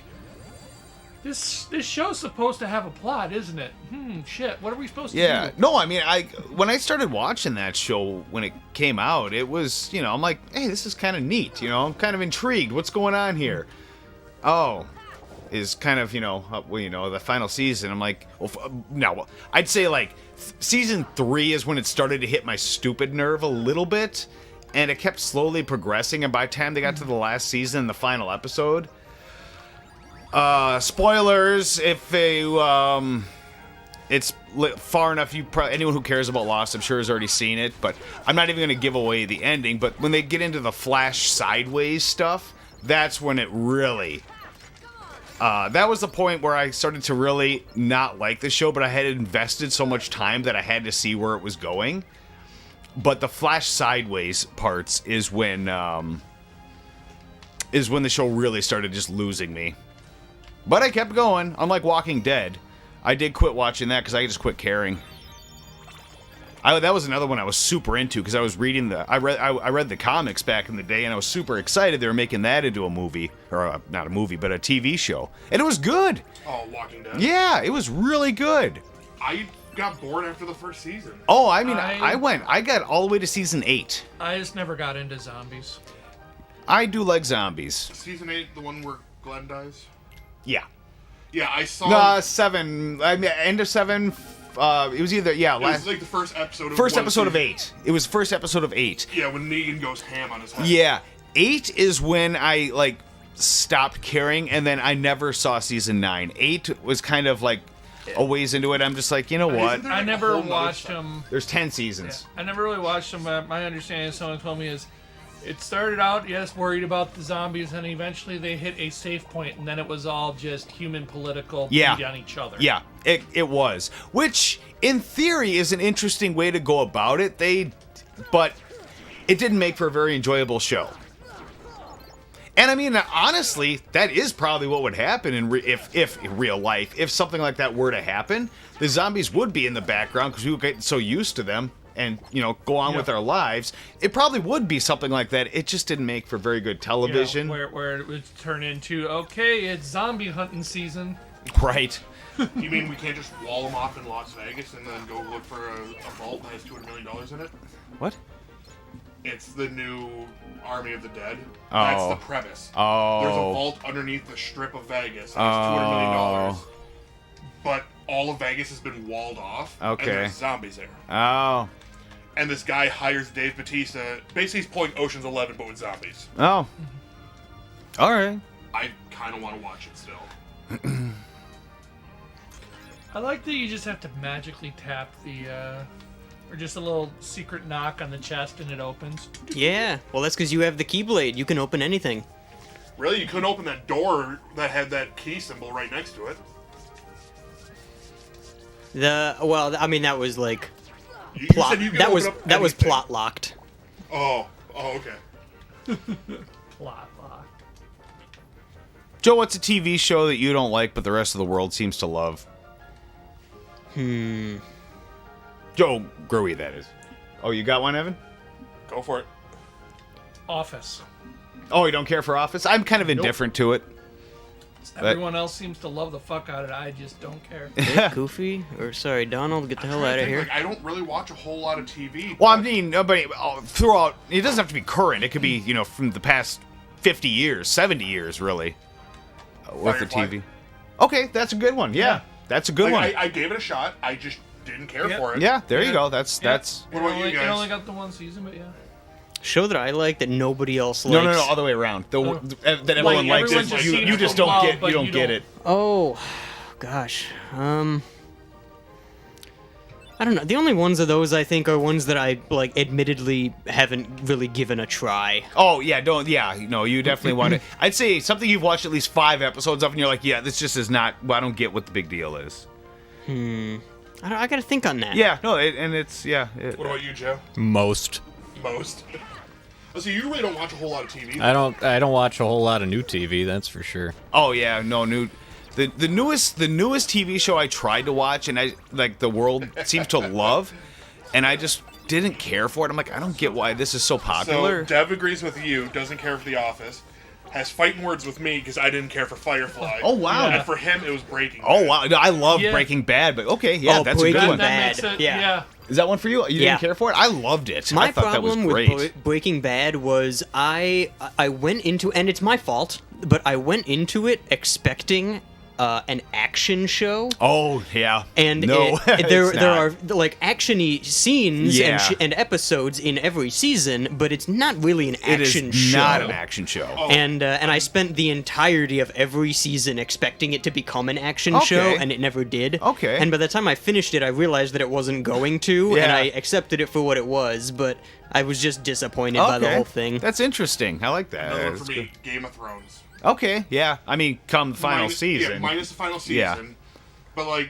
this show's supposed to have a plot, isn't it? Shit, what are we supposed to do? Yeah. No, I mean, when I started watching that show when it came out, it was, I'm like, hey, this is kind of neat. I'm kind of intrigued. What's going on here? Oh, is kind of, the final season. I'm like, no, I'd say like season 3 is when it started to hit my stupid nerve a little bit, and it kept slowly progressing. And by the time they got to the last season, the final episode, spoilers if it's far enough. Anyone who cares about Lost, I'm sure, has already seen it. But I'm not even going to give away the ending. But when they get into the Flash sideways stuff, that's when it really. That was the point where I started to really not like the show, but I had invested so much time that I had to see where it was going. But the Flash sideways parts is when the show really started just losing me. But I kept going. Unlike Walking Dead, I did quit watching that because I just quit caring. That was another one I was super into because I was reading I read the comics back in the day, and I was super excited they were making that into a movie, or not a movie, but a TV show, and it was good. Oh, Walking Dead. Yeah, it was really good. I got bored after the first season. Oh, I mean, I got all the way to season 8. I just never got into zombies. I do like zombies. Season 8, the one where Glenn dies. Yeah. Yeah, I saw. 7. I mean, end of 7. It was either it was like the first episode of first episode of season. 8. It was first episode of 8. Yeah, when Negan goes ham on his head. Yeah, 8 is when I stopped caring, and then I never saw season 9. 8 was kind of like a ways into it. I'm just like, you know what? I never watched them. There's 10 seasons. Yeah, I never really watched them. My understanding, someone told me, is It started out, yes, worried about the zombies, and eventually they hit a safe point, and then it was all just human political beat on each other. Yeah, it was. Which, in theory, is an interesting way to go about it. But it didn't make for a very enjoyable show. And I mean, honestly, that is probably what would happen if in real life, if something like that were to happen. The zombies would be in the background because we would get so used to them and, go on with our lives. It probably would be something like that. It just didn't make for very good television. Where it would turn into, okay, it's zombie hunting season. Right. You mean we can't just wall them off in Las Vegas and then go look for a vault that has $200 million in it? What? It's the new Army of the Dead. Oh. That's the premise. Oh. There's a vault underneath the strip of Vegas. And it's $200 million. But all of Vegas has been walled off. Okay. And there's zombies there. Oh. And this guy hires Dave Bautista. Basically, he's pulling Ocean's 11, but with zombies. Oh. All right. I kind of want to watch it still. I like that you just have to magically tap the, or just a little secret knock on the chest and it opens. Yeah, well, that's because you have the Keyblade. You can open anything. Really? You couldn't open that door that had that key symbol right next to it? Well, I mean, that was like You plot. said you could That open was up that was anything. plot locked. Oh, okay. Plot lock. Joe, what's a TV show that you don't like but the rest of the world seems to love? Joe Growy, that is. Oh, you got one, Evan? Go for it. Office. Oh, you don't care for Office? I'm kind of indifferent to it. Everyone else seems to love the fuck out of it. I just don't care. Hey, Goofy, or sorry, Donald, get the hell out of here. Like, I don't really watch a whole lot of TV. Well, I mean, but throughout, it doesn't have to be current. It could be, from the past 50 years, 70 years, really, with the Firefly. TV. Okay, that's a good one. Yeah, that's a good one. I gave it a shot. I just didn't care Yeah. for it. Yeah, there you go. That's. What about you It guys? only got the one season, but yeah. Show that I like that nobody else likes. No, all the way around. That everyone likes everyone it. just You seems just to don't love, get. but You don't you get don't- it. Oh, gosh. I don't know. The only ones of those I think are ones that I admittedly haven't really given a try. Oh yeah, don't. Yeah, no, you definitely want it. I'd say something you've watched at least 5 episodes of, and you're like, yeah, this just is not. Well, I don't get what the big deal is. I gotta think on that. Yeah, no, it's yeah. What about you, Joe? Most. Most. Oh, so you really don't watch a whole lot of TV? I don't watch a whole lot of new TV, that's for sure. Oh yeah, no new. The newest TV show I tried to watch and the world seems to love, and I just didn't care for it. I'm like, I don't get why this is so popular. So Dev agrees with you. Doesn't care for The Office. Has fighting words with me because I didn't care for Firefly. Oh, wow. And for him, it was Breaking Bad. Oh wow, no, I love Yeah. Breaking Bad, but okay, yeah, Oh, that's a good Breaking one. Bad. That makes it, Yeah. Is that one for you? You Yeah. didn't care for it? I loved it. My I thought that was problem great. with Breaking Bad was I went into, and it's my fault, but I went into it expecting an action show. Oh yeah, And no, there it's are not. like actiony scenes Yeah. and episodes in every season, but it's not really an It is action show. not an action show. And I spent the entirety of every season expecting it to become an action Okay. show, and it never did. Okay. And by the time I finished it, I realized that it wasn't going to, and Yeah. I accepted it for what it was. But I was just disappointed by the Okay. whole thing. That's interesting. I like that. Another one That's for me, good. Game of Thrones. Okay, yeah. I mean, come the final Minus- season. Yeah, minus the final season. Yeah. But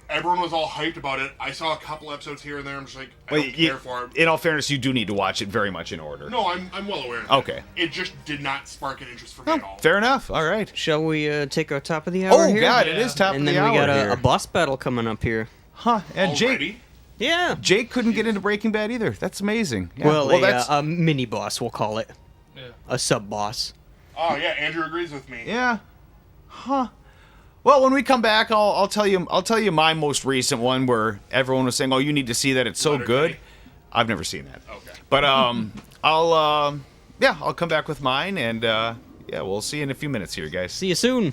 everyone was all hyped about it. I saw a couple episodes here and there. I'm just like, I Well, don't care for it. in all fairness, you do need to watch it very much in order. No, I'm well aware of Okay. It just did not spark an interest for me at all. Fair enough. All right. Shall we take our top of the hour Oh here? God, it Yeah. is top And of then the we hour got here. a boss battle coming up here. Huh? And Jake, Already? Yeah. Jake couldn't get into Breaking Bad either. That's amazing. Yeah. Well, that's a mini boss, we'll call it. Yeah. A sub boss. Oh yeah, Andrew agrees with me. yeah. Huh. Well, when we come back, I'll tell you my most recent one where everyone was saying, "Oh, you need to see that. It's so Letter good." Day? I've never seen that. Okay. But I'll come back with mine, and we'll see you in a few minutes here, guys. See you soon.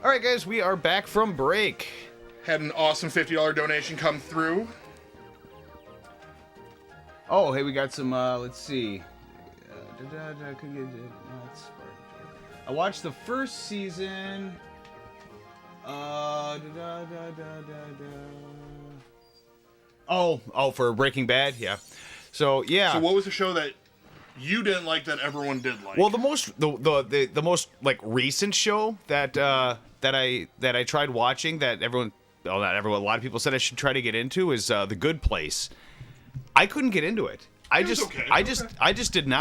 All right, guys, we are back from break. Had an awesome $50 donation come through. Oh, hey, we got some, let's see. I watched the first season. Oh, for Breaking Bad, yeah. So yeah. So what was the show that you didn't like that everyone did like? Well, the most like recent show that I tried watching that everyone, well, not everyone, a lot of people said I should try to get into is The Good Place. I couldn't get into it. I just didn't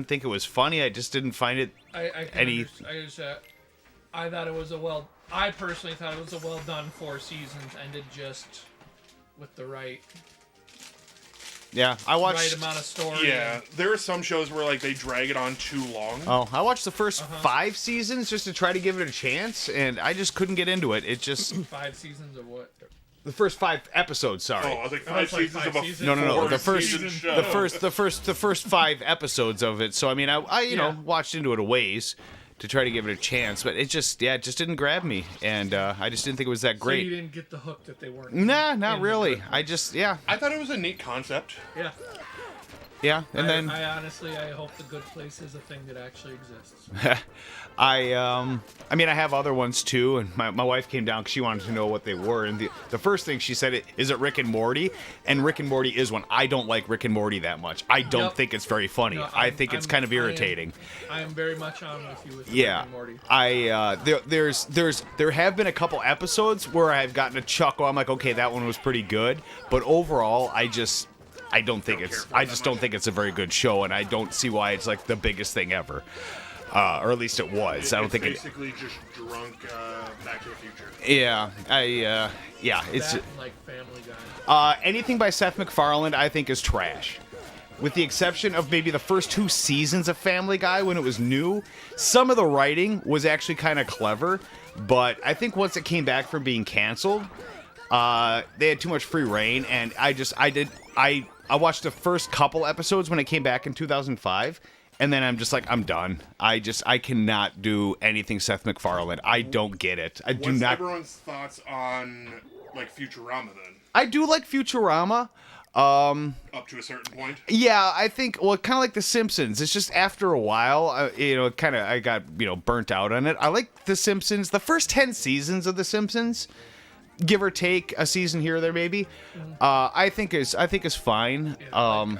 think it was funny. I just didn't find it I personally thought it was a well done 4 seasons, ended just with the right I watched right amount of story. Yeah, there are some shows where like they drag it on too long. Oh, I watched the first 5 seasons just to try to give it a chance, and I just couldn't get into it. It just 5 seasons of what? The first 5 episodes. Sorry. Oh, I was like 5 seasons of a No. The first 5 episodes of it. So I mean, I watched into it a ways to try to give it a chance, but it just didn't grab me, and I just didn't think it was that great. So you didn't get the hook that they weren't. Nah, not really. I thought it was a neat concept. Yeah. Yeah, and then I honestly hope The Good Place is a thing that actually exists. I mean, I have other ones too, and my wife came down because she wanted to know what they were, and the first thing she said, is it Rick and Morty? And Rick and Morty is one. I don't like Rick and Morty that much. I don't think it's very funny. No, I think it's kind of irritating. I am very much on with you with Rick and Morty. There have been a couple episodes where I've gotten a chuckle. I'm like, okay, that one was pretty good, but overall, I just don't think it's a very good show, and I don't see why it's like the biggest thing ever. Or at least it was. I don't think it's basically just drunk Back to the Future. It's that, like Family Guy. Anything by Seth MacFarlane I think is trash. With the exception of maybe the first 2 seasons of Family Guy when it was new, some of the writing was actually kind of clever, but I think once it came back from being canceled, they had too much free reign, and I watched the first couple episodes when it came back in 2005, and then I'm just like, I'm done. I cannot do anything Seth MacFarlane. I don't get it. What's everyone's thoughts on like Futurama then? I do like Futurama. Up to a certain point. Yeah, I think kind of like The Simpsons. It's just after a while, I got burnt out on it. I like The Simpsons. The first 10 seasons of The Simpsons, give or take a season here or there, maybe. I think is fine. Yeah,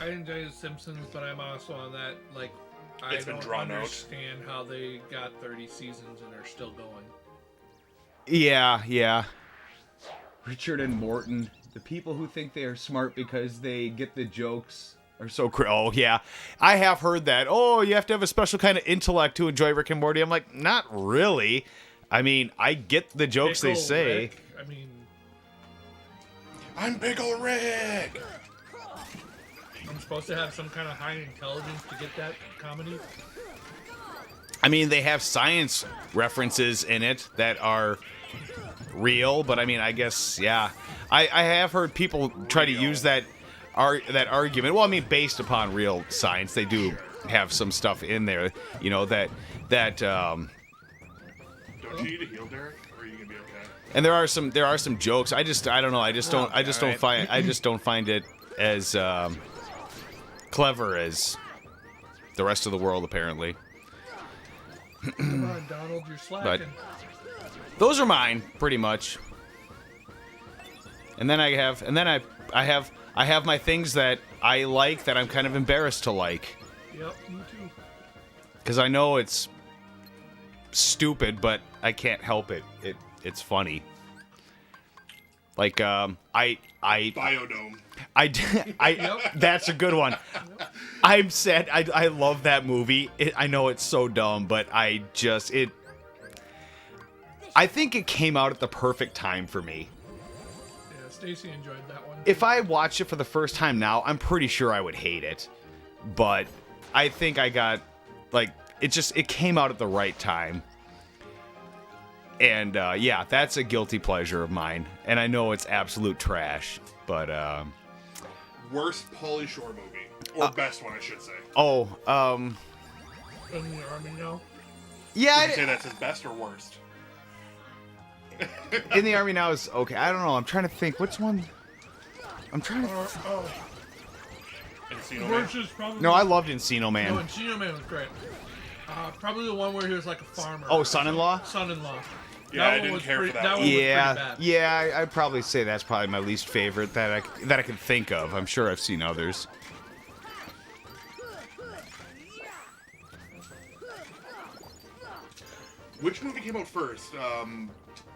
I enjoy The Simpsons, but I'm also on that I don't understand how they got 30 seasons and are still going. Yeah. Richard and Morton, the people who think they are smart because they get the jokes are so oh yeah, I have heard that. Oh, you have to have a special kind of intellect to enjoy Rick and Morty. I'm like, not really. I mean, I get the jokes they say. Rick, I mean, I'm Big Ol' Rick. I'm supposed to have some kind of high intelligence to get that comedy. I mean, they have science references in it that are real, but I mean, I guess, yeah. I have heard people try to use that argument. Well, I mean, based upon real science, they do have some stuff in there, that. Don't you need a heal, Derek? Or are you gonna be okay? And there are some jokes. I don't know. I just don't find it as clever as the rest of the world, apparently. Come on, Donald, you're slacking. But those are mine, pretty much. And then I have my things that I like that I'm kind of embarrassed to like. Yep, me too. Because I know it's stupid, but I can't help it. It's funny. Like Biodome. That's a good one. I'm sad. I love that movie. I know it's so dumb, but I think it came out at the perfect time for me. Yeah, Stacy enjoyed that one. If I watched it for the first time now, I'm pretty sure I would hate it. But I think I got it came out at the right time. And that's a guilty pleasure of mine. And I know it's absolute trash, but worst Pauly Shore movie, or best one, I should say. In the Army now. Yeah, Would you say that's his best or worst? In the Army Now is okay. I don't know. I'm trying to think. Which one? I'm trying to. Encino Man. Worst is probably. No, I loved Encino No, Man. Encino Man was great. Probably the one where he was like a farmer. Oh, Son-in-Law? Son-in-law. Yeah, I didn't care for that one. That one was pretty Yeah, bad. yeah. I'd probably say that's probably my least favorite that I can think of. I'm sure I've seen others. Which movie came out first?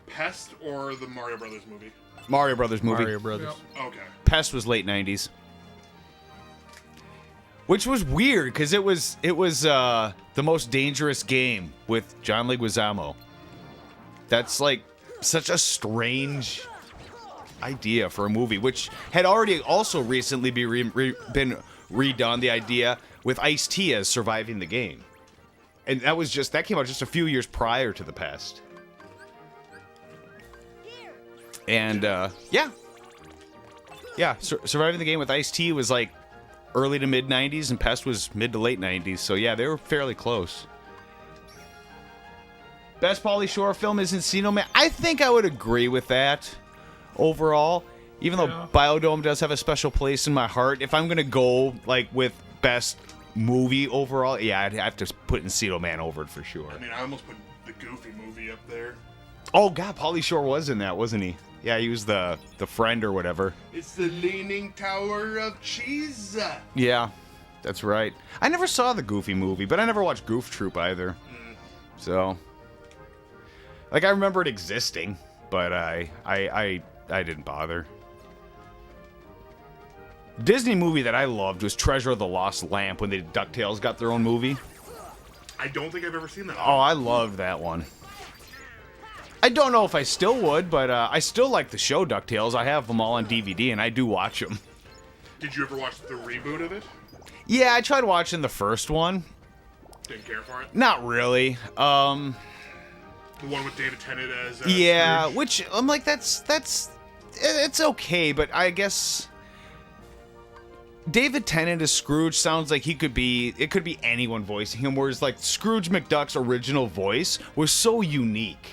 Pest or the Mario Brothers movie? Mario Brothers movie. Mario Brothers. Okay. Pest was late 90s. Which was weird because it was the most dangerous game with John Leguizamo. That's like such a strange idea for a movie, which had already also recently been redone. The idea with Ice-T as surviving the game, and that came out just a few years prior to the Pest. And surviving the game with Ice-T was like early to mid 90s, and Pest was mid to late 90s. So yeah, they were fairly close. Best Pauly Shore film is Encino Man. I think I would agree with that overall. Even though Biodome does have a special place in my heart, if I'm gonna go like with best movie overall, yeah, I'd have to put Encino Man over it for sure. I mean, I almost put the Goofy movie up there. Oh god, Pauly Shore was in that, wasn't he? Yeah, he was the friend or whatever. It's the Leaning Tower of Cheese. Yeah, that's right. I never saw the Goofy movie, but I never watched Goof Troop either. So, like, I remember it existing, but I didn't bother. Disney movie that I loved was Treasure of the Lost Lamp when the DuckTales got their own movie. I don't think I've ever seen that. Oh, I loved that one. I don't know if I still would, but I still like the show DuckTales. I have them all on DVD, and I do watch them. Did you ever watch the reboot of it? Yeah, I tried watching the first one. Didn't care for it? Not really. The one with David Tennant as Yeah, Scrooge? which I'm like, it's okay, but I guess David Tennant as Scrooge sounds like it could be anyone voicing him, whereas like Scrooge McDuck's original voice was so unique.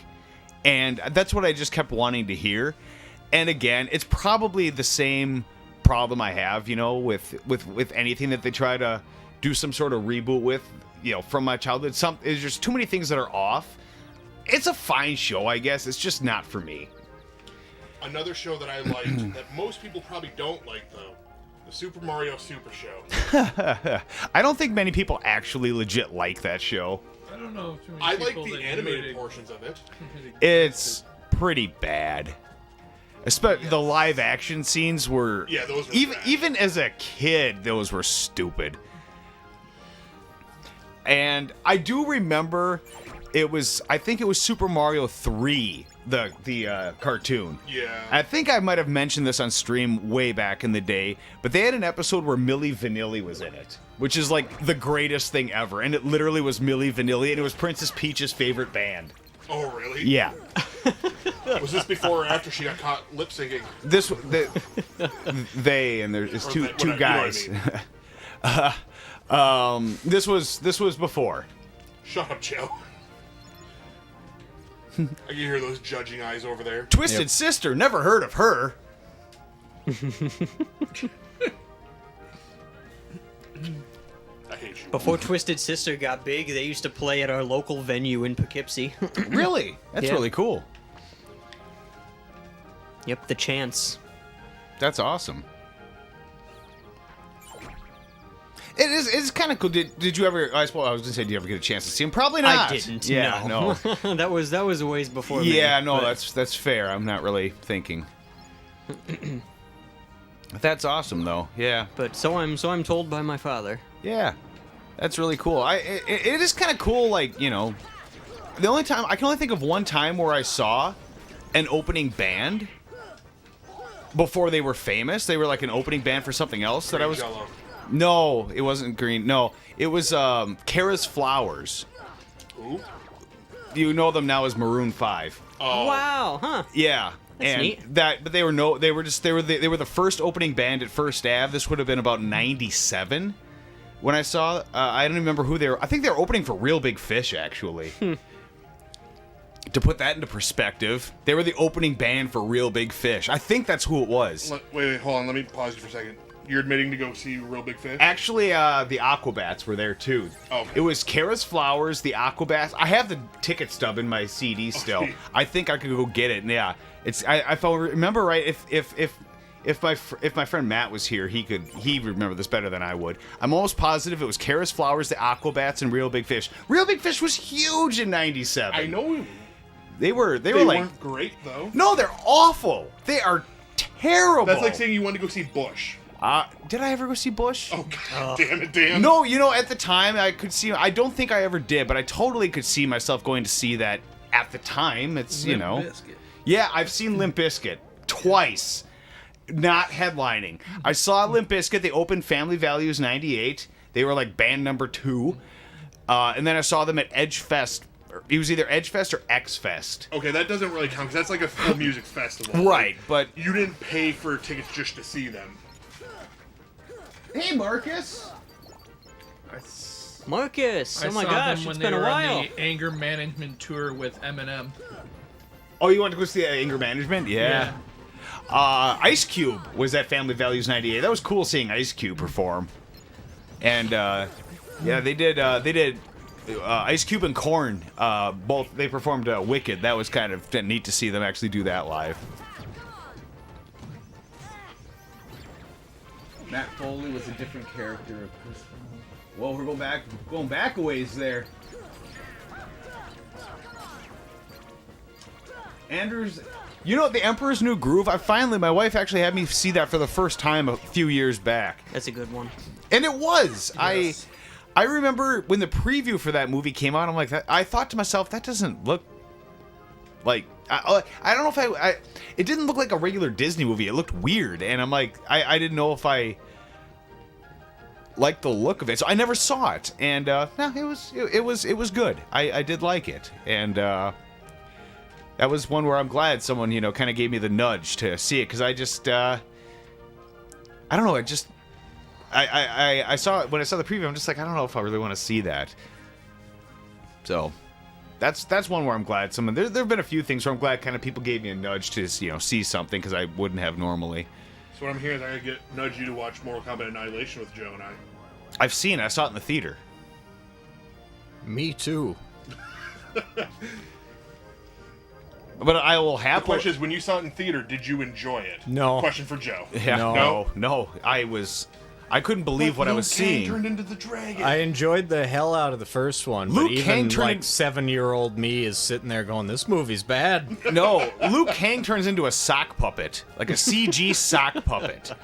And that's what I just kept wanting to hear. And again, it's probably the same problem I have, with anything that they try to do some sort of reboot with, from my childhood. There's just too many things that are off. It's a fine show, I guess. It's just not for me. Another show that I liked that most people probably don't like, though, the Super Mario Super Show. I don't think many people actually legit like that show. I don't know. Too many I like people the that animated do it. portions of it. It's pretty bad. Especially the live action scenes were. Yeah, those were bad. Even as a kid, those were stupid. And I do remember I think it was Super Mario 3, the cartoon. Yeah. I think I might have mentioned this on stream way back in the day, but they had an episode where Milli Vanilli was in it, which is like the greatest thing ever. And it literally was Milli Vanilli, and it was Princess Peach's favorite band. Oh, really? Yeah. Was this before or after she got caught lip syncing? There's two guys. This was before. Shut up, Joe. I can hear those judging eyes over there. Twisted Sister, never heard of her. I hate you. Before Twisted Sister got big, they used to play at our local venue in Poughkeepsie. Really? That's Yeah. really cool. Yep, the Chance. That's awesome. It's kind of cool. Did you ever? I suppose I was gonna say, did you ever get a chance to see him? Probably not. I didn't. Yeah, no. that was a ways before me. Yeah, no, but- that's fair. I'm not really thinking. That's awesome, though. Yeah, But so I'm told by my father. yeah, that's really cool. It is kind of cool. Like, the only time I can only think of one time where I saw an opening band before they were famous. They were like an opening band for something else that I was. Jello. No, it wasn't Green. No, it was Kara's Flowers. Who? You know them now as Maroon 5. Oh. Wow, huh? Yeah. That's and neat. but they were the first opening band at First Ave. This would have been about 97 when I saw. I don't remember who they were. I think they were opening for Real Big Fish, actually. to put that into perspective, they were the opening band for Real Big Fish. I think that's who it was. Wait, hold on. Let me pause you for a second. You're admitting to go see Real Big Fish? Actually, the Aquabats were there too. Oh. It was Kara's Flowers, the Aquabats. I have the ticket stub in my CD still. Okay. I think I could go get it. And yeah, it's. If I remember right, if my friend Matt was here, he'd remember this better than I would. I'm almost positive it was Kara's Flowers, the Aquabats, and Real Big Fish. Real Big Fish was huge in '97. I know. They were like weren't great though. No, they're awful. They are terrible. That's like saying you wanted to go see Bush. Did I ever go see Bush? Oh, God damn it, Dan. No, at the time I could see. I don't think I ever did, but I totally could see myself going to see that at the time. It's Limp Bizkit. Yeah, I've seen Limp Bizkit twice, not headlining. I saw Limp Bizkit. They opened Family Values '98. They were like band number 2, and then I saw them at Edge Fest. It was either Edge Fest or X Fest. Okay, that doesn't really count because that's like a full music festival. Right, but you didn't pay for tickets just to see them. Hey, Marcus. Marcus! I Oh my saw gosh, them when it's they been a were while. on the anger management tour with Eminem. Oh, you want to go see Anger Management? Yeah. Ice Cube was at Family Values '98. That was cool seeing Ice Cube perform. And yeah, they did Ice Cube and Korn. Both they performed Wicked. That was kind of neat to see them actually do that live. Matt Foley was a different character, of course. Well, we're going back a ways there. Andrews, The Emperor's New Groove. My wife actually had me see that for the first time a few years back. That's a good one. And it was. Yes. I remember when the preview for that movie came out. I'm like, I thought to myself, that doesn't look like. I don't know if it didn't look like a regular Disney movie. It looked weird, and I'm like, I didn't know if I liked the look of it, so I never saw it. And no, it was good. I did like it, and that was one where I'm glad someone kind of gave me the nudge to see it, because I just I don't know. I saw it when I saw the preview. I'm just like, I don't know if I really want to see that. So. That's one where I'm glad someone. There have been a few things where I'm glad kind of people gave me a nudge to see something, because I wouldn't have normally. So what I'm hearing is I'm gonna nudge you to watch Mortal Kombat Annihilation with Joe and I. I've seen it. I saw it in the theater. Me too. But I will The happily. question is, when you saw it in theater, did you enjoy it? No. Question for Joe. Yeah, no. I couldn't believe what I was Liu Kang seeing. turned into the dragon. I enjoyed the hell out of the first one, Liu but Kang even turned like in- 7-year-old me is sitting there going, "This movie's bad." No, Liu Kang turns into a sock puppet, like a CG sock puppet.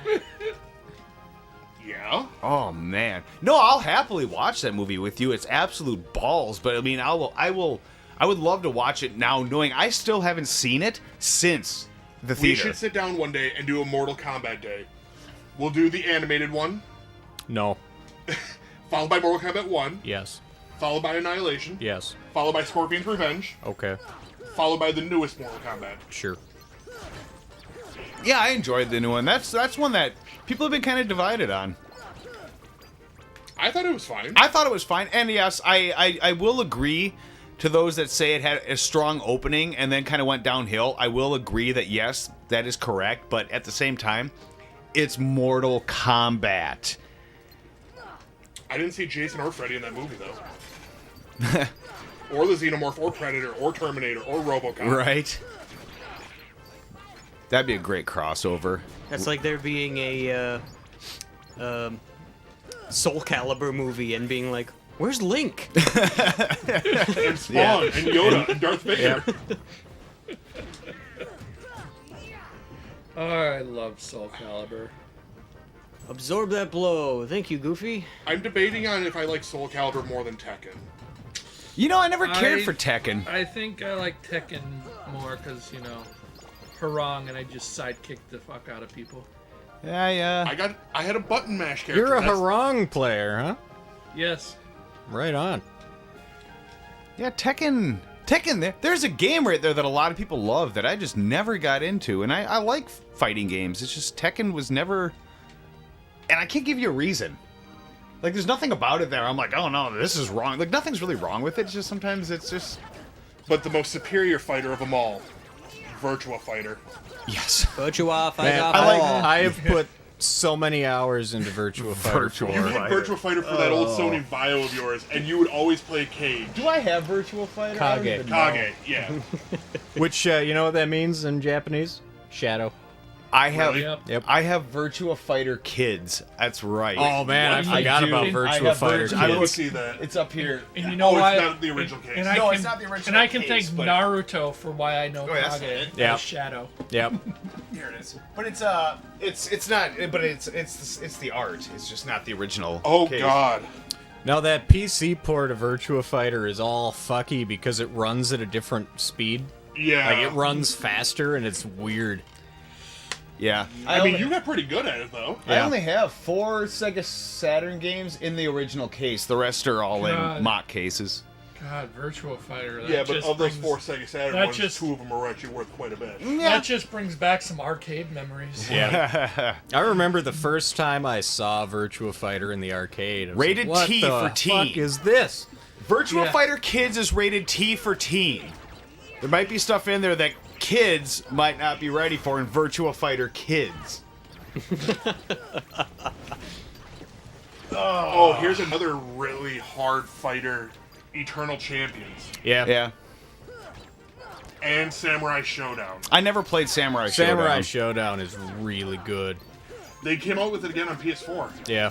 Yeah. Oh man, no, I'll happily watch that movie with you. It's absolute balls, but I mean, I would love to watch it now, knowing I still haven't seen it since the We theater. should sit down one day and do a Mortal Kombat day. We'll do the animated one, No. followed by Mortal Kombat 1, Yes. followed by Annihilation, Yes. followed by Scorpion's Revenge, Okay. followed by the newest Mortal Kombat. Sure. Yeah, I enjoyed the new one. That's one that people have been kind of divided on. I thought it was fine. I thought it was fine, and yes, I will agree to those that say it had a strong opening and then kind of went downhill. I will agree that yes, that is correct, but at the same time, it's Mortal Kombat. I didn't see Jason or Freddy in that movie, though. Or the Xenomorph, or Predator, or Terminator, or RoboCop. Right? That'd be a great crossover. That's like there being a Soul Calibur movie and being like, "Where's Link?" And Spawn, and Yoda, and Darth Vader. Oh, I love Soul Calibur. Absorb that blow. Thank you, Goofy. I'm debating on if I like Soul Calibur more than Tekken. I never cared for Tekken. I think I like Tekken more because, Harong, and I just sidekick the fuck out of people. Yeah. I had a button mash character. You're a That's- Harong player, huh? Yes. Right on. Yeah, Tekken, there's a game right there that a lot of people love that I just never got into, and I like fighting games. It's just Tekken was never, and I can't give you a reason. Like, there's nothing about it there I'm like, oh no, this is wrong. Like, nothing's really wrong with it. It's just sometimes it's just but the most superior fighter of them all, Virtua Fighter. Yes. Virtua Fighter. Man, I have put so many hours into Virtua Fighter 4. You did Virtua Fighter for that old Sony Bio of yours, and you would always play Cage. Do I have Virtua Fighter? Kage. Kage, yeah. Which, you know what that means in Japanese? Shadow. I have Really? Yep. I have Virtua Fighter Kids. That's right. Oh, man, I I forgot do. about I Virtua have Fighter Virtua- I Kids. would see that. It's up here. And you know Oh, why? it's not the original case. And I No, can, it's not the original And I can case, thank but- Naruto for why I know Oh, that's Kage it. Yeah. as Shadow. Yep. Here it is. But it's not. But it's the art. It's just not the original. Oh, case. God. Now, that PC port of Virtua Fighter is all fucky because it runs at a different speed. Yeah. Like, it runs faster, and it's weird. Yeah. I mean, you got pretty good at it, though. I Yeah. only have 4 Sega Saturn games in the original case. The rest are all God. in mock cases. God, Virtua Fighter. That Yeah, but just of those brings- 4 Sega Saturn that ones, just- 2 of them are actually worth quite a bit. That just brings back some arcade memories. Yeah. I remember the first time I saw Virtua Fighter in the arcade. I was Rated like, what T the for fuck teen. is this? Virtua Yeah. Fighter Kids is rated T for teen. There might be stuff in there that kids might not be ready for in Virtua Fighter Kids. Oh, here's another really hard fighter, Eternal Champions, Yeah. Yeah. and Samurai Showdown. I never played Samurai Samurai Showdown. Showdown is really good. They came out with it again on PS4. Yeah.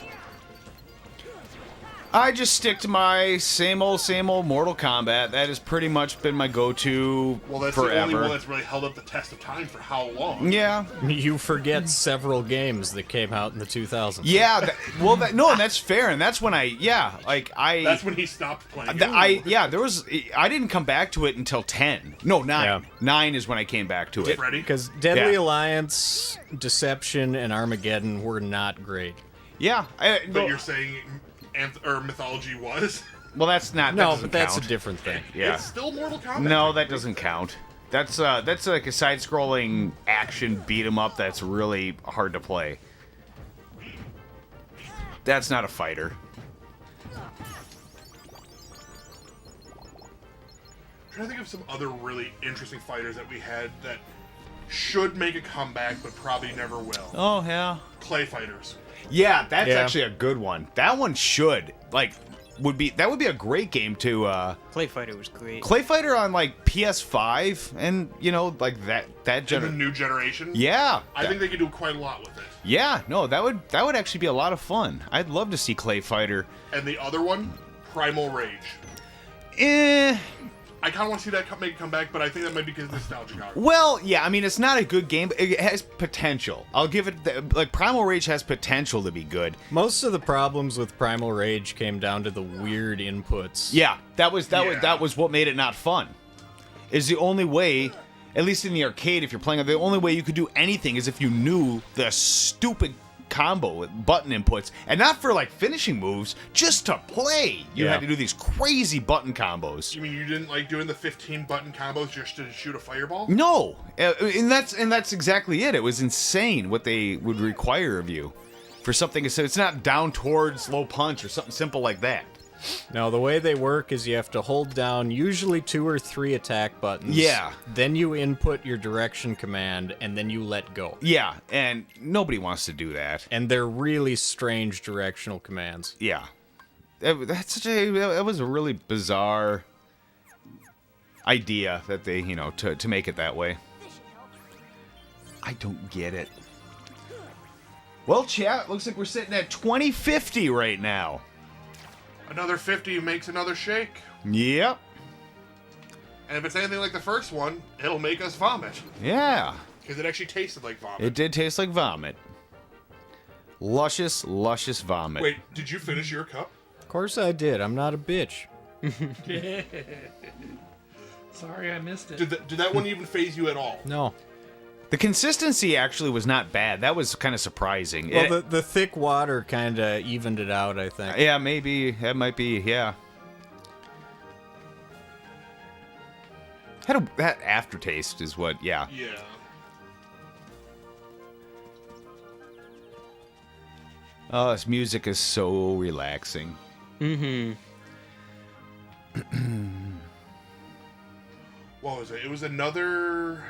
I just stick to my same old Mortal Kombat. That has pretty much been my go-to Well, that's forever. the only one that's really held up the test of time for how long? Yeah. You forget several games that came out in the 2000s. Yeah. No, and that's fair. And that's when That's when he stopped playing. I didn't come back to it until 10. No, 9. Yeah. 9 is when I came back to it. Ready? Because Deadly Yeah. Alliance, Deception, and Armageddon were not great. Yeah. But you're saying Mythology was? Well, that's not. No, that but that's count. a different thing. Yeah. It's still Mortal Kombat. No, that doesn't count. That's like a side-scrolling action beat 'em up that's really hard to play. That's not a fighter. I'm trying to think of some other really interesting fighters that we had that should make a comeback, but probably never will. Oh yeah. Clay fighters. Yeah, that's Yeah. actually a good one. That one should would be a great game to Clay Fighter was great. Clay Fighter on like PS5 and like that In the gener- new generation. Yeah. I think they could do quite a lot with it. Yeah, no, that would actually be a lot of fun. I'd love to see Clay Fighter. And the other one, Primal Rage. I kind of want to see that make a comeback, but I think that might be because of nostalgic art. Well, yeah, I mean, it's not a good game, but it has potential. I'll give it, like, Primal Rage has potential to be good. Most of the problems with Primal Rage came down to the weird inputs. Yeah, that was what made it not fun. Is the only way, at least in the arcade, if you're playing it, the only way you could do anything is if you knew the stupid combo with button inputs, and not for, like, finishing moves, just to play. You had to do these crazy button combos. You mean you didn't like doing the 15 button combos just to shoot a fireball? No, and that's exactly it. It was insane what they would require of you for something. So it's not down towards low punch or something simple like that. Now, the way they work is you have to hold down usually 2 or 3 attack buttons. Yeah. Then you input your direction command, and then you let go. Yeah, and nobody wants to do that. And they're really strange directional commands. Yeah, that was a really bizarre idea that they to make it that way. I don't get it. Well, chat, looks like we're sitting at 2050 right now. Another 50 makes another shake. Yep. And if it's anything like the first one, it'll make us vomit. Yeah. Because it actually tasted like vomit. It did taste like vomit. Luscious, luscious vomit. Wait, did you finish your cup? Of course I did. I'm not a bitch. Sorry, I missed it. Did that one even phase you at all? No. The consistency actually was not bad. That was kind of surprising. Well, the thick water kind of evened it out, I think. Yeah, maybe. That might be, yeah. That aftertaste is what, yeah. Yeah. Oh, this music is so relaxing. Mm-hmm. what was it? It was another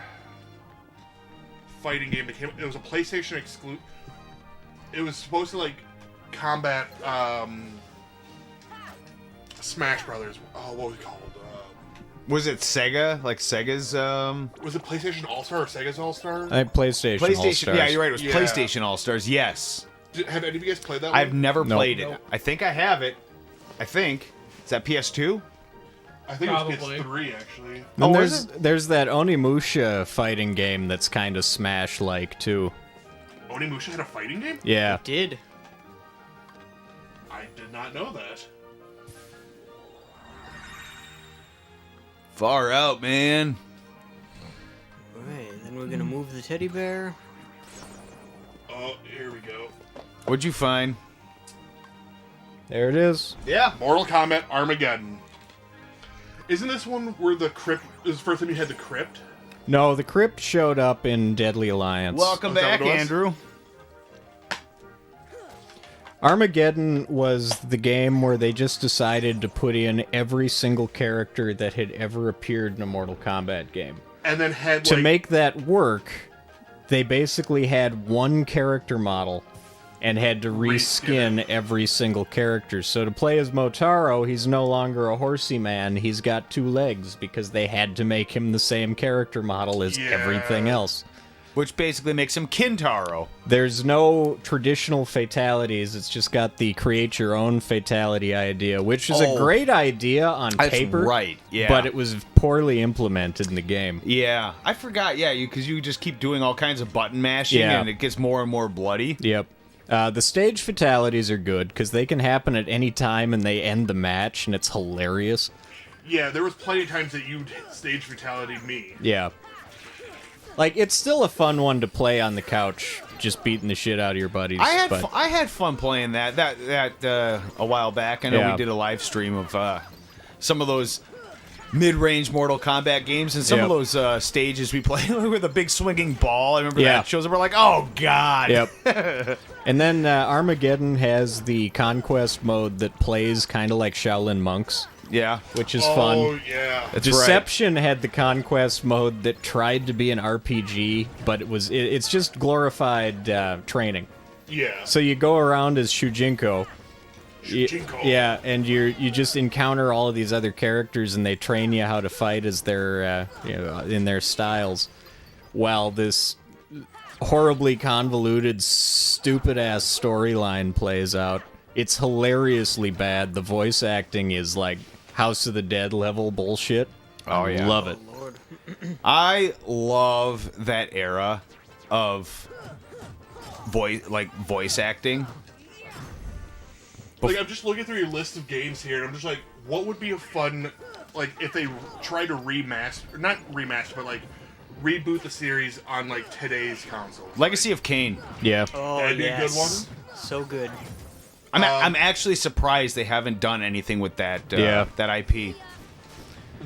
fighting game. It was a PlayStation exclusive. It was supposed to like combat Smash Brothers. Oh, what was it called? Was it Sega? Like Sega's? Was it PlayStation All Star or Sega's All Star? I had PlayStation. PlayStation. All-Stars. Yeah, you're right. It was Yeah. PlayStation All Stars. Yes. Have any of you guys played that I've one? never Nope. played it. Nope. I think I have it. I think. Is that PS2? I think it was Probably. PS3 actually. And Oh, there's is it? there's that Onimusha fighting game that's kind of Smash-like too. Onimusha had a fighting game? Yeah. Did. I did not know that. Far out, man. Alright, then we're gonna move the teddy bear. Oh, here we go. What'd you find? There it is. Yeah. Mortal Kombat Armageddon. Isn't this one where the crypt is the first time you had the crypt? No, the crypt showed up in Deadly Alliance. Welcome Oh, is that back, what it was? Andrew. Armageddon was the game where they just decided to put in every single character that had ever appeared in a Mortal Kombat game. And then had To like, make that work, they basically had one character model and had to reskin every single character. So to play as Motaro, he's no longer a horsey man, he's got two legs because they had to make him the same character model as Yeah. everything else. Which basically makes him Kintaro. There's no traditional fatalities, it's just got the create your own fatality idea, which is a Oh. great idea on That's paper. right, yeah. But it was poorly implemented in the game. Yeah, I forgot. Yeah, because you just keep doing all kinds of button mashing, Yeah. and it gets more and more bloody. Yep. The stage fatalities are good because they can happen at any time and they end the match, and it's hilarious. yeah, there was plenty of times that you'd stage fatality me. Yeah. Like, it's still a fun one to play on the couch, just beating the shit out of your buddies. but I had fun playing that a while back. I know Yeah. we did a live stream of some of those mid-range Mortal Kombat games and some of Yep. those stages we played with a big swinging ball. I remember Yeah. that shows up. We're like, oh god. Yep. And then Armageddon has the Conquest mode that plays kind of like Shaolin Monks, Yeah. which is Oh, fun. yeah. That's Deception had the Conquest mode that tried to be an RPG, but it's just glorified training. Yeah. So you go around as Shujinko. Shujinko. Yeah, and you just encounter all of these other characters, and they train you how to fight as their in their styles. While this horribly convoluted, stupid ass storyline plays out, it's hilariously bad. The voice acting is like House of the Dead level bullshit. Oh, yeah. Love it. Lord. I love that era of voice acting. Like, I'm just looking through your list of games here, and I'm just like, what would be a fun, like, if they tried to remaster, not remaster, but like reboot the series on like today's consoles? Legacy of Kain. Yeah. Oh, That'd be a good yes. one. So good. I'm actually surprised they haven't done anything with that that IP.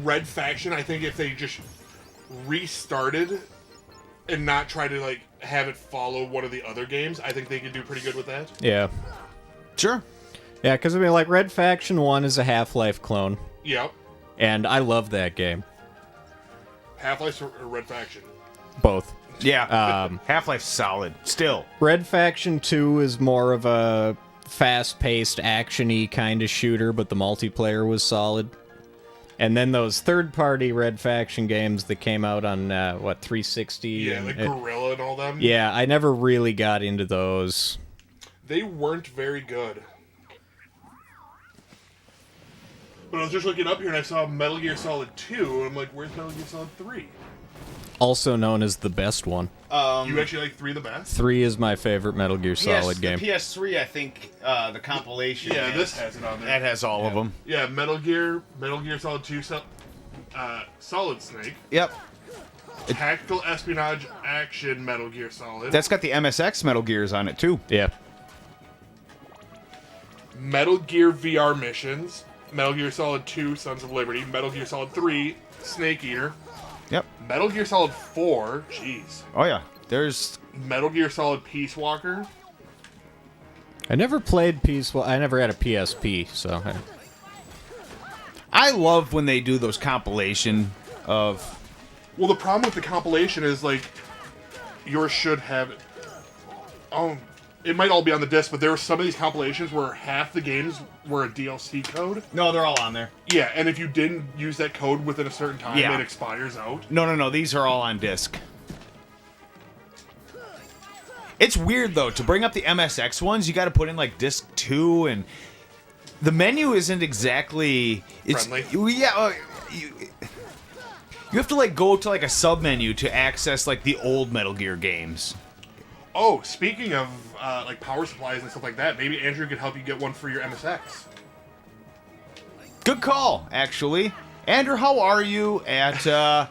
Red Faction, I think if they just restarted and not try to like have it follow one of the other games, I think they could do pretty good with that. Yeah. Sure. Yeah, because I mean, like, Red Faction 1 is a Half-Life clone, Yep. and I love that game. Half-Life or Red Faction. Both. Yeah. Half-Life's solid. Still. Red Faction 2 is more of a fast-paced, action-y kind of shooter, but the multiplayer was solid. And then those third-party Red Faction games that came out on, 360? Yeah, and like Gorilla and all them. yeah, I never really got into those. They weren't very good. But I was just looking up here and I saw Metal Gear Solid 2, and I'm like, where's Metal Gear Solid 3? Also known as the best one. You actually like 3 the best? 3 is my favorite Metal Gear Solid game. The PS3, I think, the compilation. Yeah, this has it on there. That has all of them. Yeah, Metal Gear Solid 2, Solid Snake, Yep. Tactical Espionage Action Metal Gear Solid, That's got the MSX Metal Gears on it, too. Yeah. Metal Gear VR Missions, Metal Gear Solid 2, Sons of Liberty, Metal Gear Solid 3, Snake Eater, Yep. Metal Gear Solid 4, jeez, Oh, yeah. There's... Metal Gear Solid Peace Walker. I never played I never had a PSP, so... I love when they do those compilation of Well, the problem with the compilation is, like, yours should have it. Oh, it might all be on the disc, but there were some of these compilations where half the games were a DLC code. No, they're all on there. Yeah, and if you didn't use that code within a certain time, Yeah. it expires out. No. These are all on disc. It's weird, though. To bring up the MSX ones, you got to put in, like, disc 2, and the menu isn't exactly... Friendly? Yeah, you have to, like, go to, like, a sub-menu to access, like, the old Metal Gear games. Oh, speaking of, like, power supplies and stuff like that, maybe Andrew could help you get one for your MSX. Good call, actually. Andrew, how are you at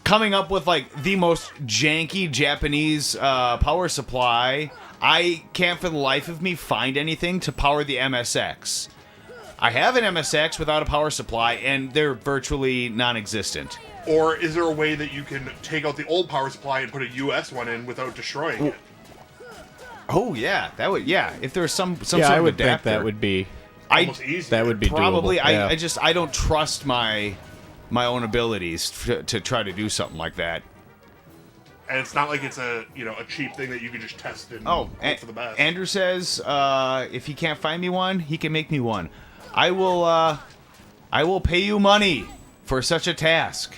coming up with, like, the most janky Japanese power supply? I can't for the life of me find anything to power the MSX. I have an MSX without a power supply, and they're virtually non-existent. Or is there a way that you can take out the old power supply and put a US one in without destroying it? Oh yeah, that would If there's some Yeah, sort I of would adapter, think that would be Almost easy. that would be probably. doable. Yeah. I just don't trust my own abilities to try to do something like that. And it's not like it's a cheap thing that you can just test and Oh, hope for the best. Andrew says if he can't find me one, he can make me one. I will pay you money for such a task.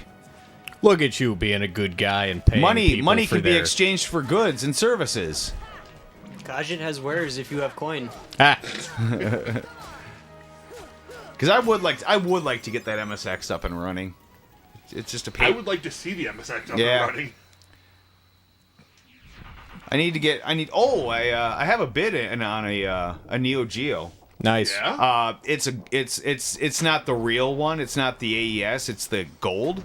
Look at you being a good guy and paying people Money for can be their... exchanged for goods and services. Kajit has wares if you have coin. Ah, Because I would like to get that MSX up and running. It's just a I pain. would like to see the MSX up Yeah. and running. I have a bid in on a Neo Geo. nice. Yeah? It's not the real one. It's not the AES. It's the gold.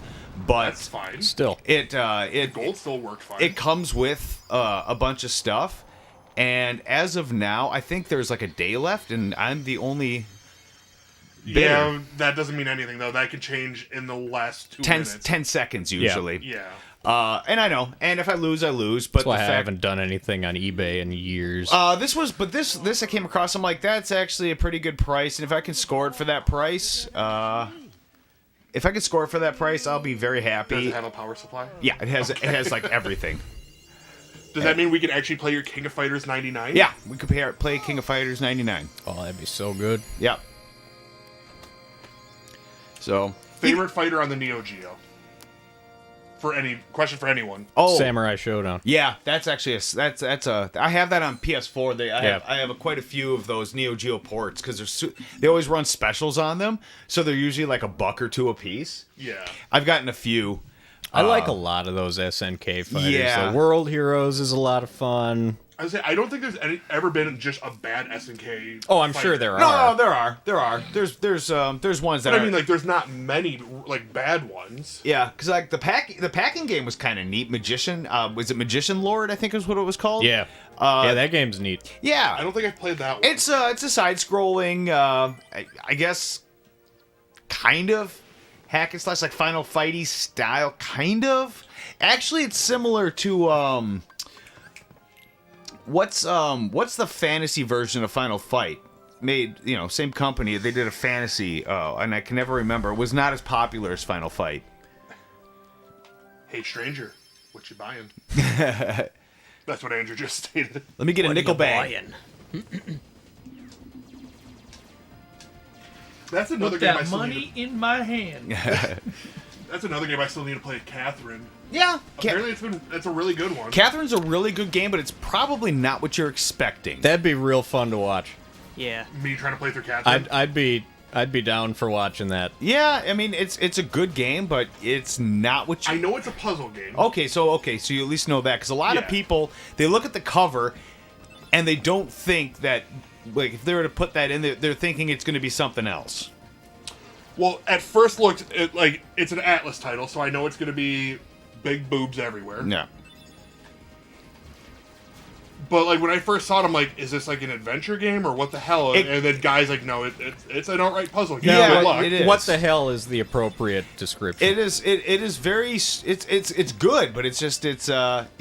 But That's fine. Still. Gold still worked fine. it comes with a bunch of stuff, and as of now, I think there's like a day left, and I'm the only bidder. Yeah, that doesn't mean anything, though. That could change in the last 10 minutes. seconds usually. Yeah. And I know, and if I lose, I lose. But That's why the I fact, haven't done anything on eBay in years. this I came across. I'm like, that's actually a pretty good price, and if I can score it for that price, I'll be very Does it happy. have a power supply? Yeah, it has like everything. Does that mean we can actually play your King of Fighters 99? Yeah, we could play King of Fighters 99. Oh, that'd be so good. Yep. So Favorite fighter on the Neo Geo? For anyone. oh Samurai Showdown. yeah, that's actually I have that on PS4. I have quite a few of those Neo Geo ports because they always run specials on them, so they're usually like $1 or $2 a piece. Yeah. I've gotten a few. I like a lot of those SNK fighters. yeah. The World Heroes is a lot of fun. I would say I don't think there's ever been just a bad SNK. Oh, I'm fighter. sure there are. No, there are. There's ones that But I are. mean, like, there's not many like bad ones. Yeah, because like the packing game was kind of neat. Magician, was it Magician Lord? I think is what it was called. Yeah. Yeah, that game's neat. Yeah, I don't think I've played that one. It's a side-scrolling, I guess, kind of hack and slash, like Final Fighty style, kind of. Actually, it's similar to what's the fantasy version of Final Fight? Made, same company. They did a fantasy, and I can never remember. It was not as popular as Final Fight. Hey, stranger, what you buying? That's what Andrew just stated. Let me get a nickel bag. Buying? That's another Put game I that still money in my hand. That's another game I still need to play. Catherine. Yeah, Apparently, it's a really good one. Catherine's a really good game, but it's probably not what you're expecting. That'd be real fun to watch. Yeah. Me trying to play through Catherine. I'd be down for watching that. Yeah, I mean it's a good game, but it's not what you. I know it's a puzzle game. Okay, so you at least know that because a lot of Yeah. people they look at the cover and they don't think that like if they were to put that in, they're thinking it's going to be something else. Well, at first looked, it's an Atlas title, so I know it's going to be big boobs everywhere. Yeah. But like when I first saw it, I'm like, is this like an adventure game or what the hell? And then guys like, no, it's an outright puzzle game. Yeah, Good luck. it is. What the hell is the appropriate description? It is. It is very. It's good, but it's just it's not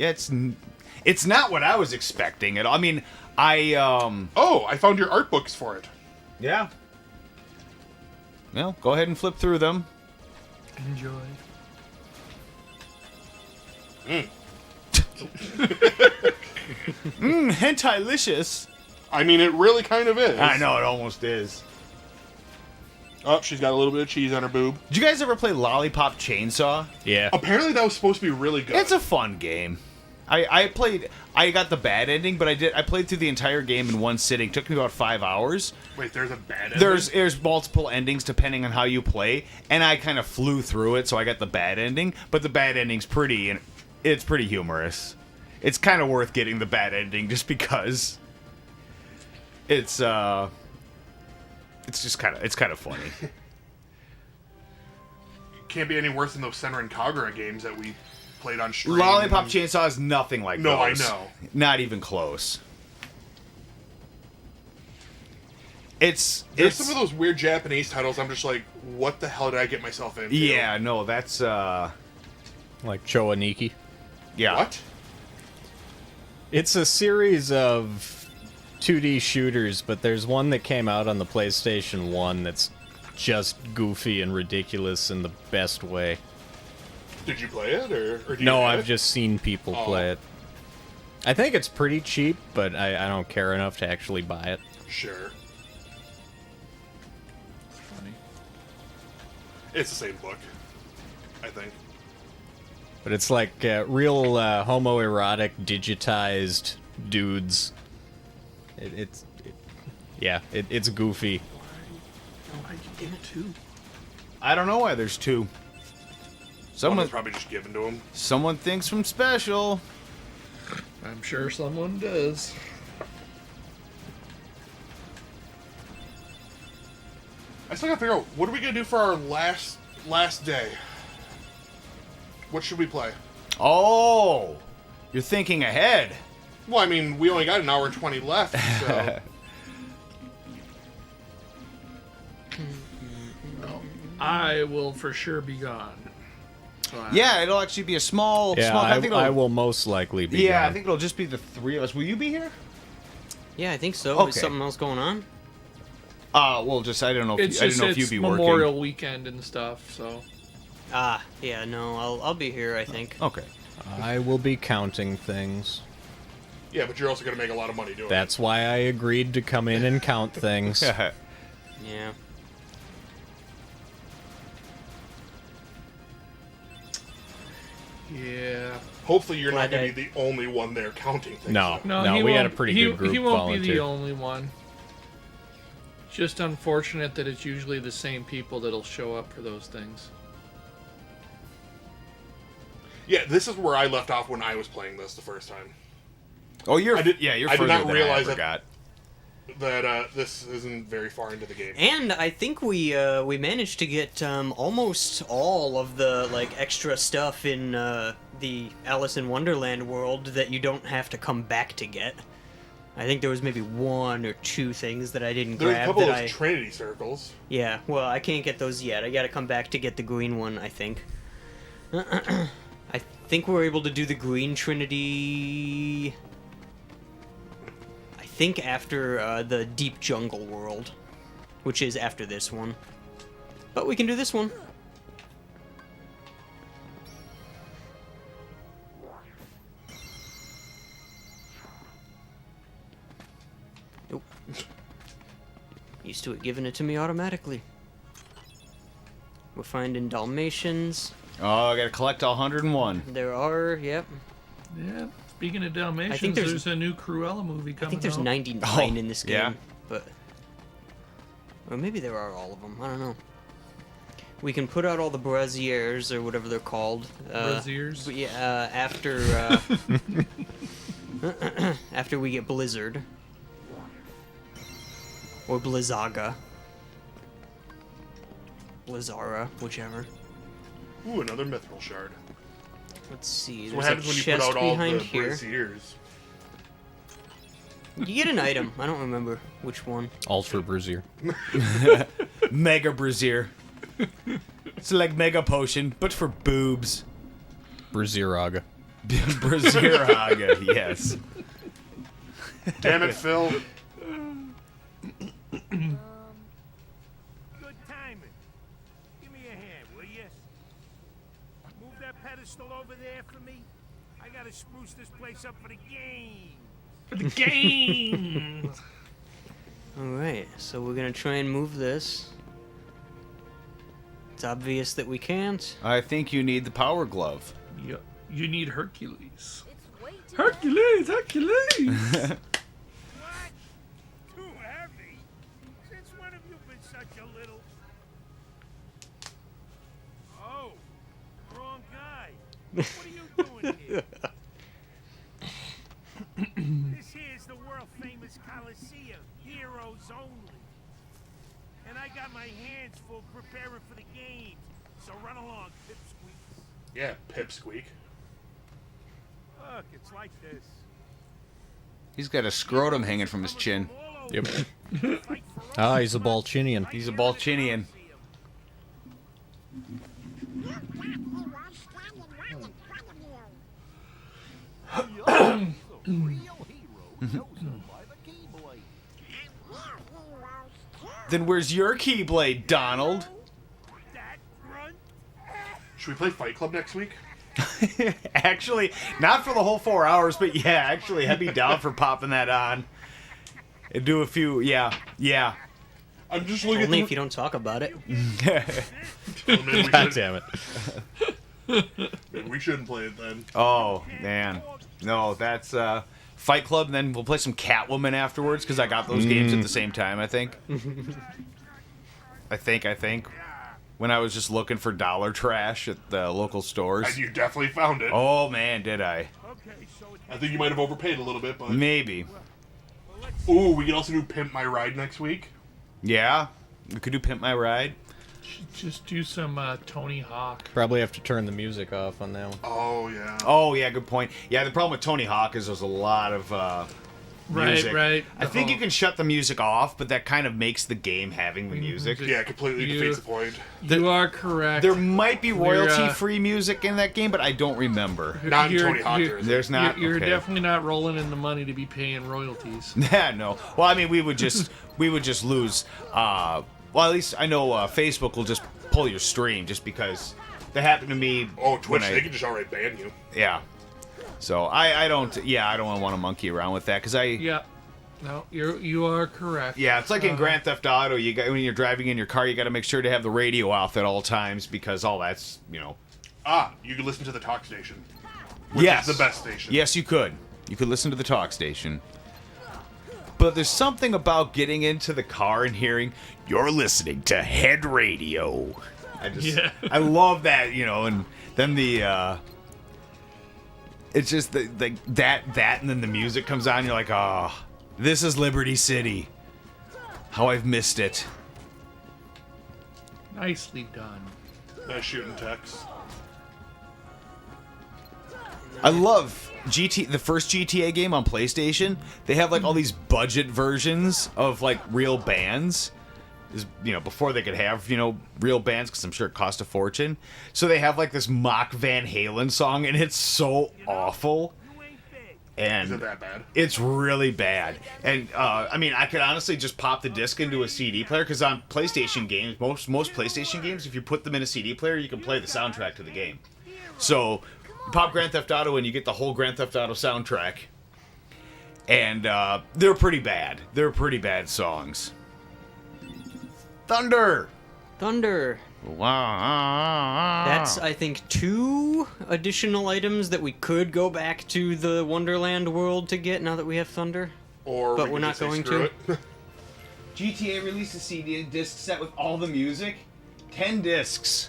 what I was expecting at all. I mean, Oh, I found your art books for it. Yeah. Well, go ahead and flip through them. Enjoy. Hentai-licious. I mean, it really kind of is. I know, it almost is. Oh, she's got a little bit of cheese on her boob. Did you guys ever play Lollipop Chainsaw? Yeah. Apparently that was supposed to be really good. It's a fun game. I got the bad ending, but I played through the entire game in one sitting. Took me about 5 hours. Wait, there's a bad ending? There's multiple endings depending on how you play, and I kind of flew through it, so I got the bad ending. But the bad ending's pretty humorous. It's kind of worth getting the bad ending just because it's just kind of funny. Can't be any worse than those Senran Kagura games that we played on stream. Lollipop Chainsaw is nothing like No, those. I know. Not even close. There's some of those weird Japanese titles I'm just like, what the hell did I get myself into? Yeah, no, that's Like Choaniki. yeah. What? It's a series of 2D shooters, but there's one that came out on the PlayStation 1 that's just goofy and ridiculous in the best way. Did you play it, or do you No, have I've it? just seen people Oh. play it. I think it's pretty cheap, but I don't care enough to actually buy it. Sure. Funny. It's the same book, I think. But it's like real homoerotic, digitized dudes. It's goofy. Why'd you get 2? I don't know why there's 2. Someone's probably just given to him. Someone thinks from special. I'm sure someone does. I still gotta figure out, what are we gonna do for our last day? What should we play? Oh, you're thinking ahead. Well, I mean, we only got an hour and 20 left, so... I will for sure be gone. So Yeah, it'll actually be a small. Yeah, small. I, think I it'll- will most likely be. Yeah, I gone. think it'll just be the 3 of us. Will you be here? Yeah, I think so. Okay. Is something else going on? Well, just I don't know. It's I didn't just know if you'd it's be Memorial working. weekend and stuff, so Yeah, no, I'll be here, I think. Okay. I will be counting things. Yeah, but you're also gonna make a lot of money doing That's why I agreed to come in and count things. Yeah. yeah. it. Hopefully you're not Glad gonna be the only one there counting things. No, No, no, he we had a won't- pretty he, good group He won't volunteer. be the only one. Just unfortunate that it's usually the same people that'll show up for those things. Yeah, this is where I left off when I was playing this the first time. Oh, you're. I did- You're I did further not than realize I that- forgot. That this isn't very far into the game. And I think we managed to get almost all of the extra stuff in the Alice in Wonderland world that you don't have to come back to get. I think there was maybe 1 or 2 things that I didn't There's a grab couple that of I. those Trinity circles. Yeah, well, I can't get those yet. I gotta come back to get the green one, I think. I think we're able to do the green Trinity. I think after the Deep Jungle world, which is after this one. But we can do this one. Nope. Used to it giving it to me automatically. We're finding Dalmatians. Oh, I gotta collect all 101. There are, yep. Yeah. Speaking of Dalmatians, think there's- there's a new Cruella movie I coming think there's out. 99 in this game. yeah. But. Or maybe there are all of them. I don't know. We can put out all the braziers, or whatever they're called. Braziers? but yeah, after. After we get Blizzard. Or Blizzaga. Blizzara, whichever. Ooh, another mithril shard. Let's see. So what There's a happens when you chest put out all behind the here. braziers? You get an item. I don't remember which one. Ultra Brazier. Mega Brazier. It's like Mega Potion, but for boobs. Brazieraga. Brazieraga, yes. Damn it, Phil. Good timing. Give me a hand, will you? Move that pedestal over there for me. gotta spruce this place up for the game. For the game. All right, so we're gonna try and move this. It's obvious that we can't. I think you need the power glove. You need Hercules. It's way too Hercules, Hercules. What? Too heavy? Since when have you been such a little... Oh, wrong guy. What are you doing here? This here's the world-famous Coliseum. Heroes only. And I got my hands full preparing for the games. So run along, pipsqueaks. Yeah, pipsqueak. Look, it's like this. He's got a scrotum hanging from his chin. Yep. Ah, he's a Balchinian. He's a Balchinian. Then where's your Keyblade, Donald? Should we play Fight Club next week? Actually, not for the whole 4 hours, but yeah, actually, I'd be down for popping that on. And do a few, yeah. I'm just looking Only through... if you don't talk about it. God damn it. Maybe we shouldn't play it then. Oh, man. No, that's Fight Club, and then we'll play some Catwoman afterwards, because I got those games at the same time, I think. I think. When I was just looking for dollar trash at the local stores. And you definitely found it. Oh, man, did I. I think you might have overpaid a little bit, but... Maybe. Ooh, we can also do Pimp My Ride next week. Yeah? We could do Pimp My Ride. Just do some Tony Hawk. Probably have to turn the music off on that one. Oh, yeah. Oh, yeah, good point. Yeah, the problem with Tony Hawk is there's a lot of music. Right. I think you can shut the music off, but that kind of makes the game having the music. Yeah, completely defeats the point. You are correct. There might be royalty-free music in that game, but I don't remember. Not in Tony Hawk. There's not? You're Okay. definitely not rolling in the money to be paying royalties. Yeah, no. Well, I mean, we would just lose. Well, at least I know Facebook will just pull your stream just because that happened to me. Oh, Twitch, when they can just already ban you. Yeah. So I don't want to monkey around with that because Yeah. No, you are correct. Yeah, it's like in Grand Theft Auto. You got when you're driving in your car, you got to make sure to have the radio off at all times because all that's you can listen to the talk station. Which yes, is the best station. Yes, you could. You could listen to the talk station. But there's something about getting into the car and hearing you're listening to Head Radio. I love that, and then the it's just that and then the music comes on and you're like, "Oh, this is Liberty City. How I've missed it." Nicely done. Nice shooting text. I love the first GTA game on PlayStation. They have like all these budget versions of like real bands. Before they could have, real bands, because I'm sure it cost a fortune. So they have like this mock Van Halen song, and it's so awful. And is it that bad? It's really bad. And I could honestly just pop the disc into a CD player, because on PlayStation games, most PlayStation games, if you put them in a CD player, you can play the soundtrack to the game. So you pop Grand Theft Auto and you get the whole Grand Theft Auto soundtrack. And they're pretty bad. They're pretty bad songs. Thunder. Wow. That's, I think, 2 additional items that we could go back to the Wonderland world to get now that we have Thunder. But we're not going to. GTA released a CD disc set with all the music. 10 discs.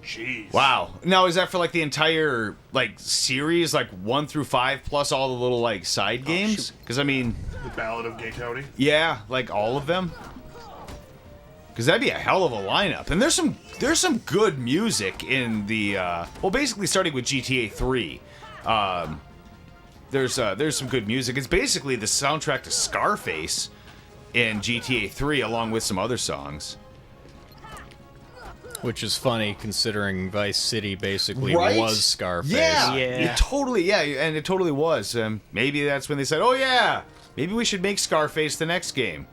Jeez. Wow. Now, is that for like the entire series, 1 through 5, plus all the little side games? Because the Ballad of Gay Tony. Yeah, all of them. Because that'd be a hell of a lineup, and there's some good music in the basically starting with GTA 3. There's some good music. It's basically the soundtrack to Scarface in GTA 3, along with some other songs. Which is funny considering Vice City basically Right? was Scarface. Yeah. It totally was. Maybe that's when they said, "Oh yeah, maybe we should make Scarface the next game."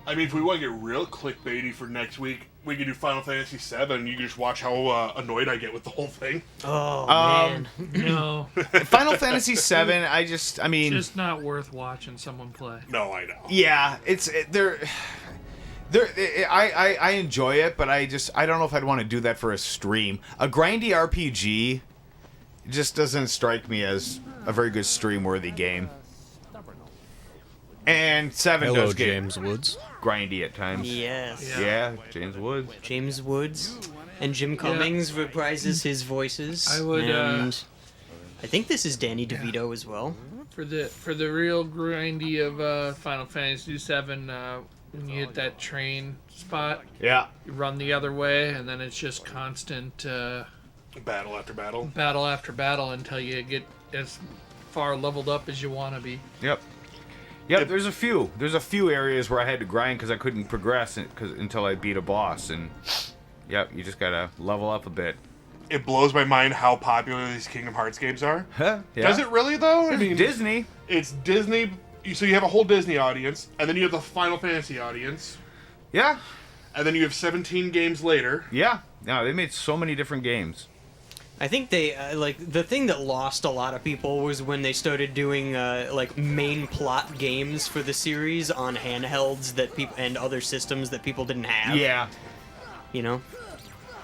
I mean, if we want to get real clickbaity for next week, we could do Final Fantasy VII. You can just watch how annoyed I get with the whole thing. Oh man. No, Final Fantasy VII. I mean, just not worth watching someone play. No, I know. yeah, I enjoy it, but I don't know if I'd want to do that for a stream. A grindy RPG just doesn't strike me as a very good stream-worthy game. And 7 Hello, does get James Woods. grindy at times. Yes. Yeah, James Woods. James Woods and Jim Cummings reprises his voices. I would, And I think this is Danny DeVito as well. For the real grindy of Final Fantasy VII, when you hit that train spot, Yeah. you run the other way, and then it's just constant Battle after battle. battle after battle until you get as far leveled up as you want to be. Yep. There's a few areas where I had to grind because I couldn't progress until I beat a boss, and you just gotta level up a bit. It blows my mind how popular these Kingdom Hearts games are. Huh? Yeah. Does it really, though? I It's mean, Disney. It's Disney. So you have a whole Disney audience, and then you have the Final Fantasy audience, Yeah. and then you have 17 games later. Yeah. No, they made so many different games. I think they the thing that lost a lot of people was when they started doing main plot games for the series on handhelds that people and other systems that people didn't have. Yeah. You know.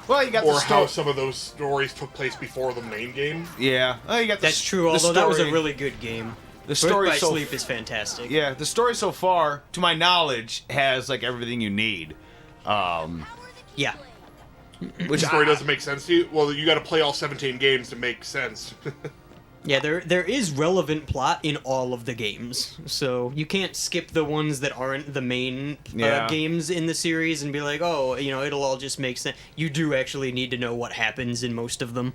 Well, you got Or the how story. some of those stories took place before the main game. Yeah. Oh, you got That's true. the Although that was a story- really good game. the Birth story by so Sleep is fantastic. Yeah, the story so far, to my knowledge, has like everything you need. Yeah. Which story doesn't make sense to you? Well, you got to play all 17 games to make sense. Yeah, there is relevant plot in all of the games, so you can't skip the ones that aren't the main Yeah. games in the series and be like, oh, it'll all just make sense. You do actually need to know what happens in most of them.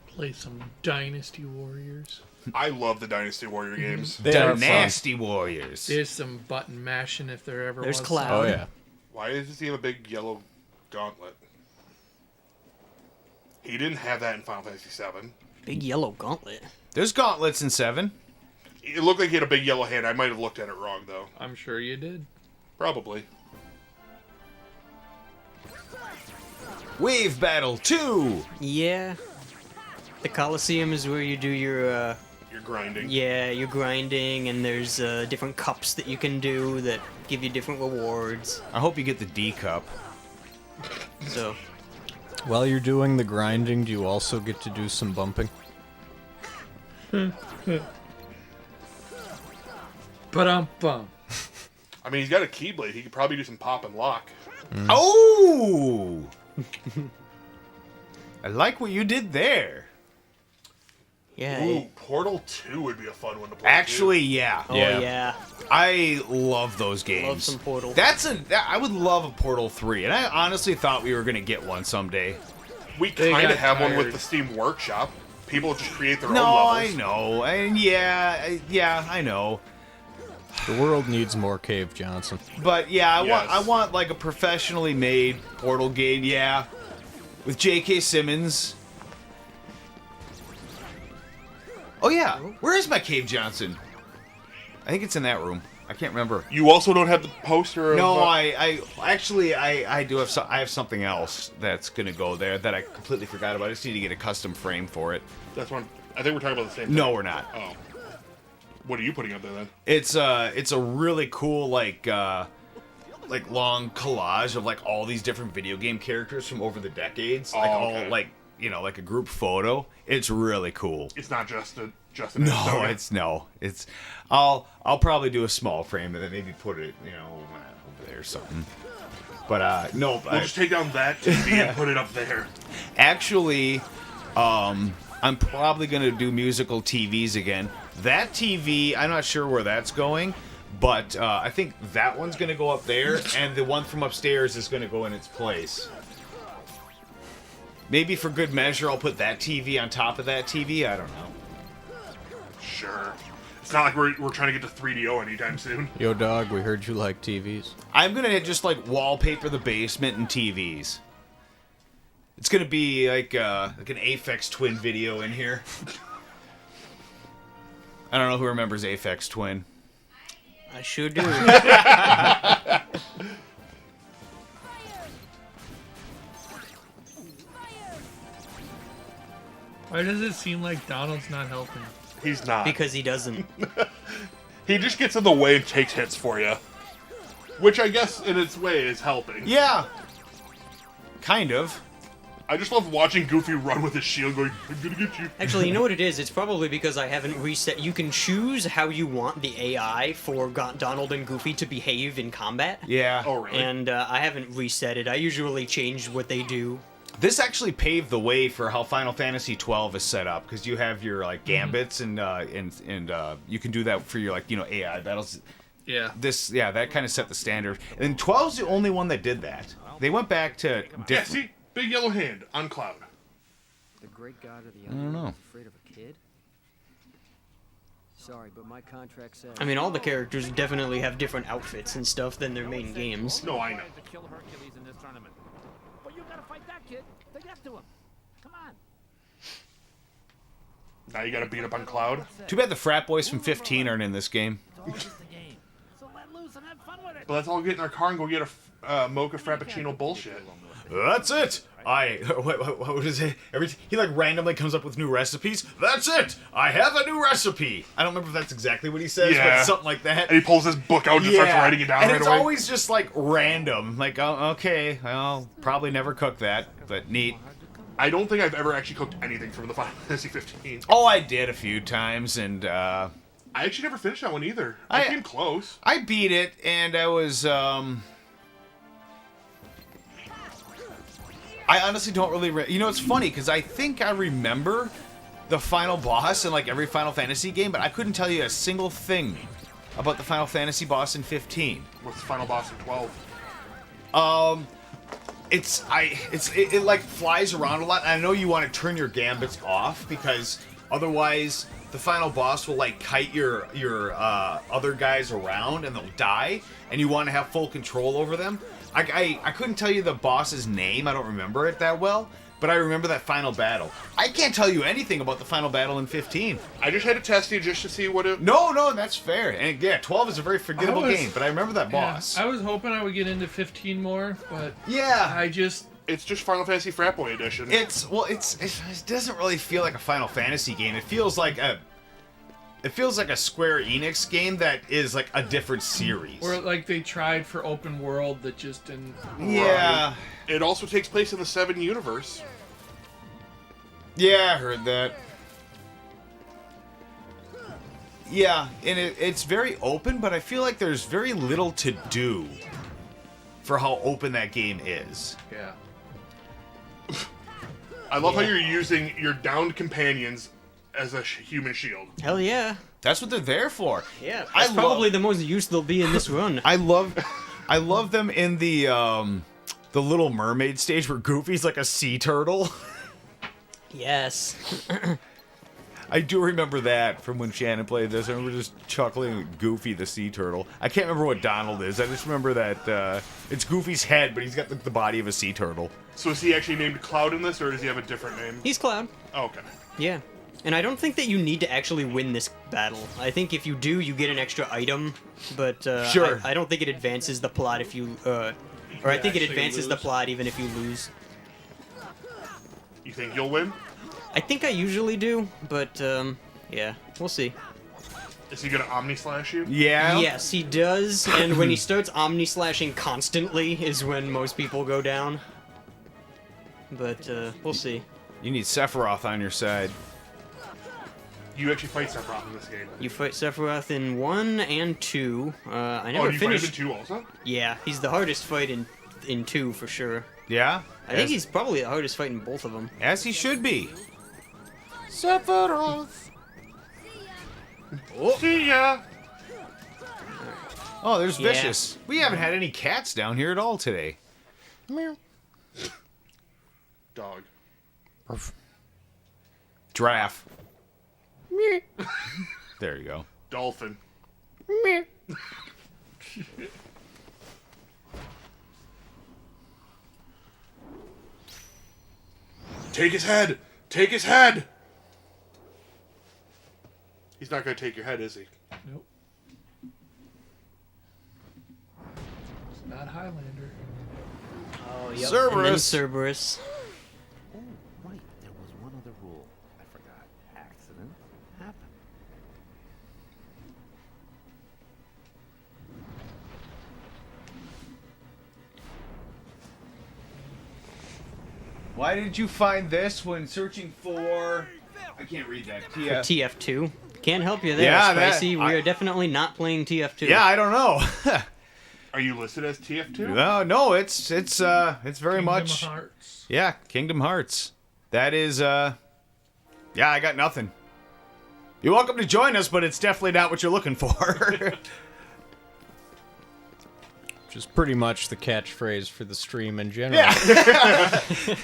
Play some Dynasty Warriors. I love the Dynasty Warrior games. They are fun. Nasty Warriors. There's some button mashing if there ever There's was. Cloud. Oh yeah. Why does he have a big yellow gauntlet? He didn't have that in Final Fantasy VII. Big yellow gauntlet. There's gauntlets in 7. It looked like he had a big yellow hand. I might have looked at it wrong, though. I'm sure you did. Probably. Wave Battle 2. Yeah. The Coliseum is where you do your You're grinding. you're grinding, and there's different cups that you can do that give you different rewards. I hope you get the D cup. So While you're doing the grinding, do you also get to do some bumping? Ba-dum-bum. I mean, he's got a Keyblade. He could probably do some pop and lock. Oh! I like what you did there. yeah. Ooh, Portal 2 would be a fun one to play. Actually, yeah. Oh Yeah. yeah. I love those games. Love some Portal. I would love a Portal 3, and I honestly thought we were going to get one someday. too. We They kind got of have one tired. with the Steam Workshop. People just create their No, own I levels. know. And yeah, I know. The world needs more Cave Johnson. But yeah, Yes. I want like a professionally made Portal game, yeah. With J.K. Simmons. Oh yeah, where is my Cave Johnson? I think it's in that room. I can't remember. You also don't have the poster of... No, I do have I have something else that's gonna go there that I completely forgot about. I just need to get a custom frame for it. That's one... I think we're talking about the same thing. No, we're not. Oh. What are you putting up there, then? It's a really cool like long collage of like all these different video game characters from over the decades, like Oh, okay. all like like a group photo. It's really cool. It's not just an No, it's I'll probably do a small frame and then maybe put it over there or something. But no, We'll just take down that TV and put it up there. actually, I'm probably gonna do musical TVs again. That TV, I'm not sure where that's going, but I think that one's gonna go up there, and the one from upstairs is gonna go in its place. Maybe for good measure, I'll put that TV on top of that TV. I don't know. Sure. It's not like we're trying to get to 3DO anytime soon. Yo, dog, we heard you like TVs. I'm gonna just like wallpaper the basement and TVs. It's gonna be like an Aphex Twin video in here. I don't know who remembers Aphex Twin. I sure do. Why does it seem like Donald's not helping? He's not. Because he doesn't. He just gets in the way and takes hits for you. Which I guess, in its way, is helping. Yeah. Kind of. I just love watching Goofy run with his shield going, I'm gonna get you. Actually, you know what it is? It's probably because I haven't reset. You can choose how you want the AI for Donald and Goofy to behave in combat. Yeah. Oh, really? And I haven't reset it. I usually change what they do. This actually paved the way for how Final Fantasy 12 is set up, because you have your like gambits and you can do that for your like AI battles. Yeah. That kind of set the standard. And 12's the only one that did that. They went back to Yeah, see? Big yellow hand on Cloud. The great god of the don't know. is afraid of a kid? Sorry, but my contract says... I mean, all the characters definitely have different outfits and stuff than their main games. No, I know. To kill Hercules in this tournament. But you gotta fight that kid to get to him. Come on. Now you gotta beat up on Cloud. Too bad the frat boys from 15 aren't in this game. It's all just a game. So let loose and have fun with it. But let's all get in our car and go get a mocha frappuccino bullshit. That's it. What is it? He like randomly comes up with new recipes. That's it. I have a new recipe. I don't remember if that's exactly what he says, but it's something like that. And he pulls his book out and just starts writing it down and right it's away. always just like random. Like, oh, okay, I'll probably never cook that, but neat. I don't think I've ever actually cooked anything from the Final Fantasy 15. Oh, I did a few times, and I actually never finished that one either. I came close. I beat it, and I was I honestly don't really... it's funny, because I think I remember the final boss in, like, every Final Fantasy game, but I couldn't tell you a single thing about the Final Fantasy boss in 15. What's the final boss in 12? It like, flies around a lot, and I know you want to turn your gambits off, because otherwise the final boss will, like, kite your other guys around, and they'll die, and you want to have full control over them. I couldn't tell you the boss's name. I don't remember it that well, but I remember that final battle. I can't tell you anything about the final battle in 15. I just had to test you just to see what it... No, that's fair. And yeah, 12 is a very forgettable game, but I remember that boss. I was hoping I would get into 15 more, but yeah, It's just Final Fantasy Frat Boy Edition. It doesn't really feel like a Final Fantasy game. It feels like a Square Enix game that is like a different series. Or like they tried for open world that just didn't. Yeah. It also takes place in the 7 universe. Yeah, I heard that. Yeah, and it's very open, but I feel like there's very little to do for how open that game is. Yeah. I love how you're using your downed companions as a human shield. Hell yeah. That's what they're there for. Yeah, that's probably the most use they'll be in this run. I love them in the Little Mermaid stage where Goofy's like a sea turtle. Yes. I do remember that from when Shannon played this. I remember just chuckling at Goofy the sea turtle. I can't remember what Donald is. I just remember that it's Goofy's head, but he's got the body of a sea turtle. So is he actually named Cloud in this, or does he have a different name? He's Cloud. Oh, okay. Yeah. And I don't think that you need to actually win this battle. I think if you do, you get an extra item, but Sure. I don't think it advances the plot if you... or I think it advances the plot even if you lose. You think you'll win? I think I usually do, but yeah, we'll see. Is he gonna Omni-slash you? Yeah? Yes, he does, and when he starts Omni-slashing constantly is when most people go down. But we'll see. You need Sephiroth on your side. You actually fight Sephiroth in this game. You fight Sephiroth in 1 and 2. I never you finished. fight him in 2 also? Yeah, he's the hardest fight in 2 for sure. Yeah? I think he's probably the hardest fight in both of them. As he should be. Sephiroth. Oh. See ya! Oh, there's Yeah. Vicious. We haven't had any cats down here at all today. Meow. Dog. Giraffe. There you go. Dolphin. Take his head! Take his head! He's not going to take your head, is he? Nope. It's not Highlander. Oh, yep. Cerberus. And then Cerberus. Oh, right. There was one other rule. I forgot. Accident happen. Why did you find this when searching for... I can't read that. For TF2. Can't help you there, Yeah, Spicy. We are definitely not playing TF2. Yeah, I don't know. Are you listed as TF2? No, it's very Kingdom much. Hearts. Yeah, Kingdom Hearts. That is yeah, I got nothing. You're welcome to join us, but it's definitely not what you're looking for. Which is pretty much the catchphrase for the stream in general.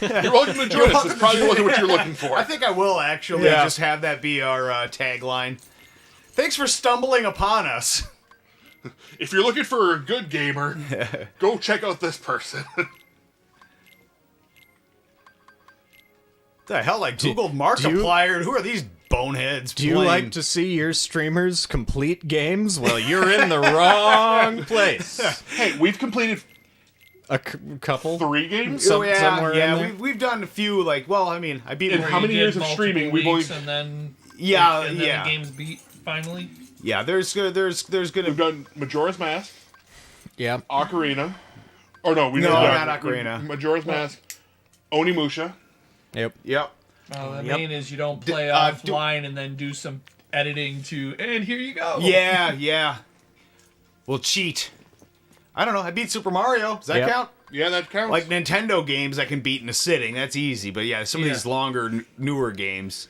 You're welcome to join us. This probably wasn't what you're looking for. I think I will actually just have that be our tagline. Thanks for stumbling upon us. If you're looking for a good gamer, go check out this person. The hell, I googled Markiplier. Who are these boneheads? Do you like to see your streamers complete games? Well, you're in the wrong place. Hey, we've completed A couple? 3 games? Somewhere in there? we've done a few. I beat. In how many years of multiple streaming we've only... weeks and then Yeah, the game's beat finally. Yeah, there's gonna. We've done Majora's Mask, Yeah. Ocarina. Or no, we No, didn't. not Ocarina. Majora's Mask, Onimusha. Yep. Yep. The main is you don't play offline and then do some editing to, and here you go. Yeah. Well, cheat. I don't know. I beat Super Mario. Does that count? Yeah, that counts. Like Nintendo games, I can beat in a sitting. That's easy. But yeah, some of these longer, newer games.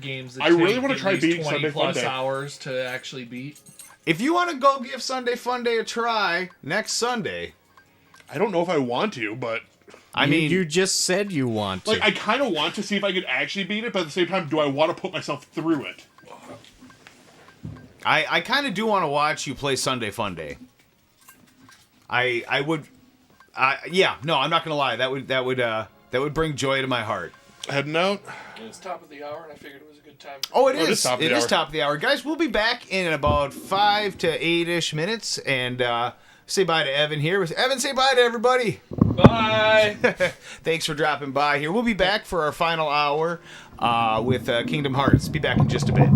Games that I really take want to at try least beating 20 Sunday plus Funday. hours to actually beat. If you want to go give Sunday Funday a try next Sunday, I don't know if I want to, but I mean, you just said you want to. like I kind of want to see if I could actually beat it, but at the same time, do I want to put myself through it? I kind of do want to watch you play Sunday Funday. I would. Yeah, no, I'm not gonna lie. That would bring joy to my heart. Heading out. It's top of the hour, and I figured it was a good time. Oh, it it is. is top of It the is hour. top of the hour, guys. We'll be back in about 5 to 8-ish minutes, and say bye to Evan here. Evan, say bye to everybody. Bye. Thanks for dropping by here. We'll be back for our final hour with Kingdom Hearts. Be back in just a bit.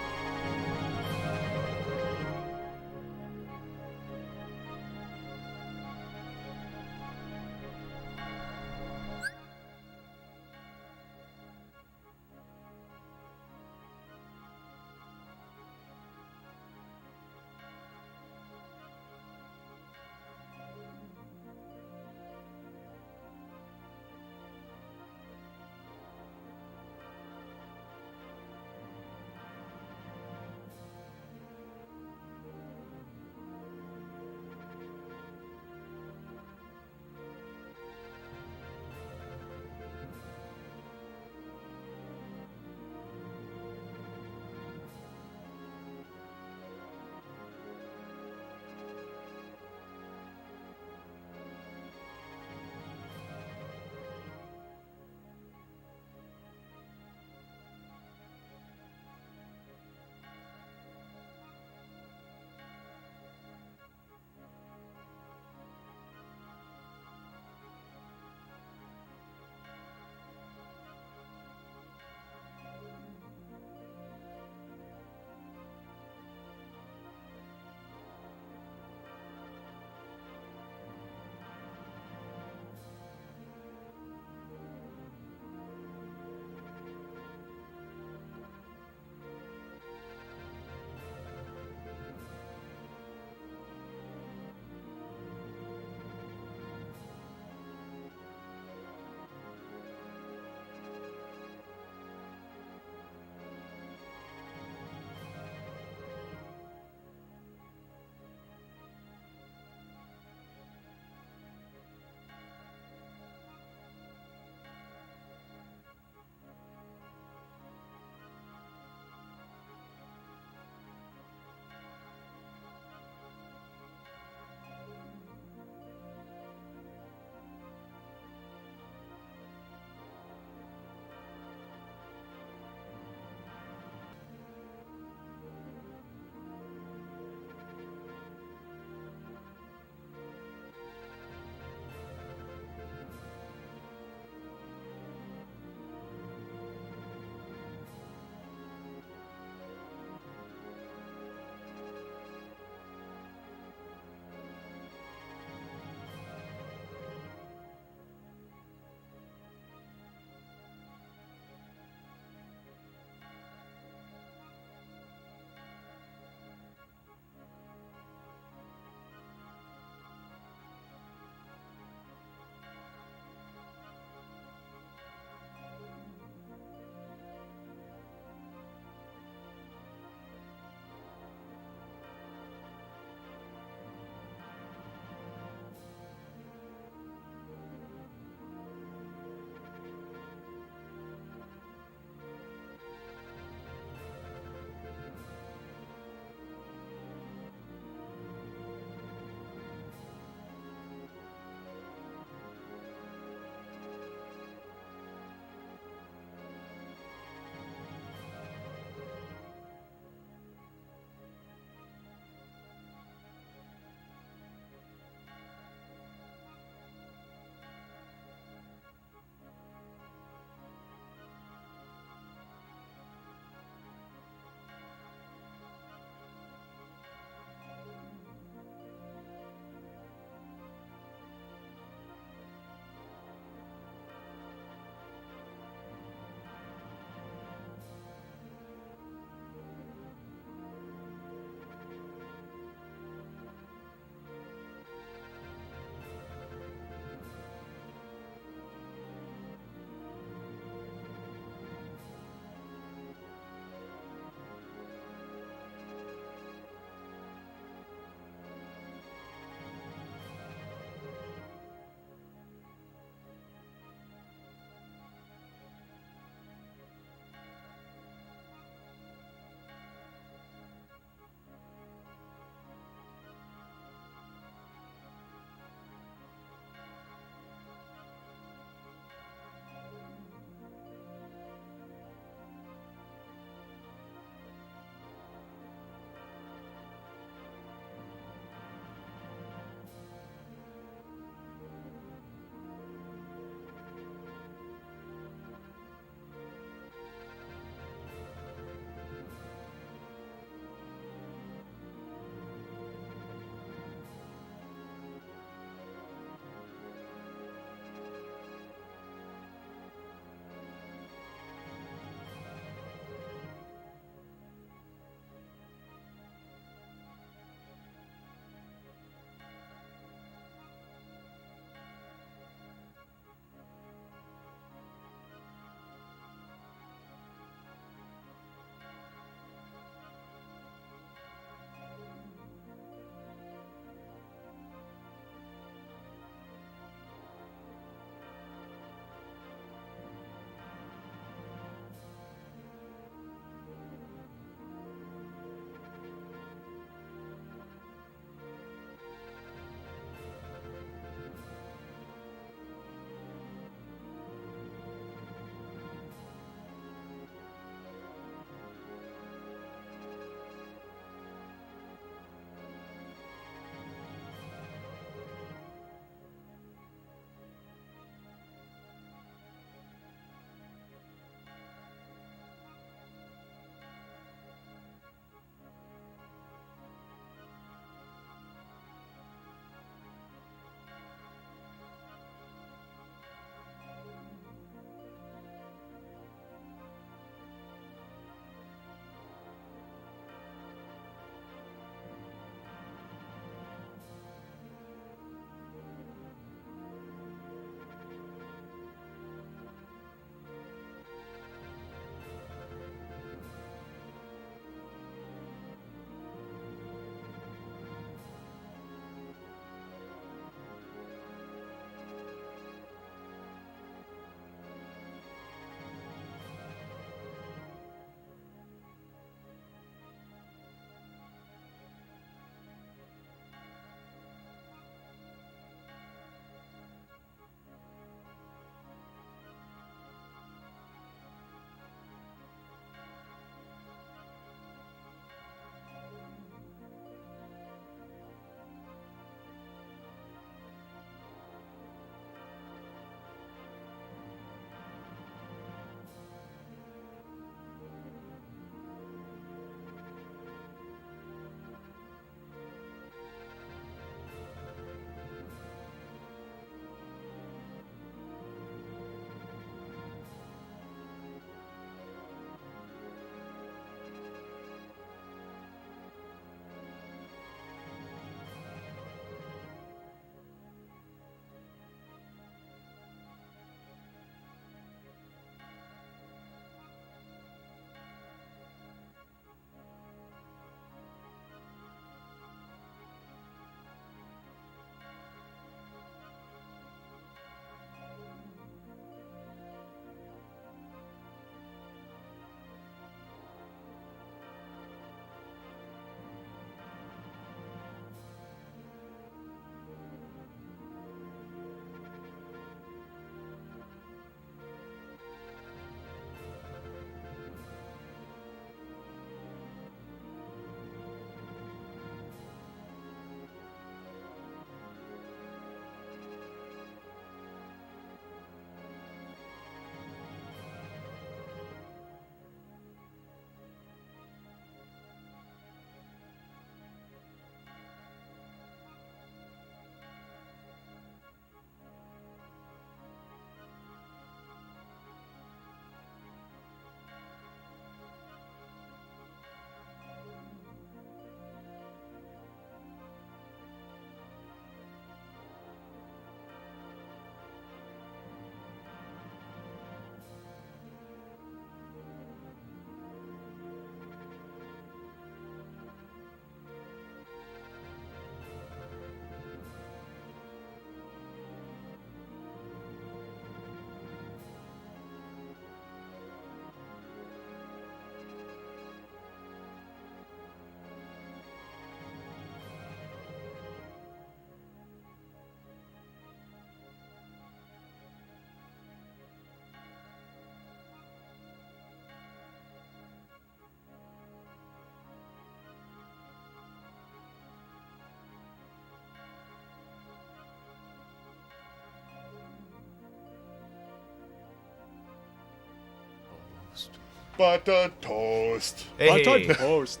Butter toast. Hey. toast.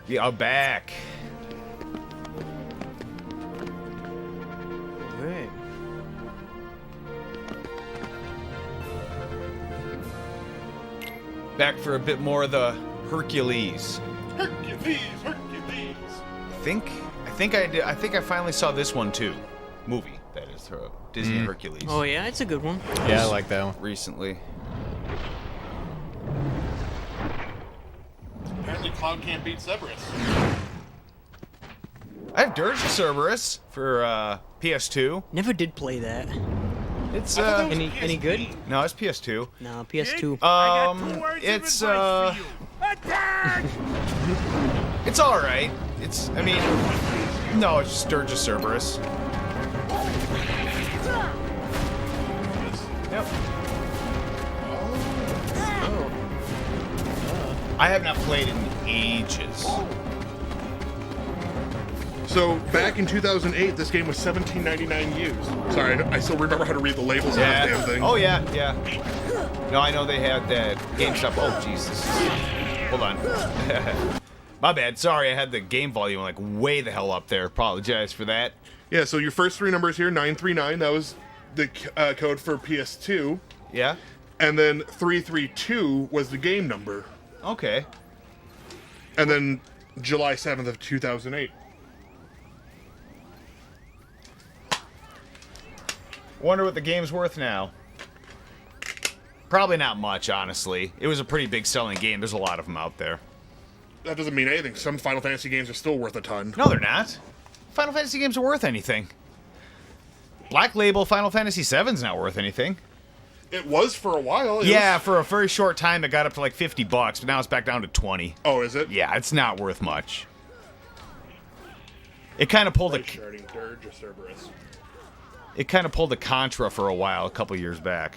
We are back. Right. Back for a bit more of the Hercules. Hercules. I think I finally saw this one too. Movie, that is, Disney Hercules. Oh yeah, it's a good one. Yeah, I like that one. Recently. Apparently Cloud can't beat Cerberus. I have Dirge of Cerberus for PS2. Never did play that. It's Any good? no, it's PS2. No, PS2. I got 2 words It's of advice for you. Attack! it's all right. No, it's just Dirge of Cerberus. Yep. I have not played in ages. So back in 2008, this game was $17.99 used. Sorry, I still remember how to read the labels on this damn thing. Oh yeah. No, I know they had that GameStop. Oh Jesus. Hold on. My bad. Sorry, I had the game volume like way the hell up there. Apologize for that. Yeah, so your first 3 numbers here, 939, that was the code for PS2. Yeah. And then 332 was the game number. Okay. And then July 7th of 2008. Wonder what the game's worth now. Probably not much, honestly. It was a pretty big selling game. There's a lot of them out there. That doesn't mean anything. Some Final Fantasy games are still worth a ton. No, they're not. Final Fantasy games are worth anything. Black Label Final Fantasy VII's not worth anything. It was for a while. Yeah, for a very short time it got up to like $50, but now it's back down to 20. Oh, is it? Yeah, it's not worth much. It kind of pulled a Sharding Dirge or Cerberus. it kind of pulled a Contra for a while, a couple years back.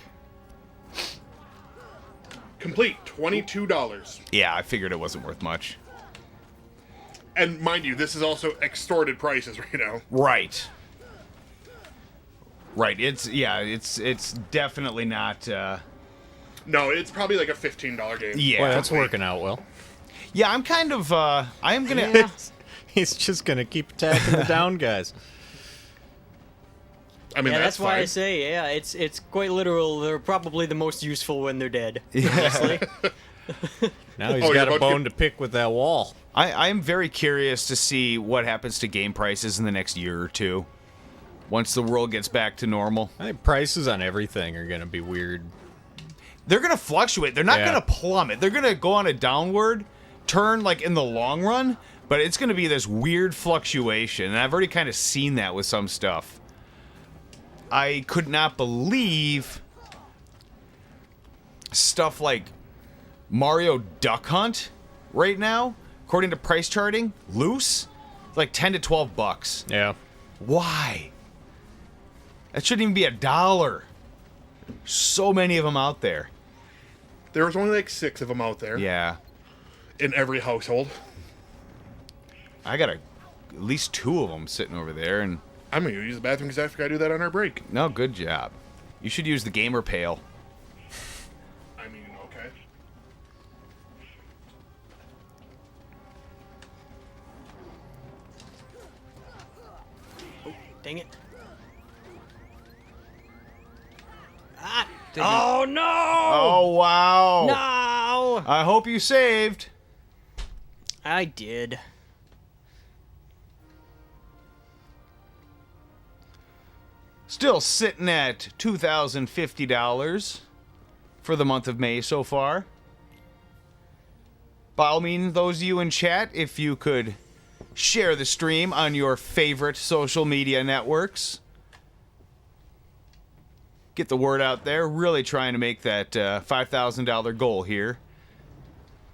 Complete, $22. Yeah, I figured it wasn't worth much. And mind you, this is also extorted prices right now. Right. Right. It's definitely not. No, it's probably like a $15 game. Yeah, Well, that's working out well. Yeah, I'm kind of. I'm gonna. Yeah. He's just gonna keep attacking the down guys. I mean, Yeah, that's why I fine. say, yeah, it's quite literal. They're probably the most useful when they're dead. Honestly. Now he's Oh, got you're a about to bone to pick with that wall. I'm very curious to see what happens to game prices in the next year or two, once the world gets back to normal. I think prices on everything are gonna be weird. They're gonna fluctuate. They're not Yeah. gonna plummet. They're gonna go on a downward turn, like in the long run. But it's gonna be this weird fluctuation, and I've already kind of seen that with some stuff. I could not believe stuff like Mario Duck Hunt right now, according to price charting, loose, like $10 to $12. Yeah. Why? That shouldn't even be $1. So many of them out there. There was only like 6 of them out there. Yeah. In every household. I got at least 2 of them sitting over there, and I'm gonna use the bathroom because I forgot to do that on our break. no, good job. You should use the gamer pail. I mean, okay. Dang it. Ah! Oh no! Oh wow! No! I hope you saved. I did. Still sitting at $2,050 for the month of May so far. By all means, those of you in chat, if you could share the stream on your favorite social media networks. Get the word out there. Really trying to make that $5,000 goal here.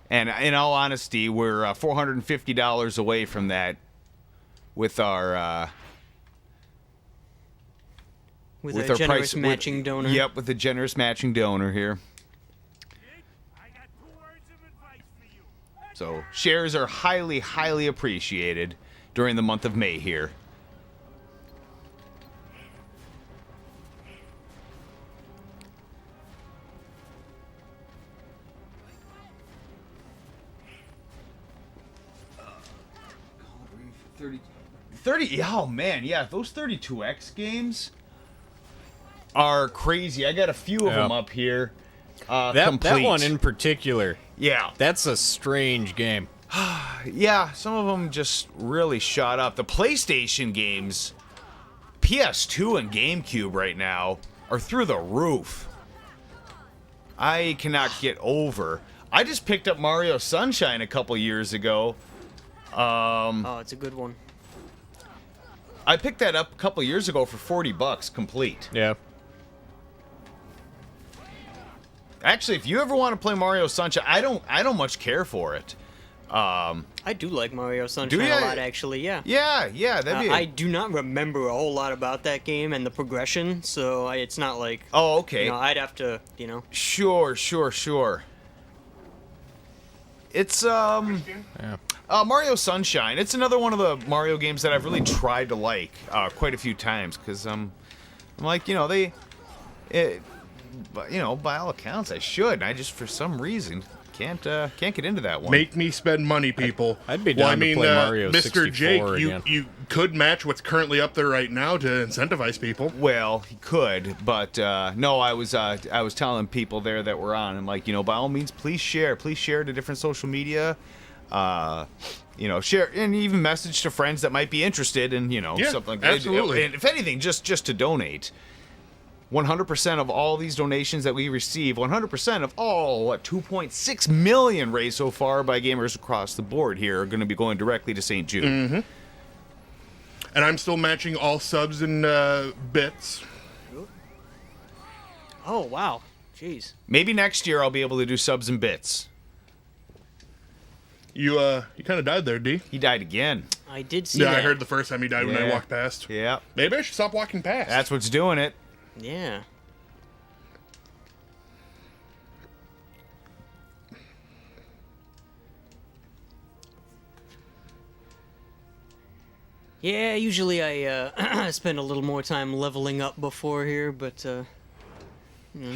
And in all honesty, we're $450 away from that with our... With a generous matching donor. Yep, with a generous matching donor here. I got 2 words of advice for you. So shares are highly, highly appreciated during the month of May here. 30. Oh man, yeah, those 32X games are crazy. I got a few of them up here. That Complete. one in particular. Yeah. That's a strange game. Yeah, some of them just really shot up. The PlayStation games, PS2 and GameCube right now, are through the roof. I cannot get over. I just picked up Mario Sunshine a couple years ago. Oh, it's a good one. I picked that up a couple years ago for $40 complete. Yeah. Actually, if you ever want to play Mario Sunshine, I don't much care for it. I do like Mario Sunshine ya? a lot, actually. Yeah. Yeah, that'd be. I do not remember a whole lot about that game and the progression, so it's not like. Oh, okay. I'd have to, Sure. It's Mario Sunshine. It's another one of the Mario games that I've really tried to like quite a few times because I'm like, by all accounts I should. And I just for some reason can't get into that one. Make me spend money, people. I'd be down to play Mario Mr. 64 Jake, again. you could match what's currently up there right now to incentivize people. Well, he could, but no, I was telling people there that were on, I'm like, by all means, please share to different social media, share and even message to friends that might be interested in, something like that. Absolutely. And if anything, just to donate. 100% of all these donations that we receive, 100% of all 2.6 million raised so far by gamers across the board here are going to be going directly to St. Jude. Mm-hmm. And I'm still matching all subs and bits. Oh, wow. Jeez. Maybe next year I'll be able to do subs and bits. You kind of died there, D. He died again. I did see Yeah, that. I heard the first time he died when I walked past. Yeah. Maybe I should stop walking past. That's what's doing it. Yeah. Yeah, usually I spend a little more time leveling up before here, but I'm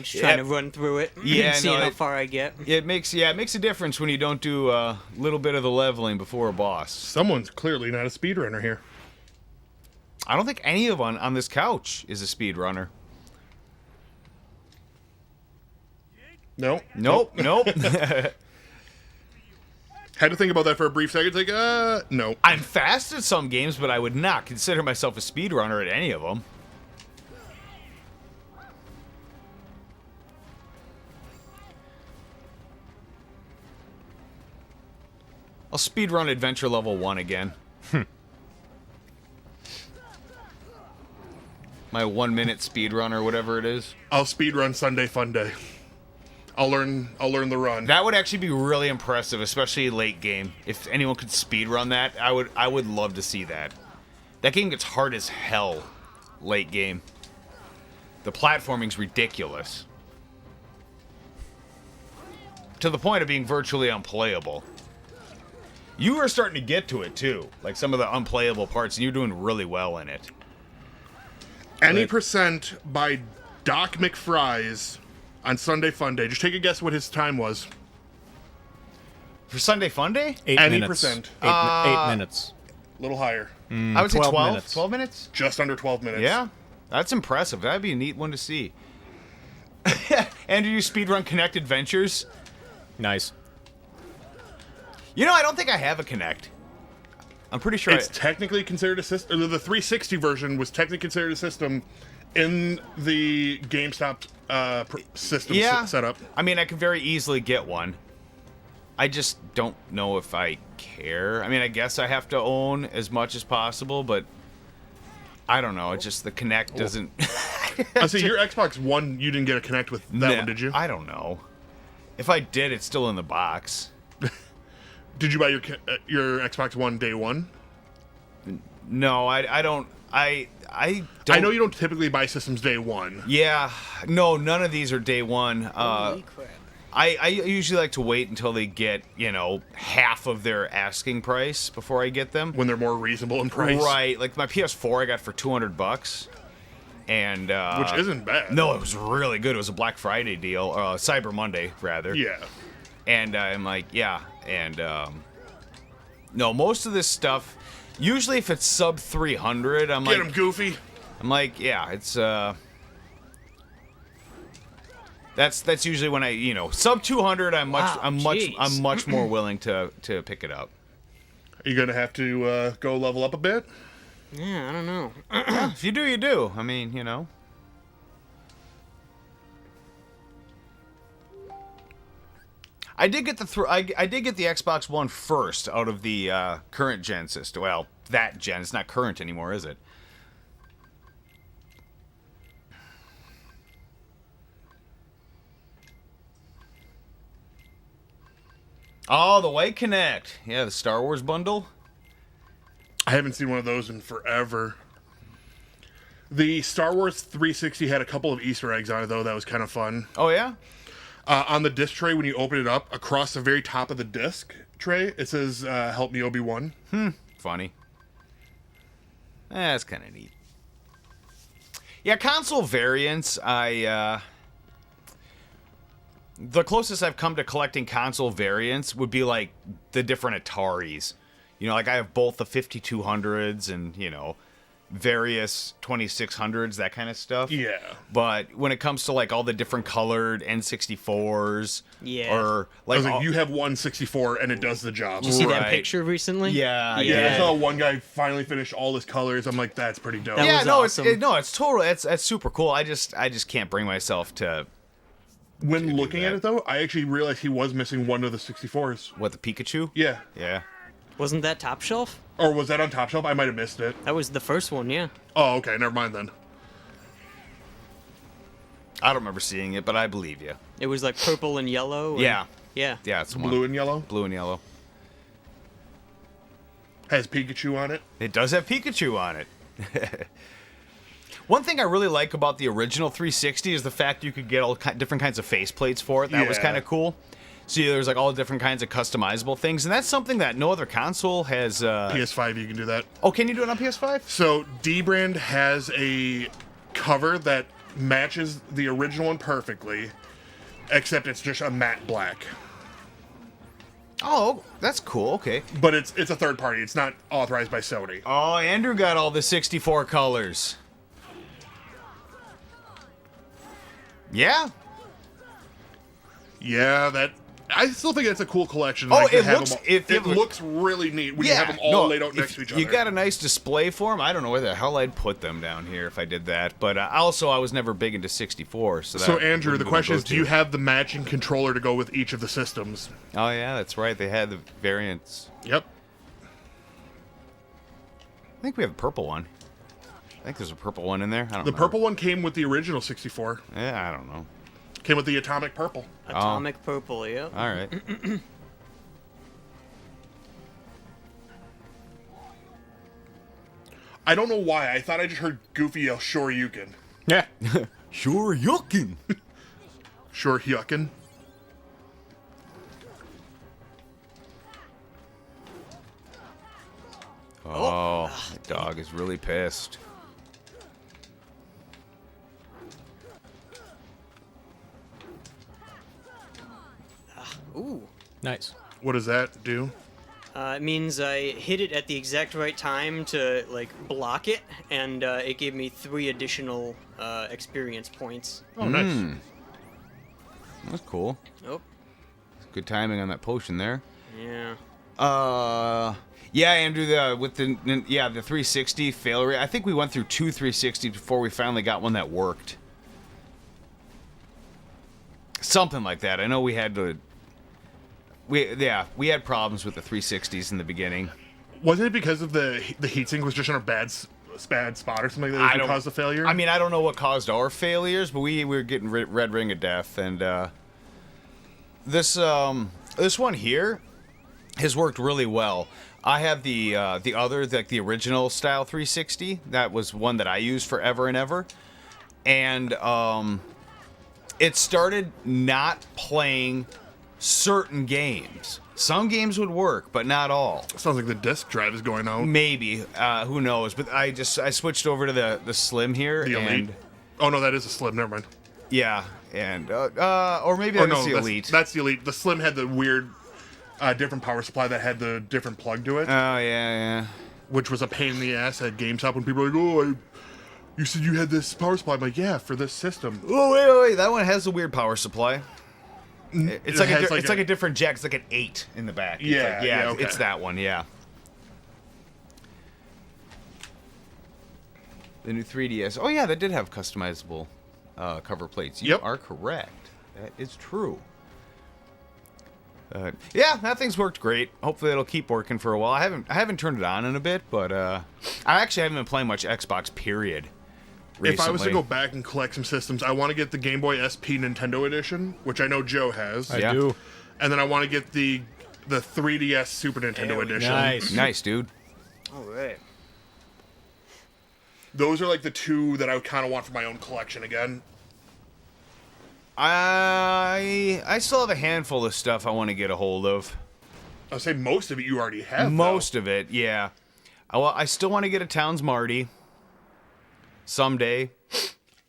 just trying to run through it, seeing how far I get. It makes a difference when you don't do a little bit of the leveling before a boss. Someone's clearly not a speedrunner here. I don't think anyone on this couch is a speedrunner. No. Nope. Had to think about that for a brief second. It's like, no. I'm fast at some games, but I would not consider myself a speedrunner at any of them. I'll speedrun Adventure Level 1 again. My 1 minute speedrun or whatever it is. I'll speedrun Sunday Fun Day. I'll learn the run. That would actually be really impressive, especially late game. If anyone could speedrun that, I would love to see that. That game gets hard as hell late game. The platforming's ridiculous. To the point of being virtually unplayable. You are starting to get to it too, like some of the unplayable parts, and you're doing really well in it. Any percent by Doc McFries on Sunday Fun Day. Just take a guess what his time was. For Sunday Fun Day? 8 Any minutes. percent. 8 minutes. A little higher. I would say 12 12 minutes. 12 minutes? Just under 12 minutes. Yeah, that's impressive. That'd be a neat one to see. Andrew, you speedrun Connect Adventures? Nice. I don't think I have a Connect. I'm pretty sure It's technically considered a system. The 360 version was technically considered a system in the GameStop system setup. I mean, I could very easily get one. I just don't know if I care. I mean, I guess I have to own as much as possible, but I don't know. It's just the Connect doesn't... I see your Xbox One, you didn't get a Connect with that one, did you? I don't know. If I did, it's still in the box. Did you buy your Xbox One day one? No, I don't. I don't. I know you don't typically buy systems day one. Yeah, no, none of these are day one. Holy crap. I usually like to wait until they get, half of their asking price before I get them. When they're more reasonable in price. Right, like my PS4 I got for $200. And which isn't bad. No, it was really good. It was a Black Friday deal, Cyber Monday rather. Yeah. And I'm like, yeah, and no, most of this stuff, Usually, if it's sub 300, I'm Get like, him, Goofy. I'm like, yeah, it's That's usually when I, sub 200. I'm much more willing to pick it up. Are you gonna have to go level up a bit? Yeah, I don't know. If you do, you do. I mean, I did get the I did get the Xbox One first out of the current gen system. Well, that gen. It's not current anymore, is it? Oh, the White Connect. Yeah, the Star Wars bundle. I haven't seen one of those in forever. The Star Wars 360 had a couple of Easter eggs on it, though. That was kind of fun. Oh, yeah? On the disc tray, when you open it up, across the very top of the disc tray, it says, help me, Obi-Wan. Funny. That's kind of neat. Yeah, console variants, the closest I've come to collecting console variants would be like the different Ataris. Like I have both the 5200s and, various 2600s, that kind of stuff. Yeah. But when it comes to like all the different colored N64s, Yeah. or I like, was like, you have one 64 and it does the job. Did you see that Right. picture recently? Yeah, Yeah, I saw one guy finally finish all his colors. I'm like, that's pretty dope. That yeah, was no, awesome. it's totally, it's super cool. I just can't bring myself to When looking at that. it, though, I actually realized he was missing one of the 64s. what, the Pikachu? Yeah. Yeah. Wasn't that Top Shelf? Or was that on Top Shelf? I might have missed it. That was the first one, yeah. Oh, okay. Never mind then. I don't remember seeing it, but I believe you. It was like purple and yellow. and- Yeah. Yeah. Yeah, it's the one. Blue and yellow. Blue and yellow. Has Pikachu on it. It does have Pikachu on it. One thing I really like about the original 360 is the fact you could get all different kinds of faceplates for it. That was Yeah. kind of cool. So there's like all different kinds of customizable things, and that's something that no other console has. PS5, you can do that. Oh, can you do it on PS5? So D-Brand has a cover that matches the original one perfectly, except it's just a matte black. Oh, that's cool. Okay. But it's a third party. It's not authorized by Sony. Oh, Andrew got all the 64 colors. Yeah. Yeah, that. I still think it's a cool collection. Oh, like, to it have looks- them all- if it you- looks really neat when you have them all laid out next to each other. You got a nice display for them. I don't know where the hell I'd put them down here if I did that. But also, I was never big into 64. So Andrew, the question is, do you have? have the matching controller to go with each of the systems? Oh yeah, that's right. They had the variants. Yep. I think we have a purple one. I think there's a purple one in there. I don't The know. purple one came with the original 64. Yeah, I don't know. Came with the atomic purple. Atomic purple, yeah. All right. I don't know why. I thought I just heard Goofy yell Shoryuken. Yeah. Sure, yucking. Shoryuken. Oh, the dog is really pissed. Ooh. Nice. What does that do? It means I hit it at the exact right time to like block it, and it gave me 3 additional experience points. Oh, nice. That's cool. Oh, Good timing on that potion there. yeah. Yeah, Andrew, the 360 fail rate. I think we went through 2 360s before we finally got one that worked. Something like that. I know we had to. We had problems with the 360s in the beginning. Wasn't it because of the heatsink was just on a bad spot or something that caused the failure? I mean, I don't know what caused our failures, but we were getting red ring of death, and this one here has worked really well. I have the other, like the original style 360. That was one that I used forever and ever, and it started not playing certain games. Some games would work, but not all. Sounds like the disk drive is going out. Maybe, who knows? But I switched over to the Slim here. The Elite. And, Oh no, that is a Slim. Never mind. yeah, and or maybe Or that's no, the Elite. That's the Elite. The Slim had the weird, different power supply that had the different plug to it. Oh yeah. which was a pain in the ass at GameStop when people were like, you said you had this power supply. I'm like, yeah, for this system. Oh, wait. That one has a weird power supply. It's It like has a different jack. It's like an 8 in the back. It's Yeah, like, yeah, okay. It's that one, yeah. The new 3DS. Oh, yeah, that did have customizable cover plates. You Yep. are correct. That is true. Yeah, that thing's worked great. Hopefully it'll keep working for a while. I haven't turned it on in a bit, but I actually haven't been playing much Xbox, period. Recently. If I was to go back and collect some systems, I want to get the Game Boy SP Nintendo Edition, which I know Joe has. I do. And then I want to get the 3DS Super Nintendo Edition. Nice, dude. All right. Those are like the two that I kind of want for my own collection again. I still have a handful of stuff I want to get a hold of. I'll say most of it you already have. Most of it, yeah. I still want to get a Towns Marty. Someday.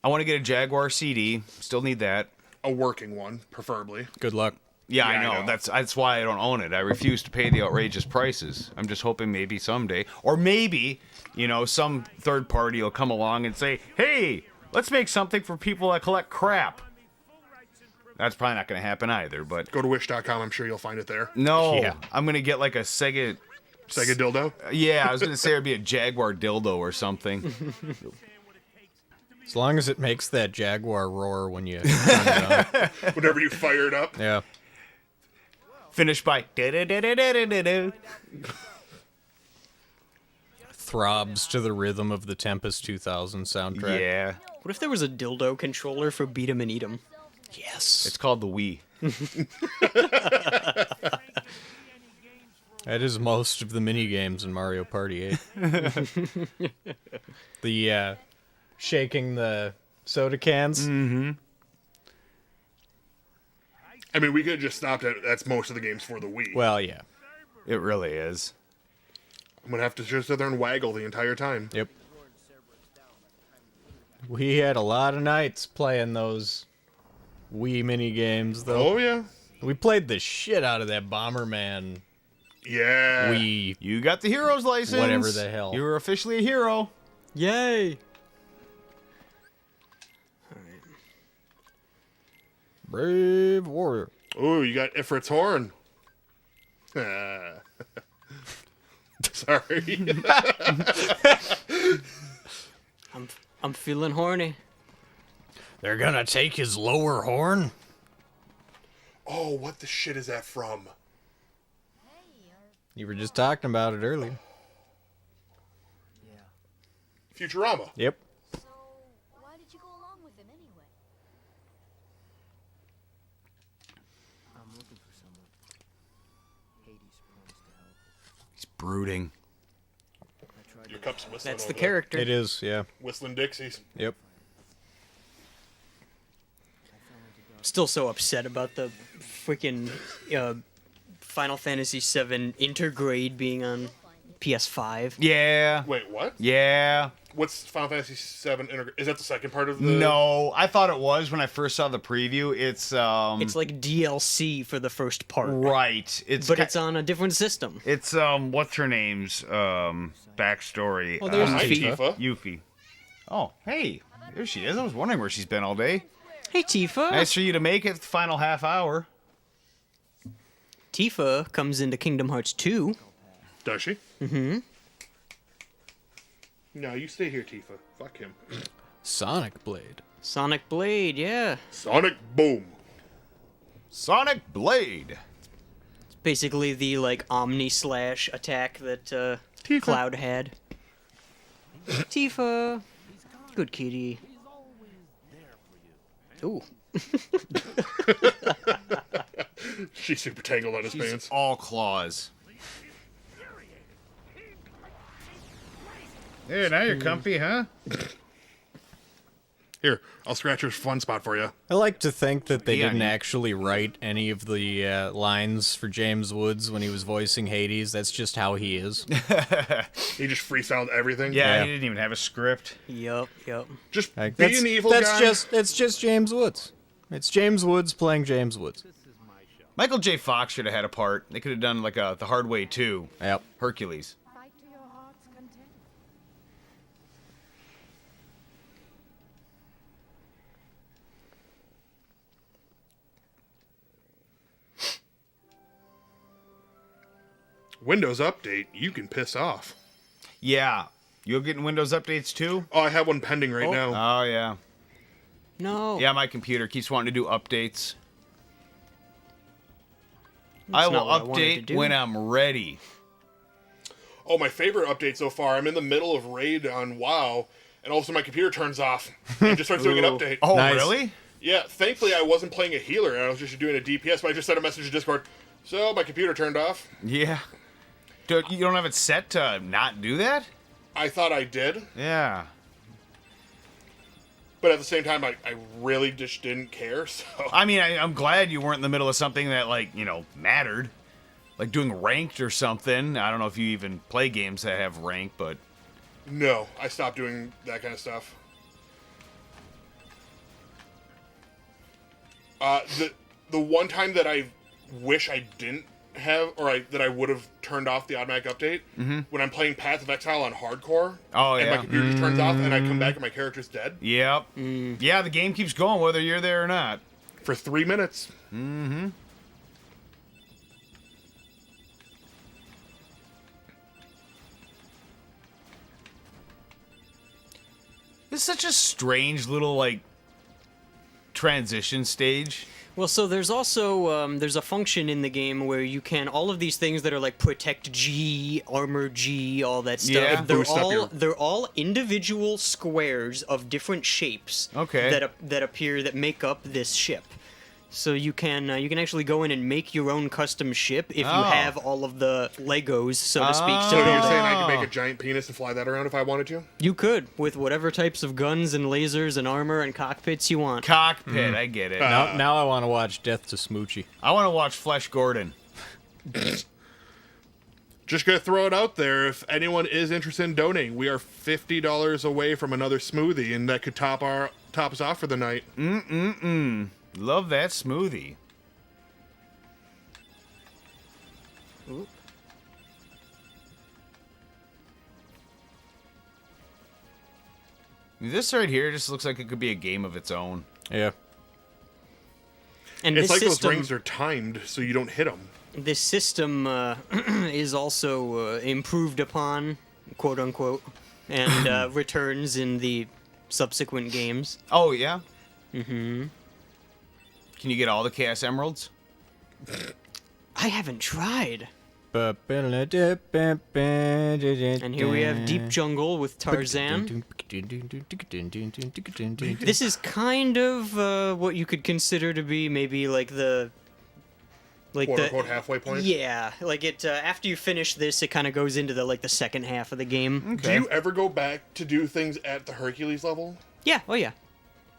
I want to get a Jaguar CD. Still need that. A working one, preferably. Good luck. Yeah, Yeah, I know. That's why I don't own it. I refuse to pay the outrageous prices. I'm just hoping maybe someday, or maybe, some third party will come along and say, "Hey, let's make something for people that collect crap." That's probably not going to happen either. But go to wish.com. I'm sure you'll find it there. No, Yeah. I'm going to get like a Sega dildo. Yeah, I was going to say it'd be a Jaguar dildo or something. As long as it makes that Jaguar roar when you turn it on. Whenever you fire it up. Yeah. Finished by da-da-da-da-da-da-da. Throbs to the rhythm of the Tempest 2000 soundtrack. Yeah. What if there was a dildo controller for Beat 'em and Eat 'em? Yes. It's called the Wii. That is most of the mini games in Mario Party 8. The shaking the soda cans. Mm-hmm. I mean, we could have just stopped at that's most of the games for the Wii. Well, yeah. It really is. I'm gonna have to just sit there and waggle the entire time. Yep. We had a lot of nights playing those Wii mini games, though. Oh yeah. We played the shit out of that Bomberman. Yeah. Wii. You got the hero's license. Whatever the hell. You were officially a hero. Yay! Brave warrior. Oh, you got Ifrit's horn. Ah. Sorry. I'm feeling horny. They're gonna take his lower horn? Oh, what the shit is that from? You were just talking about it earlier. Futurama. Yep. So, why did you go along with him anyway? I'm looking for someone. Hades promised to help. He's brooding. Your cup's whistling. That's the over there. character. It is, yeah. Whistling Dixies. Yep. Still so upset about the freaking Final Fantasy VII Intergrade being on PS5. Yeah. Wait, what? Yeah. What's Final Fantasy VII? Is that the second part of the? No, I thought it was when I first saw the preview. It's It's like DLC for the first part. right. But it's on a different system. It's what's her name's backstory? Oh, there's Hi, Tifa. Tifa. Yuffie. Oh, hey, there she is. I was wondering where she's been all day. Hey, Tifa. Nice for you to make it the final half hour. Tifa comes into Kingdom Hearts 2. Does she? Mm-hmm. No, you stay here, Tifa. Fuck him. Sonic Blade. Sonic Blade, yeah. Sonic Boom. Sonic Blade. It's basically the like Omni-slash attack that Tifa. Cloud had. Tifa. Good kitty. Ooh. She's super tangled on his She's pants. all claws. Hey, now you're comfy, huh? Here, I'll scratch your fun spot for you. I like to think that they Yeah, didn't you- actually write any of the lines for James Woods when he was voicing Hades. That's just how he is. He just freestyled everything. Yeah, Yeah. he didn't even have a script. Yup. Just Like, be an evil that's guy. it's just James Woods. It's James Woods playing James Woods. Michael J. Fox should have had a part. They could have done like the Hard Way 2. Yep. Hercules. Fight to your heart's Windows Update, you can piss off. Yeah. You're getting Windows updates too? Oh, I have one pending right now. Oh, yeah. No. Yeah, my computer keeps wanting to do updates. I will not what I wanted to update do. when I'm ready. Oh, my favorite update so far. I'm in the middle of Raid on WoW, and all of a sudden my computer turns off and just starts doing an update. Oh, Nice. really? Yeah, thankfully I wasn't playing a healer, and I was just doing a DPS, but I just sent a message to Discord. So, my computer turned off. Yeah. You don't have it set to not do that? I thought I did, Yeah. but at the same time, I really just didn't care, so... I mean, I'm glad you weren't in the middle of something that, mattered. Like doing ranked or something. I don't know if you even play games that have rank, but... No, I stopped doing that kind of stuff. The one time that I wish I didn't have, that I would have turned off the automatic update, when I'm playing Path of Exile on hardcore, Oh, and yeah. my computer just turns off, and I come back and my character's dead. Yep. Yeah, the game keeps going whether you're there or not. For 3 minutes. It's such a strange little, transition stage. Well, so there's also there's a function in the game where you can all of these things that are like protect G, armor G, all that stuff. Yeah. Boost up your- They're all individual squares of different shapes. Okay. That appear that make up this ship. So you can actually go in and make your own custom ship if you Oh. have all of the Legos, so to speak. So to you're build it. saying I could make a giant penis and fly that around if I wanted to? You could with whatever types of guns and lasers and armor and cockpits you want. Cockpit, I get it. Now I want to watch Death to Smoochie. I want to watch Flesh Gordon. Just gonna throw it out there. If anyone is interested in donating, we are $50 away from another smoothie, and that could top us off for the night. Love that smoothie. Ooh. This right here just looks like it could be a game of its own. Yeah. And It's this like system, those rings are timed so you don't hit them. this system is also improved upon, quote unquote, and returns in the subsequent games. Oh, yeah? Mm-hmm. Can you get all the Chaos Emeralds? I haven't tried. And And here we have Deep Jungle with Tarzan. This is kind of what you could consider to be maybe like the Quote unquote halfway point. Yeah, like it after you finish this, it kind of goes into the second half of the game. Do you ever go back to do things at the Hercules level? Yeah, oh yeah.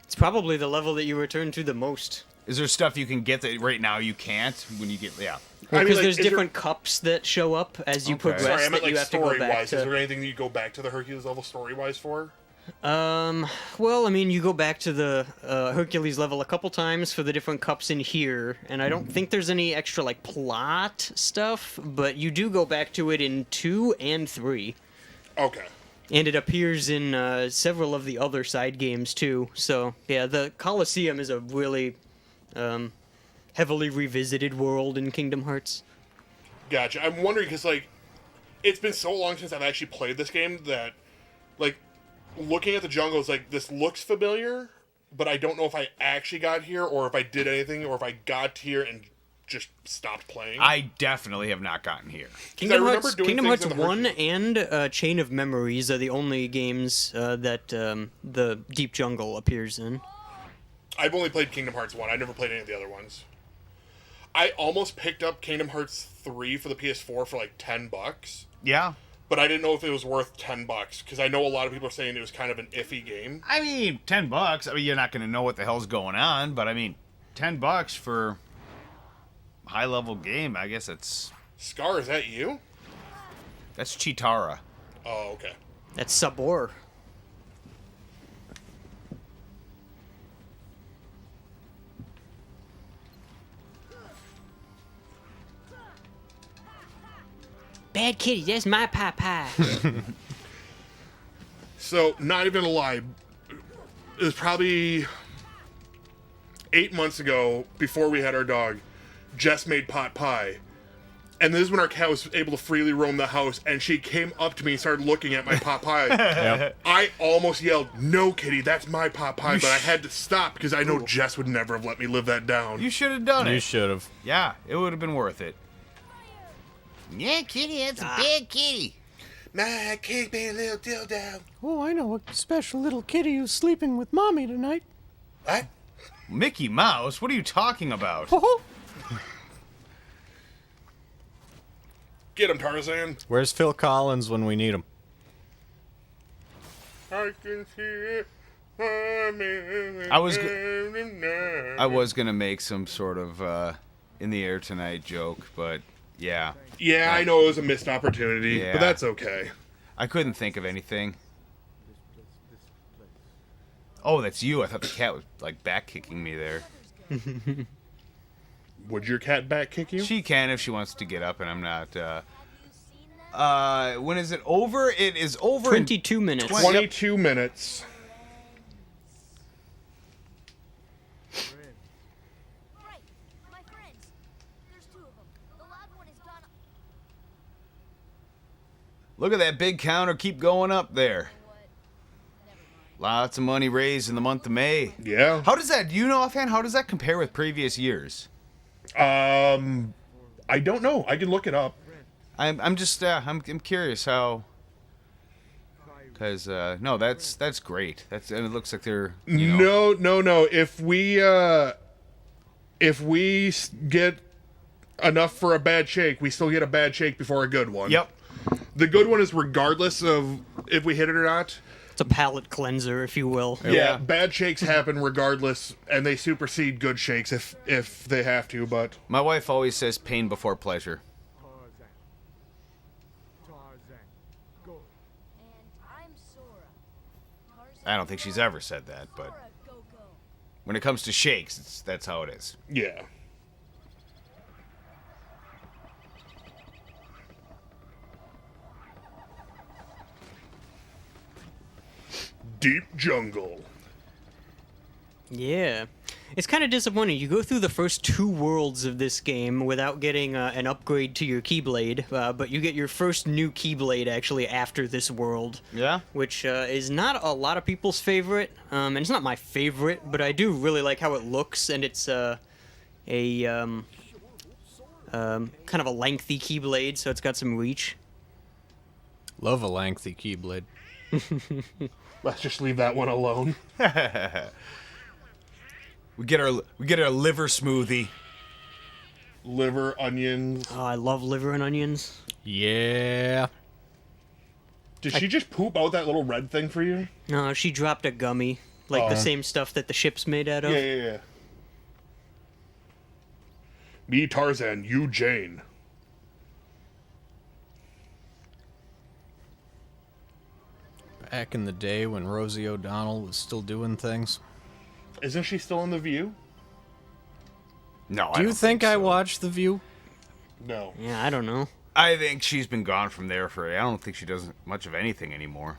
It's probably the level that you return to the most. Is there stuff you can get that right now you can't when you get... Yeah. Well, I mean, because like, there's is there- different cups that show up as you Okay. progress Sorry, I that meant like you have to go story back wise. to. Is there anything that you go back to the Hercules level story wise for? Well, I mean, you go back to the Hercules level a couple times for the different cups in here, and I don't think there's any extra plot stuff, but you do go back to it in 2 and 3. Okay. And it appears in several of the other side games too. So yeah, the Colosseum is a really heavily revisited world in Kingdom Hearts. Gotcha. I'm wondering because it's been so long since I've actually played this game that looking at the jungle is this looks familiar, but I don't know if I actually got here or if I did anything or if I got here and just stopped playing. I definitely have not gotten here. Kingdom remember Hearts, doing Kingdom things Hearts in the 1 Hercules. and Chain of Memories are the only games that the Deep Jungle appears in. I've only played Kingdom Hearts 1. I never played any of the other ones. I almost picked up Kingdom Hearts 3 for the PS4 for $10, Yeah. but I didn't know if it was worth $10 because I know a lot of people are saying it was kind of an iffy game. I mean, $10. I mean, you're not going to know what the hell's going on, but I mean, $10 for high-level game, I guess Scar, is that you? that's Chitara. Oh, okay. That's Sabor. Bad kitty, that's my pie. So, not even gonna lie, it was probably 8 months ago, before we had our dog, Jess made pot pie. And this is when our cat was able to freely roam the house, and she came up to me and started looking at my pot pie. Yep. I almost yelled, "No, kitty, that's my pot pie," but I had to stop because I know Jess would never have let me live that down. You should have done it. You should have. Yeah, it would have been worth it. Yeah, kitty, that's a big kitty. My kitty being a little dildo. Oh, I know a special little kitty who's sleeping with Mommy tonight. What? Mickey Mouse? What are you talking about? Get him, Tarzan. Where's Phil Collins when we need him? I can see it. I was gonna make some sort of in the air tonight joke, but yeah. Yeah, I know it was a missed opportunity, Yeah. but that's okay. I couldn't think of anything. Oh, that's you. I thought the cat was like back kicking me there. Would your cat back kick you? She can if she wants to get up, and I'm not. When is it over? It is over. 22 minutes. 22 minutes. Right, my friends. There's two of them. The loud one is gone. Look at that big counter. Keep going up there. Lots of money raised in the month of May. Yeah. How does that? Do you know offhand? How does that compare with previous years? I don't know. I can look it up. I'm just I'm curious how. Because no, that's great. And it looks like they're No. If we get enough for a bad shake, we still get a bad shake before a good one. Yep. The good one is regardless of if we hit it or not. It's a palate cleanser, if you will. Yeah, bad shakes happen regardless, and they supersede good shakes if they have to. But my wife always says pain before pleasure. And I'm Sora. Tarzan, I don't think she's ever said that, but Sora, go, go. when it comes to shakes, that's how it is. yeah. Deep jungle. Yeah. It's kind of disappointing. You go through the first two worlds of this game without getting an upgrade to your Keyblade, but you get your first new Keyblade actually after this world. Yeah? Which is not a lot of people's favorite, and it's not my favorite, but I do really like how it looks, and it's kind of a lengthy Keyblade, so it's got some reach. Love a lengthy Keyblade. Let's just leave that one alone. We get our liver smoothie. Liver, onions. Oh, I love liver and onions. Yeah. Did she just poop out that little red thing for you? No, she dropped a gummy, like the same stuff that the ship's made out of. Yeah. Me, Tarzan, you, Jane. Back in the day when Rosie O'Donnell was still doing things. Isn't she still in The View? No, Do you think I watched The View? No. Yeah, I don't know. I think she's been gone from there I don't think she does much of anything anymore.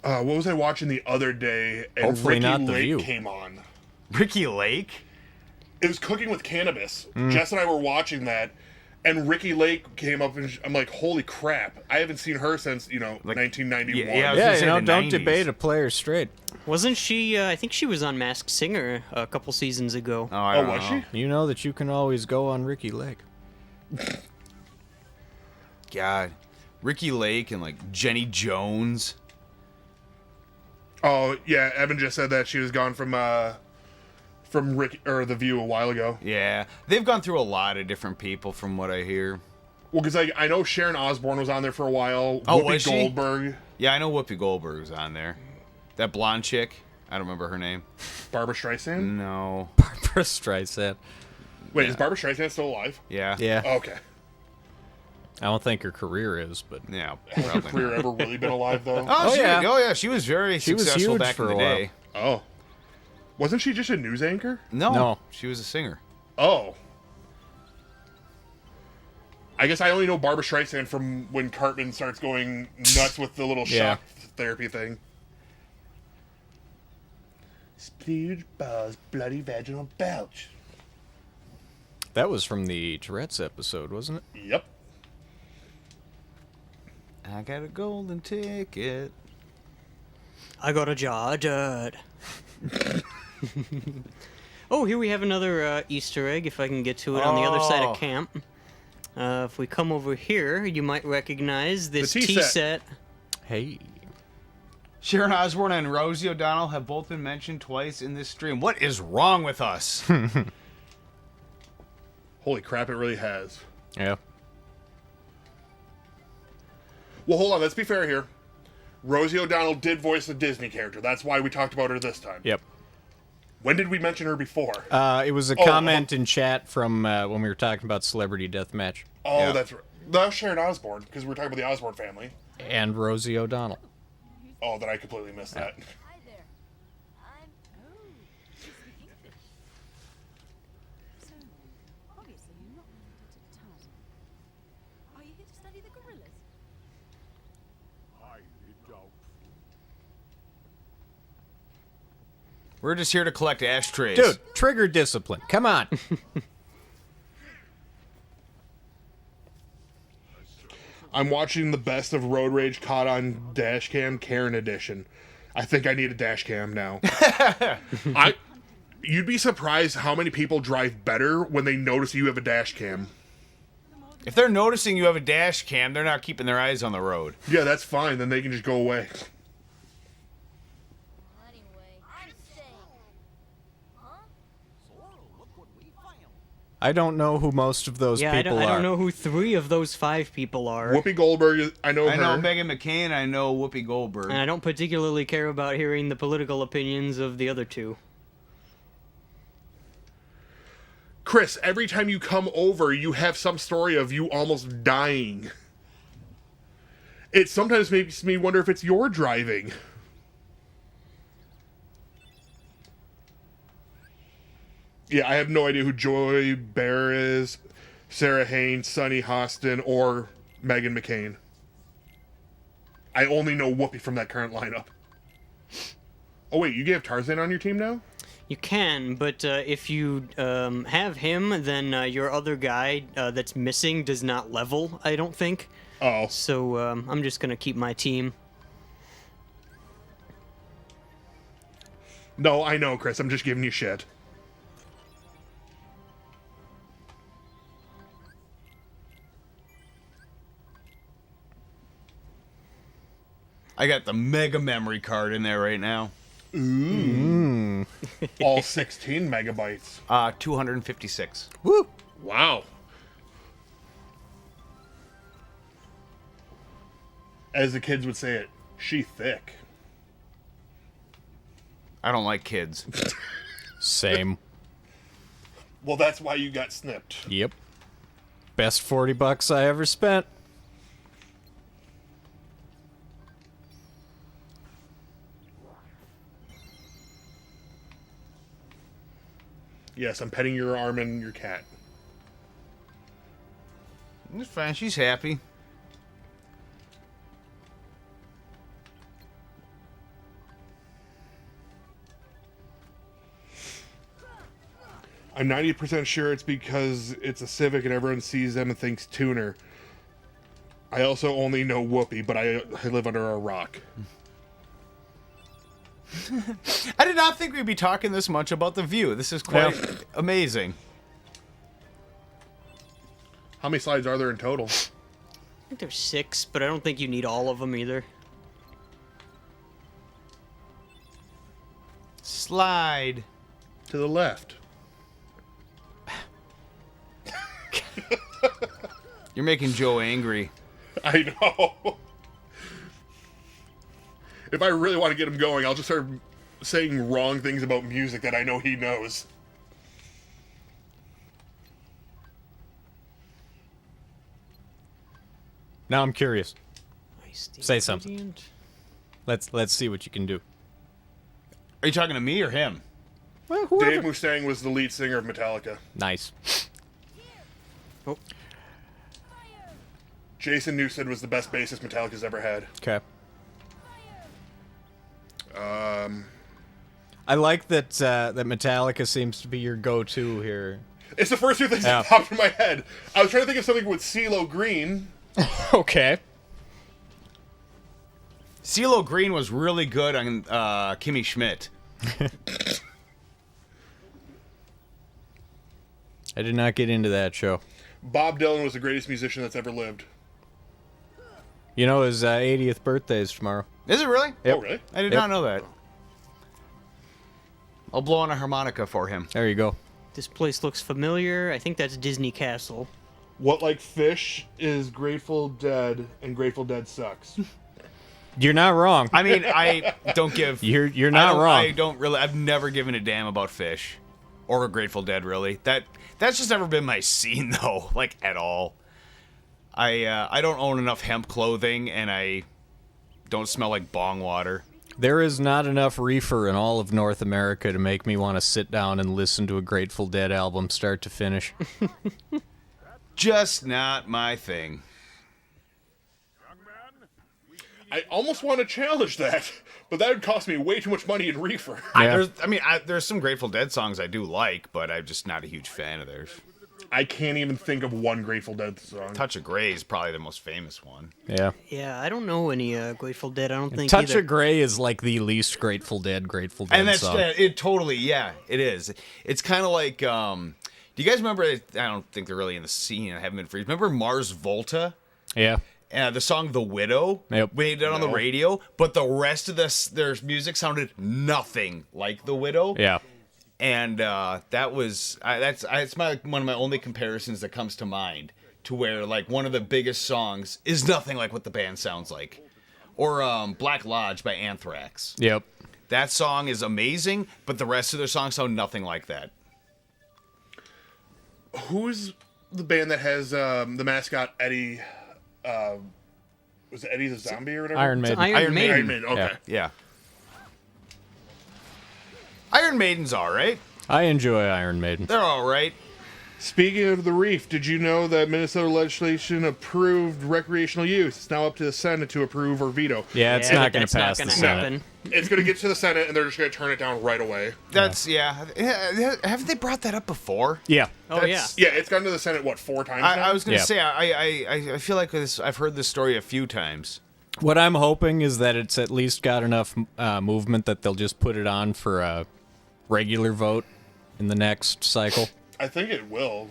What was I watching the other day? And Hopefully Ricky not The Lake View. came on. Ricky Lake? It was Cooking with Cannabis. Jess and I were watching that, and Ricky Lake came up, and I'm like, holy crap. I haven't seen her since, 1991. yeah, I was gonna say the don't 90s. debate a player straight. Wasn't she? I think she was on Masked Singer a couple seasons ago. Oh, I don't was know. she? You know that you can always go on Ricky Lake. God. Ricky Lake and like Jenny Jones. Oh, yeah, Evan just said that she was gone from Rick or The View a while ago. Yeah. They've gone through a lot of different people from what I hear. Well, because I know Sharon Osbourne was on there for a while. Oh, Whoopi was she? Goldberg. Yeah, I know Whoopi Goldberg was on there. That blonde chick. I don't remember her name. Barbara Streisand? No. Barbara Streisand. Wait, is Barbara Streisand still alive? Yeah. Yeah. Oh, okay. I don't think her career is, but Yeah. Has her Probably. career ever really been alive, though? Oh, yeah. yeah. She was very She was successful huge back for in the a while. day. Oh. Wasn't she just a news anchor? No. She was a singer. Oh. I guess I only know Barbara Streisand from when Cartman starts going nuts with the little Yeah. shock therapy thing. Splooge balls, bloody vaginal belch. That was from the Tourette's episode, wasn't it? Yep. I got a golden ticket. I got a jar of dirt. Oh, here we have another Easter egg, if I can get to it, on the other side Oh. of camp. If we come over here, you might recognize this The tea tea set. set. Hey. Sharon Osbourne and Rosie O'Donnell have both been mentioned twice in this stream. What is wrong with us? Holy crap, it really has. Yeah. Well, hold on. Let's be fair here. Rosie O'Donnell did voice a Disney character. That's why we talked about her this time. Yep. When did we mention her before? It was a comment in chat from when we were talking about Celebrity Deathmatch. Oh, Yeah. that's right. That was Sharon Osbourne, because we were talking about the Osbourne family. And Rosie O'Donnell. Oh, then I completely missed that. Hi there. I'm. Oh, you speak English. So, obviously you're not related to the Tarzan. Are you here to study the gorillas? We're just here to collect ashtrays. Dude, trigger discipline. Come on. I'm watching the best of Road Rage caught on Dashcam Karen edition. I think I need a Dashcam now. You'd be surprised how many people drive better when they notice you have a Dashcam. If they're noticing you have a dash cam, they're not keeping their eyes on the road. Yeah, that's fine. Then they can just go away. Anyway, I'm staying. Huh? I don't know who most of those Yeah, people I are. don't know who 3 of those 5 people are. Whoopi Goldberg, I know I her. know Megan McCain, I know Whoopi Goldberg. And I don't particularly care about hearing the political opinions of the other 2. Chris, every time you come over, you have some story of you almost dying. It sometimes makes me wonder if it's your driving. Yeah, I have no idea who Joy Bear is, Sarah Haynes, Sonny Hostin, or Megan McCain. I only know Whoopi from that current lineup. Oh wait, you have Tarzan on your team now? You can, but if you have him, then your other guy that's missing does not level, I don't think. Oh. So I'm just going to keep my team. No, I know, Chris. I'm just giving you shit. I got the mega memory card in there right now. Ooh. All 16 megabytes. 256. Woo! Wow. As the kids would say it, she thick. I don't like kids. Same. Well, that's why you got snipped. Yep. Best $40 I ever spent. Yes, I'm petting your arm and your cat. It's fine. She's happy. I'm 90% sure it's because it's a Civic and everyone sees them and thinks tuner. I also only know Whoopi, but I live under a rock. I did not think we'd be talking this much about The View. This is quite amazing. How many slides are there in total? I think there's 6, but I don't think you need all of them either. Slide. To the left. You're making Joe angry. I know. If I really want to get him going, I'll just start saying wrong things about music that I know he knows. Now I'm curious. Nice Say something. ingredient. Let's see what you can do. Are you talking to me or him? Well, Dave Mustaine was the lead singer of Metallica. Nice. Oh. Jason Newsted was the best bassist Metallica's ever had. Okay. Um, I like that that Metallica seems to be your go-to here. It's the first two things Yeah. that popped in my head. I was trying to think of something with CeeLo Green. Okay. CeeLo Green was really good on Kimmy Schmidt. I did not get into that show. Bob Dylan was the greatest musician that's ever lived. You know, his 80th birthday is tomorrow. Is it really? Yep. Oh, really? I did Yep. not know that. I'll blow on a harmonica for him. There you go. This place looks familiar. I think that's Disney Castle. What Like Fish is Grateful Dead, and Grateful Dead sucks. You're not wrong. I mean, I don't give. You're not wrong. I don't really. I've never given a damn about Fish or Grateful Dead. Really, that's just never been my scene though. Like at all. I don't own enough hemp clothing, and I don't smell like bong water. There is not enough reefer in all of North America to make me want to sit down and listen to a Grateful Dead album start to finish. Just not my thing. I almost want to challenge that, but that would cost me way too much money in reefer. Yeah. There's some Grateful Dead songs I do like, but I'm just not a huge fan of theirs. I can't even think of one Grateful Dead song. Touch of Grey is probably the most famous one. Yeah. Yeah, I don't know any Grateful Dead. I don't think Touch either. of Grey is like the least Grateful Dead And that's song. it. Totally, yeah, it is. It's kind of like. Do you guys remember? I don't think they're really in the scene. I haven't been free. Remember Mars Volta? Yeah. The song "The Widow." Yep. We did it on the radio, but the rest of their music sounded nothing like "The Widow." Yeah. And that was it's one of my only comparisons that comes to mind, to where like one of the biggest songs is nothing like what the band sounds like, or Black Lodge by Anthrax. Yep. That song is amazing, but the rest of their songs sound nothing like that. Who's the band that has the mascot Eddie? Was it Eddie the Zombie or whatever? Iron Maiden. Iron Maiden. Iron Maiden. Okay. Yeah. Iron Maiden's all right. I enjoy Iron Maiden. They're all right. Speaking of the reef, did you know that Minnesota legislation approved recreational use? It's now up to the Senate to approve or veto. Yeah, it's not going to pass the Senate. happen. It's going to get to the Senate, and they're just going to turn it down right away. That's Haven't they brought that up before? Yeah. Oh yeah. Yeah, it's gone to the Senate, what, 4 times now? I was going to Yeah. say I feel like I've heard this story a few times. What I'm hoping is that it's at least got enough movement that they'll just put it on for a regular vote in the next cycle. I think it will.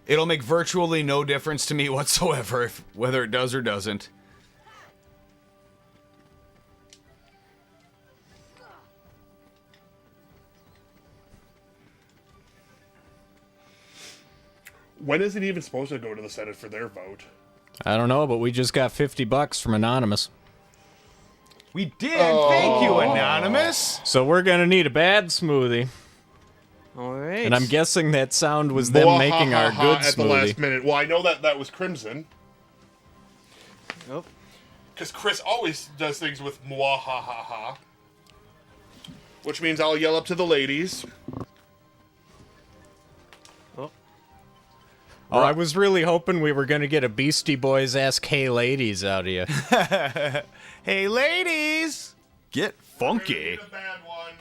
It'll make virtually no difference to me whatsoever whether it does or doesn't. When is it even supposed to go to the Senate for their vote? I don't know, but we just got $50 from Anonymous. We did. Thank you, Anonymous. So we're going to need a bad smoothie. All right. And I'm guessing that sound was them making our good at the smoothie. last minute. Well, I know that was Crimson. Oh. Because Chris always does things with mwahaha. Which means I'll yell up to the ladies. Oh, I was really hoping we were going to get a Beastie Boys Ask Hey Ladies out of you. Hey, ladies, get funky. A bad one.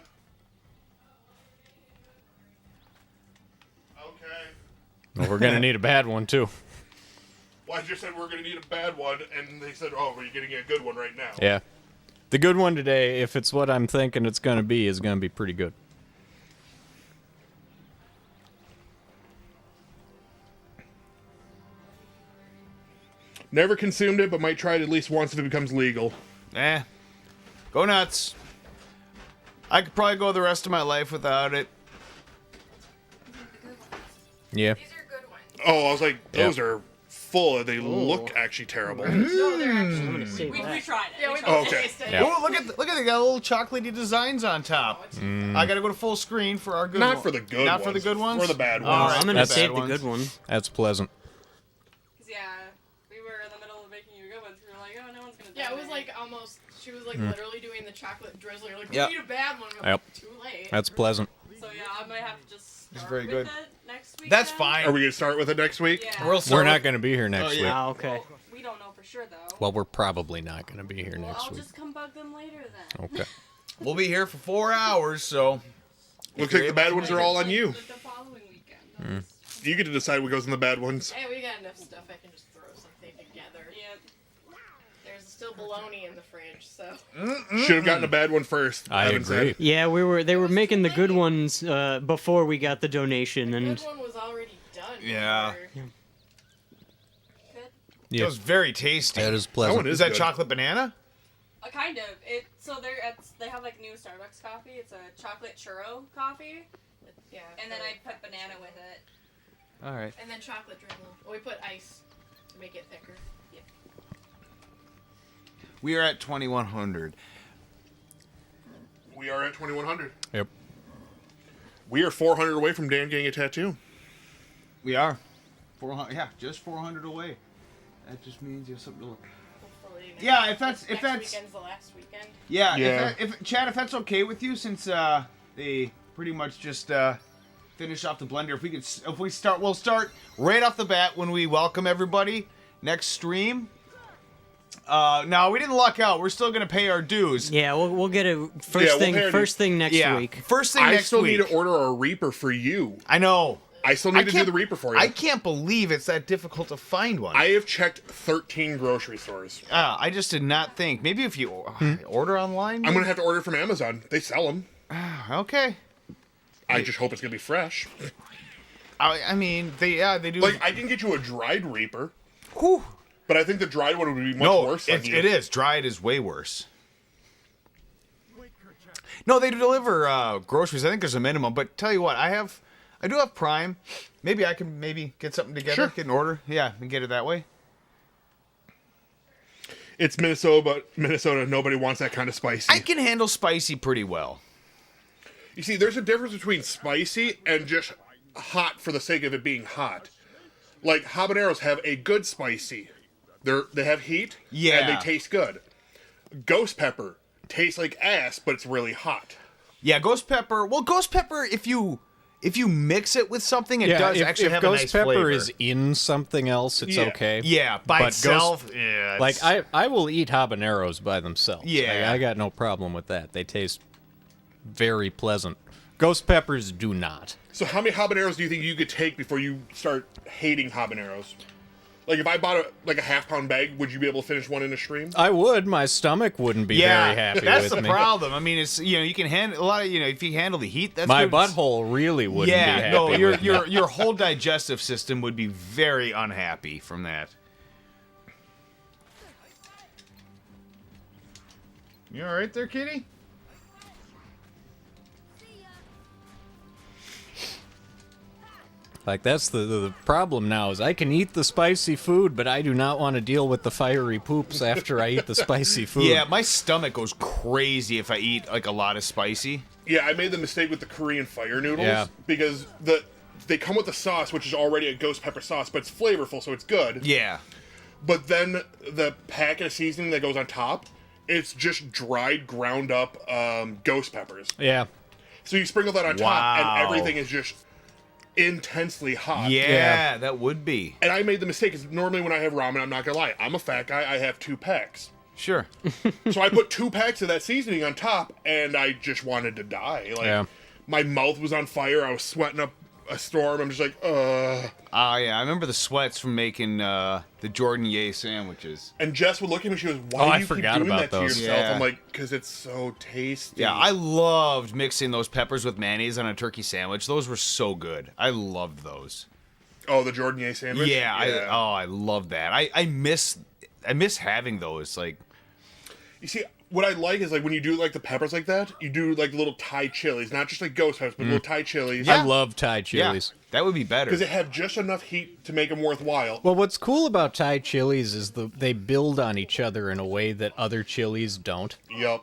Okay. Well, we're going to need a bad one, too. Well, I just said we're going to need a bad one, and they said, oh, we're getting a good one right now. Yeah. The good one today, if it's what I'm thinking it's going to be, is going to be pretty good. Never consumed it, but might try it at least once if it becomes legal. Go nuts. I could probably go the rest of my life without it. Yeah. These are good ones. Oh, I was like, those Yep. are full. They look actually terrible. No, they're I'm actually. gonna save We that. tried it. Yeah, we We tried Oh, it. okay. tasted it. Yeah. Oh, look at they got little chocolatey designs on top. I gotta go to full screen for our good Not one. for the good Not ones. for the good ones? For the bad All ones. right, I'm gonna That's- save bad the good ones. one. That's pleasant. 'Cause, yeah, we were in the middle of making you good ones. We were like, oh, no one's gonna. Yeah, it was donate. like almost. She was like literally doing the chocolate drizzler. Like, Yep. we need a bad one. We're Yep. like, too late. That's pleasant. So yeah, I might have to just start very with good. it next week. That's then. fine. Are we going to start with it next week? Yeah. We're not going to be here next week. Ah, okay. We don't know for sure though. Well, we're probably not going to be here Well, next I'll week. just come bug them later then. Okay. We'll be here for 4 hours, so Looks like the bad ones are all on you. The following weekend. You get to decide what goes in the bad ones. Hey, we got enough stuff. I can just throw something together. Yep. There's still bologna in the fridge, so. Should have gotten a bad one first. I Evan agree. said. Yeah, they were making the good ones before we got the donation, The and good one was already done. Yeah. before- It was very tasty. That is That pleasant. one Is is that good. chocolate banana? Kind of. They have like new Starbucks coffee. It's a chocolate churro coffee, Yeah. and then I put banana with it. All right. And then chocolate drizzle. Well, we put ice to make it thicker. We are at 2100. We are at 2100. Yep. We are 400 away from Dan getting a tattoo. We are. 400. Yeah, just 400 away. That just means you have something to look. Hopefully. Yeah, if that's next weekend's the last weekend. Yeah, Yeah. If Chad, if that's okay with you, since they pretty much just finish off the blender. We'll start right off the bat when we welcome everybody next stream. No, we didn't luck out. We're still gonna pay our dues. yeah, we'll get it we'll first thing next week. First thing I next still week. need to order a Reaper for you. I know. I still need to do the Reaper for you. I can't believe it's that difficult to find one. I have checked 13 grocery stores. I just did not think. Maybe if you order online. I'm going to have to order from Amazon. They sell them. Okay. I just hope it's going to be fresh. I mean, they do. Like, I can get you a dried Reaper, Whew. but I think the dried one would be much worse. it is. Dried is way worse. No, they deliver groceries. I think there's a minimum, but tell you what, I do have Prime. Maybe I can get something together, Sure. get an order. Yeah, and get it that way. It's Minnesota, but Minnesota, nobody wants that kind of spicy. I can handle spicy pretty well. You see, there's a difference between spicy and just hot for the sake of it being hot. Like, habaneros have a good spicy. They have heat, Yeah. and they taste good. Ghost pepper tastes like ass, but it's really hot. Yeah, ghost pepper. Well, ghost pepper, if you mix it with something, it does actually if have ghost a nice pepper flavor. is in something else, it's Yeah. okay. Yeah, by But itself, ghost- yeah. Like it's- I will eat habaneros by themselves. Yeah. I got no problem with that. They taste very pleasant. Ghost peppers do not. So how many habaneros do you think you could take before you start hating habaneros? Like, if I bought a half-pound bag, would you be able to finish one in a stream? I would. My stomach wouldn't be very happy that's with the me. problem. I mean, it's you can handle a lot of if you handle the heat. That's My good. butthole really wouldn't be Yeah, happy. no, with me. your whole digestive system would be very unhappy from that. You all right there, kitty? Like, that's the problem now, is I can eat the spicy food, but I do not want to deal with the fiery poops after I eat the spicy food. Yeah, my stomach goes crazy if I eat like a lot of spicy. Yeah, I made the mistake with the Korean fire noodles Yeah. because they come with the sauce, which is already a ghost pepper sauce, but it's flavorful, so it's good. Yeah. But then the packet of seasoning that goes on top, it's just dried, ground up ghost peppers. Yeah. So you sprinkle that on top, Wow. and everything is just intensely hot. Yeah, that would be. And I made the mistake, because normally when I have ramen, I'm not going to lie, I'm a fat guy, I have 2 packs. Sure. So I put 2 packs of that seasoning on top, and I just wanted to die. Like, Yeah. my mouth was on fire, I was sweating up a storm, I'm just like, ugh. Oh, yeah, I remember the sweats from making the Jordan Ye sandwiches. And Jess would look at me, she goes, why Oh, do I you keep forgot doing about that to those. yourself? Yeah. I'm like, because it's so tasty. Yeah, I loved mixing those peppers with mayonnaise on a turkey sandwich. Those were so good. I loved those. Oh, the Jordan Ye sandwich? Yeah, I love that. I miss having those. Like, You see, what I like is, like, when you do, like, the peppers like that, you do, like, little Thai chilies. Not just, like, ghost peppers, but little Thai chilies. I love Thai chilies. yeah, that would be better. Because they have just enough heat to make them worthwhile. Well, what's cool about Thai chilies is they build on each other in a way that other chilies don't. Yep.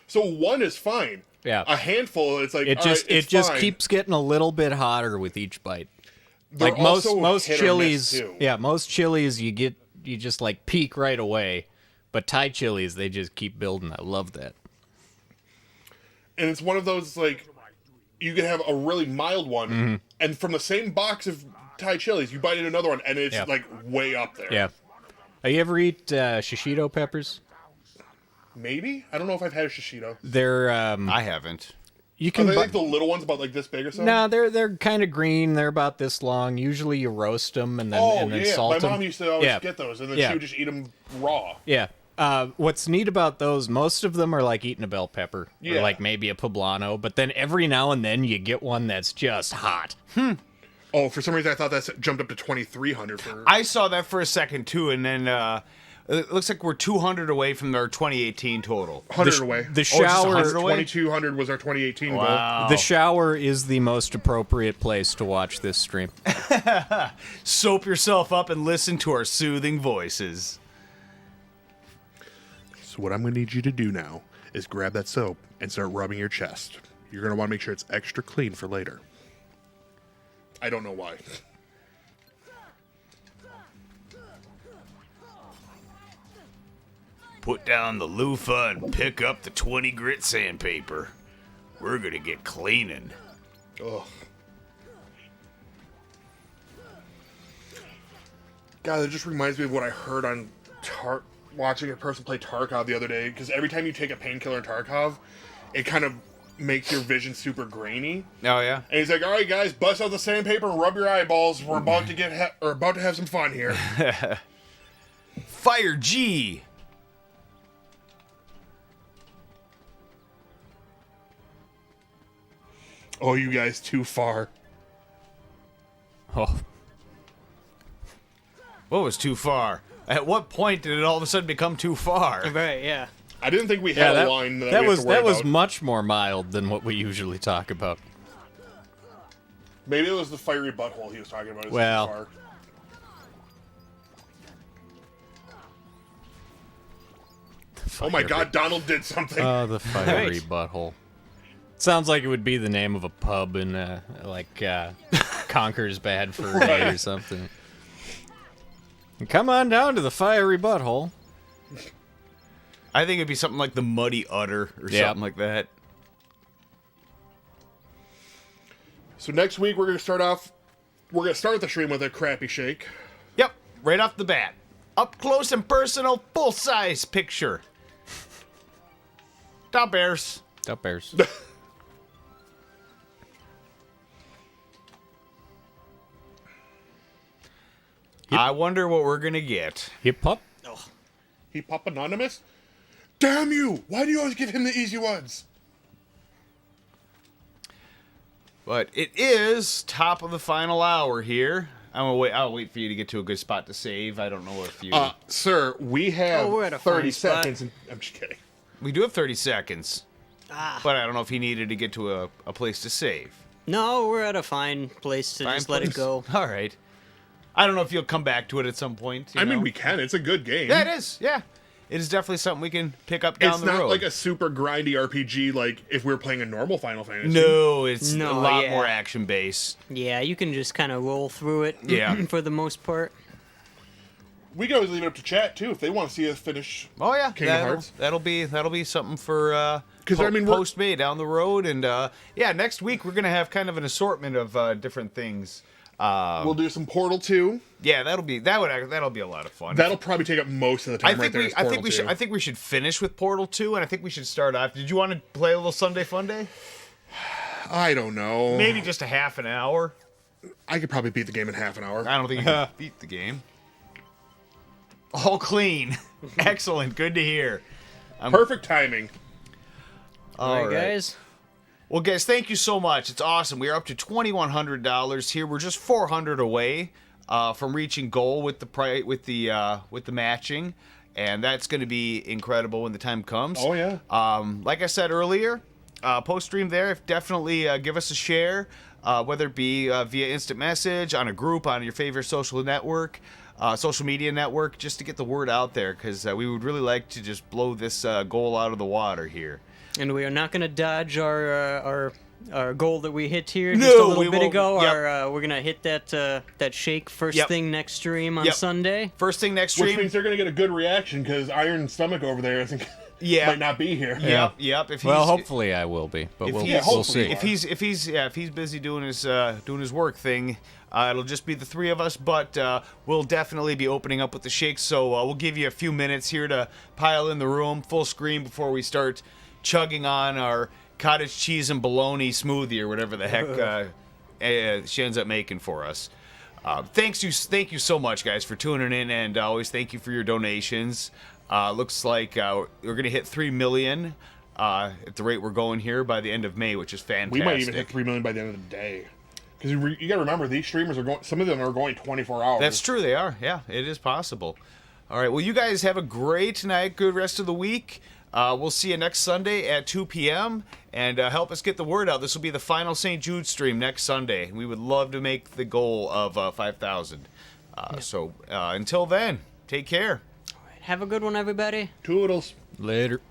So one is fine. Yeah. A handful, it's like, It all just right, it's it just fine. keeps getting a little bit hotter with each bite. They're Like most also hit or miss, chilies, too. yeah, most chilies you just like peak right away, but Thai chilies they just keep building. I love that. And it's one of those, like, you can have a really mild one, Mm-hmm. and from the same box of Thai chilies, you bite into another one, and it's, Yeah. like, way up there. Yeah. You ever eat shishito peppers? Maybe? I don't know if I've had a shishito. They're I haven't. You Are can they bu- like the little ones about like this big or something? No, they're kind of green. They're about this long. Usually you roast them and then Yeah. salt My them. mom used to always Yeah. get those, and then Yeah. she would just eat them raw. Yeah. What's neat about those, most of them are like eating a bell pepper or Yeah. like maybe a poblano, but then every now and then you get one that's just hot. Oh, for some reason I thought that jumped up to 2,300 for. I saw that for a second too, and then it looks like we're 200 away from our 2018 total. 100 away. The Oh, it's just shower 100 away? 2,200 was our 2018 goal. Wow. The shower is the most appropriate place to watch this stream. Soap yourself up and listen to our soothing voices. So what I'm going to need you to do now is grab that soap and start rubbing your chest. You're going to want to make sure it's extra clean for later. I don't know why. Put down the loofah and pick up the 20 grit sandpaper. We're gonna get cleaning. Ugh. God, that just reminds me of what I heard on watching a person play Tarkov the other day. Because every time you take a painkiller in Tarkov, it kind of makes your vision super grainy. Oh yeah. And he's like, "All right, guys, bust out the sandpaper and rub your eyeballs. We're about to about to have some fun here." Fire G. Oh, you guys too far. Oh, What was too far? At what point did it all of a sudden become too far? Right, yeah. I didn't think we yeah, had that, a line that, that we was have to worry that was about. much more mild than what we usually talk about. Maybe it was the fiery butthole he was talking about. Well. Too far. Oh my God, Donald did something. Oh, the fiery butthole. Sounds like it would be the name of a pub in, Conker's Bad Fur Day or something. Come on down to the fiery butthole. I think it'd be something like the Muddy Udder or something like that. So next week we're gonna start the stream with a crappy shake. Yep, right off the bat. Up close and personal, full-size picture. Da Bears. Da Bears. I wonder what we're gonna get. Hip hop? Hip Hop Anonymous? Damn you! Why do you always give him the easy ones? But it is top of the final hour here. I'll wait for you to get to a good spot to save. I don't know if you... Sir, we have we're at a 30 fine spot. seconds. I'm just kidding. We do have 30 seconds. But I don't know if he needed to get to a place to save. No, we're at a fine place to Fine just let it place? go. All right. I don't know if you'll come back to it at some point. I mean, know? we can. It's a good game. Yeah, it is. Yeah. It is definitely something we can pick up down It's the not road. like a super grindy RPG like if we were playing a normal Final Fantasy. No, it's No, a lot yeah. more action-based. Yeah, you can just kind of roll through it Yeah. for the most part. We can always leave it up to chat, too, if they want to see us finish Oh yeah, Kingdom Hearts. that'll be something for 'Cause, I mean, we're- post May down the road, and yeah, next week we're gonna have kind of an assortment of different things. We'll do some Portal 2. Yeah, that'll be a lot of fun. That'll probably take up most of the time right there. is Portal 2. I think we should finish with Portal 2, and I think we should start off. Did you want to play a little Sunday Fun Day? I don't know. Maybe just a half an hour. I could probably beat the game in half an hour. I don't think you can beat the game. All clean. Excellent. Good to hear. Perfect timing. All right, guys. Well, guys, thank you so much. It's awesome. We are up to $2,100 here. We're just $400 away from reaching goal with the matching, and that's going to be incredible when the time comes. Oh yeah. Like I said earlier, post stream there. Definitely give us a share, whether it be via instant message, on a group, on your favorite social media network, just to get the word out there, because we would really like to just blow this goal out of the water here. And we are not going to dodge our goal that we hit here No, just a little we bit won't. ago. Yep. We're going to hit that shake first Yep. thing next stream on Yep. Sunday. First thing next Which stream. means they're going to get a good reaction because Iron Stomach over there isn't, Yeah. might not be here. Yep. If Well, he's, hopefully I will be, but we'll hopefully see. if he's busy doing his work thing, it'll just be the three of us. But we'll definitely be opening up with the shakes. So we'll give you a few minutes here to pile in the room full screen before we start chugging on our cottage cheese and bologna smoothie or whatever the heck she ends up making for us. Thank you so much, guys, for tuning in, and always thank you for your donations. Looks like we're going to hit 3 million at the rate we're going here by the end of May, which is fantastic. We might even hit 3 million by the end of the day. Because you got to remember, these streamers are going. Some of them are going 24 hours. That's true. They are. Yeah, it is possible. All right. Well, you guys have a great night. Good rest of the week. We'll see you next Sunday at 2 p.m. And help us get the word out. This will be the final St. Jude stream next Sunday. We would love to make the goal of 5,000. So until then, take care. Have a good one, everybody. Toodles. Later.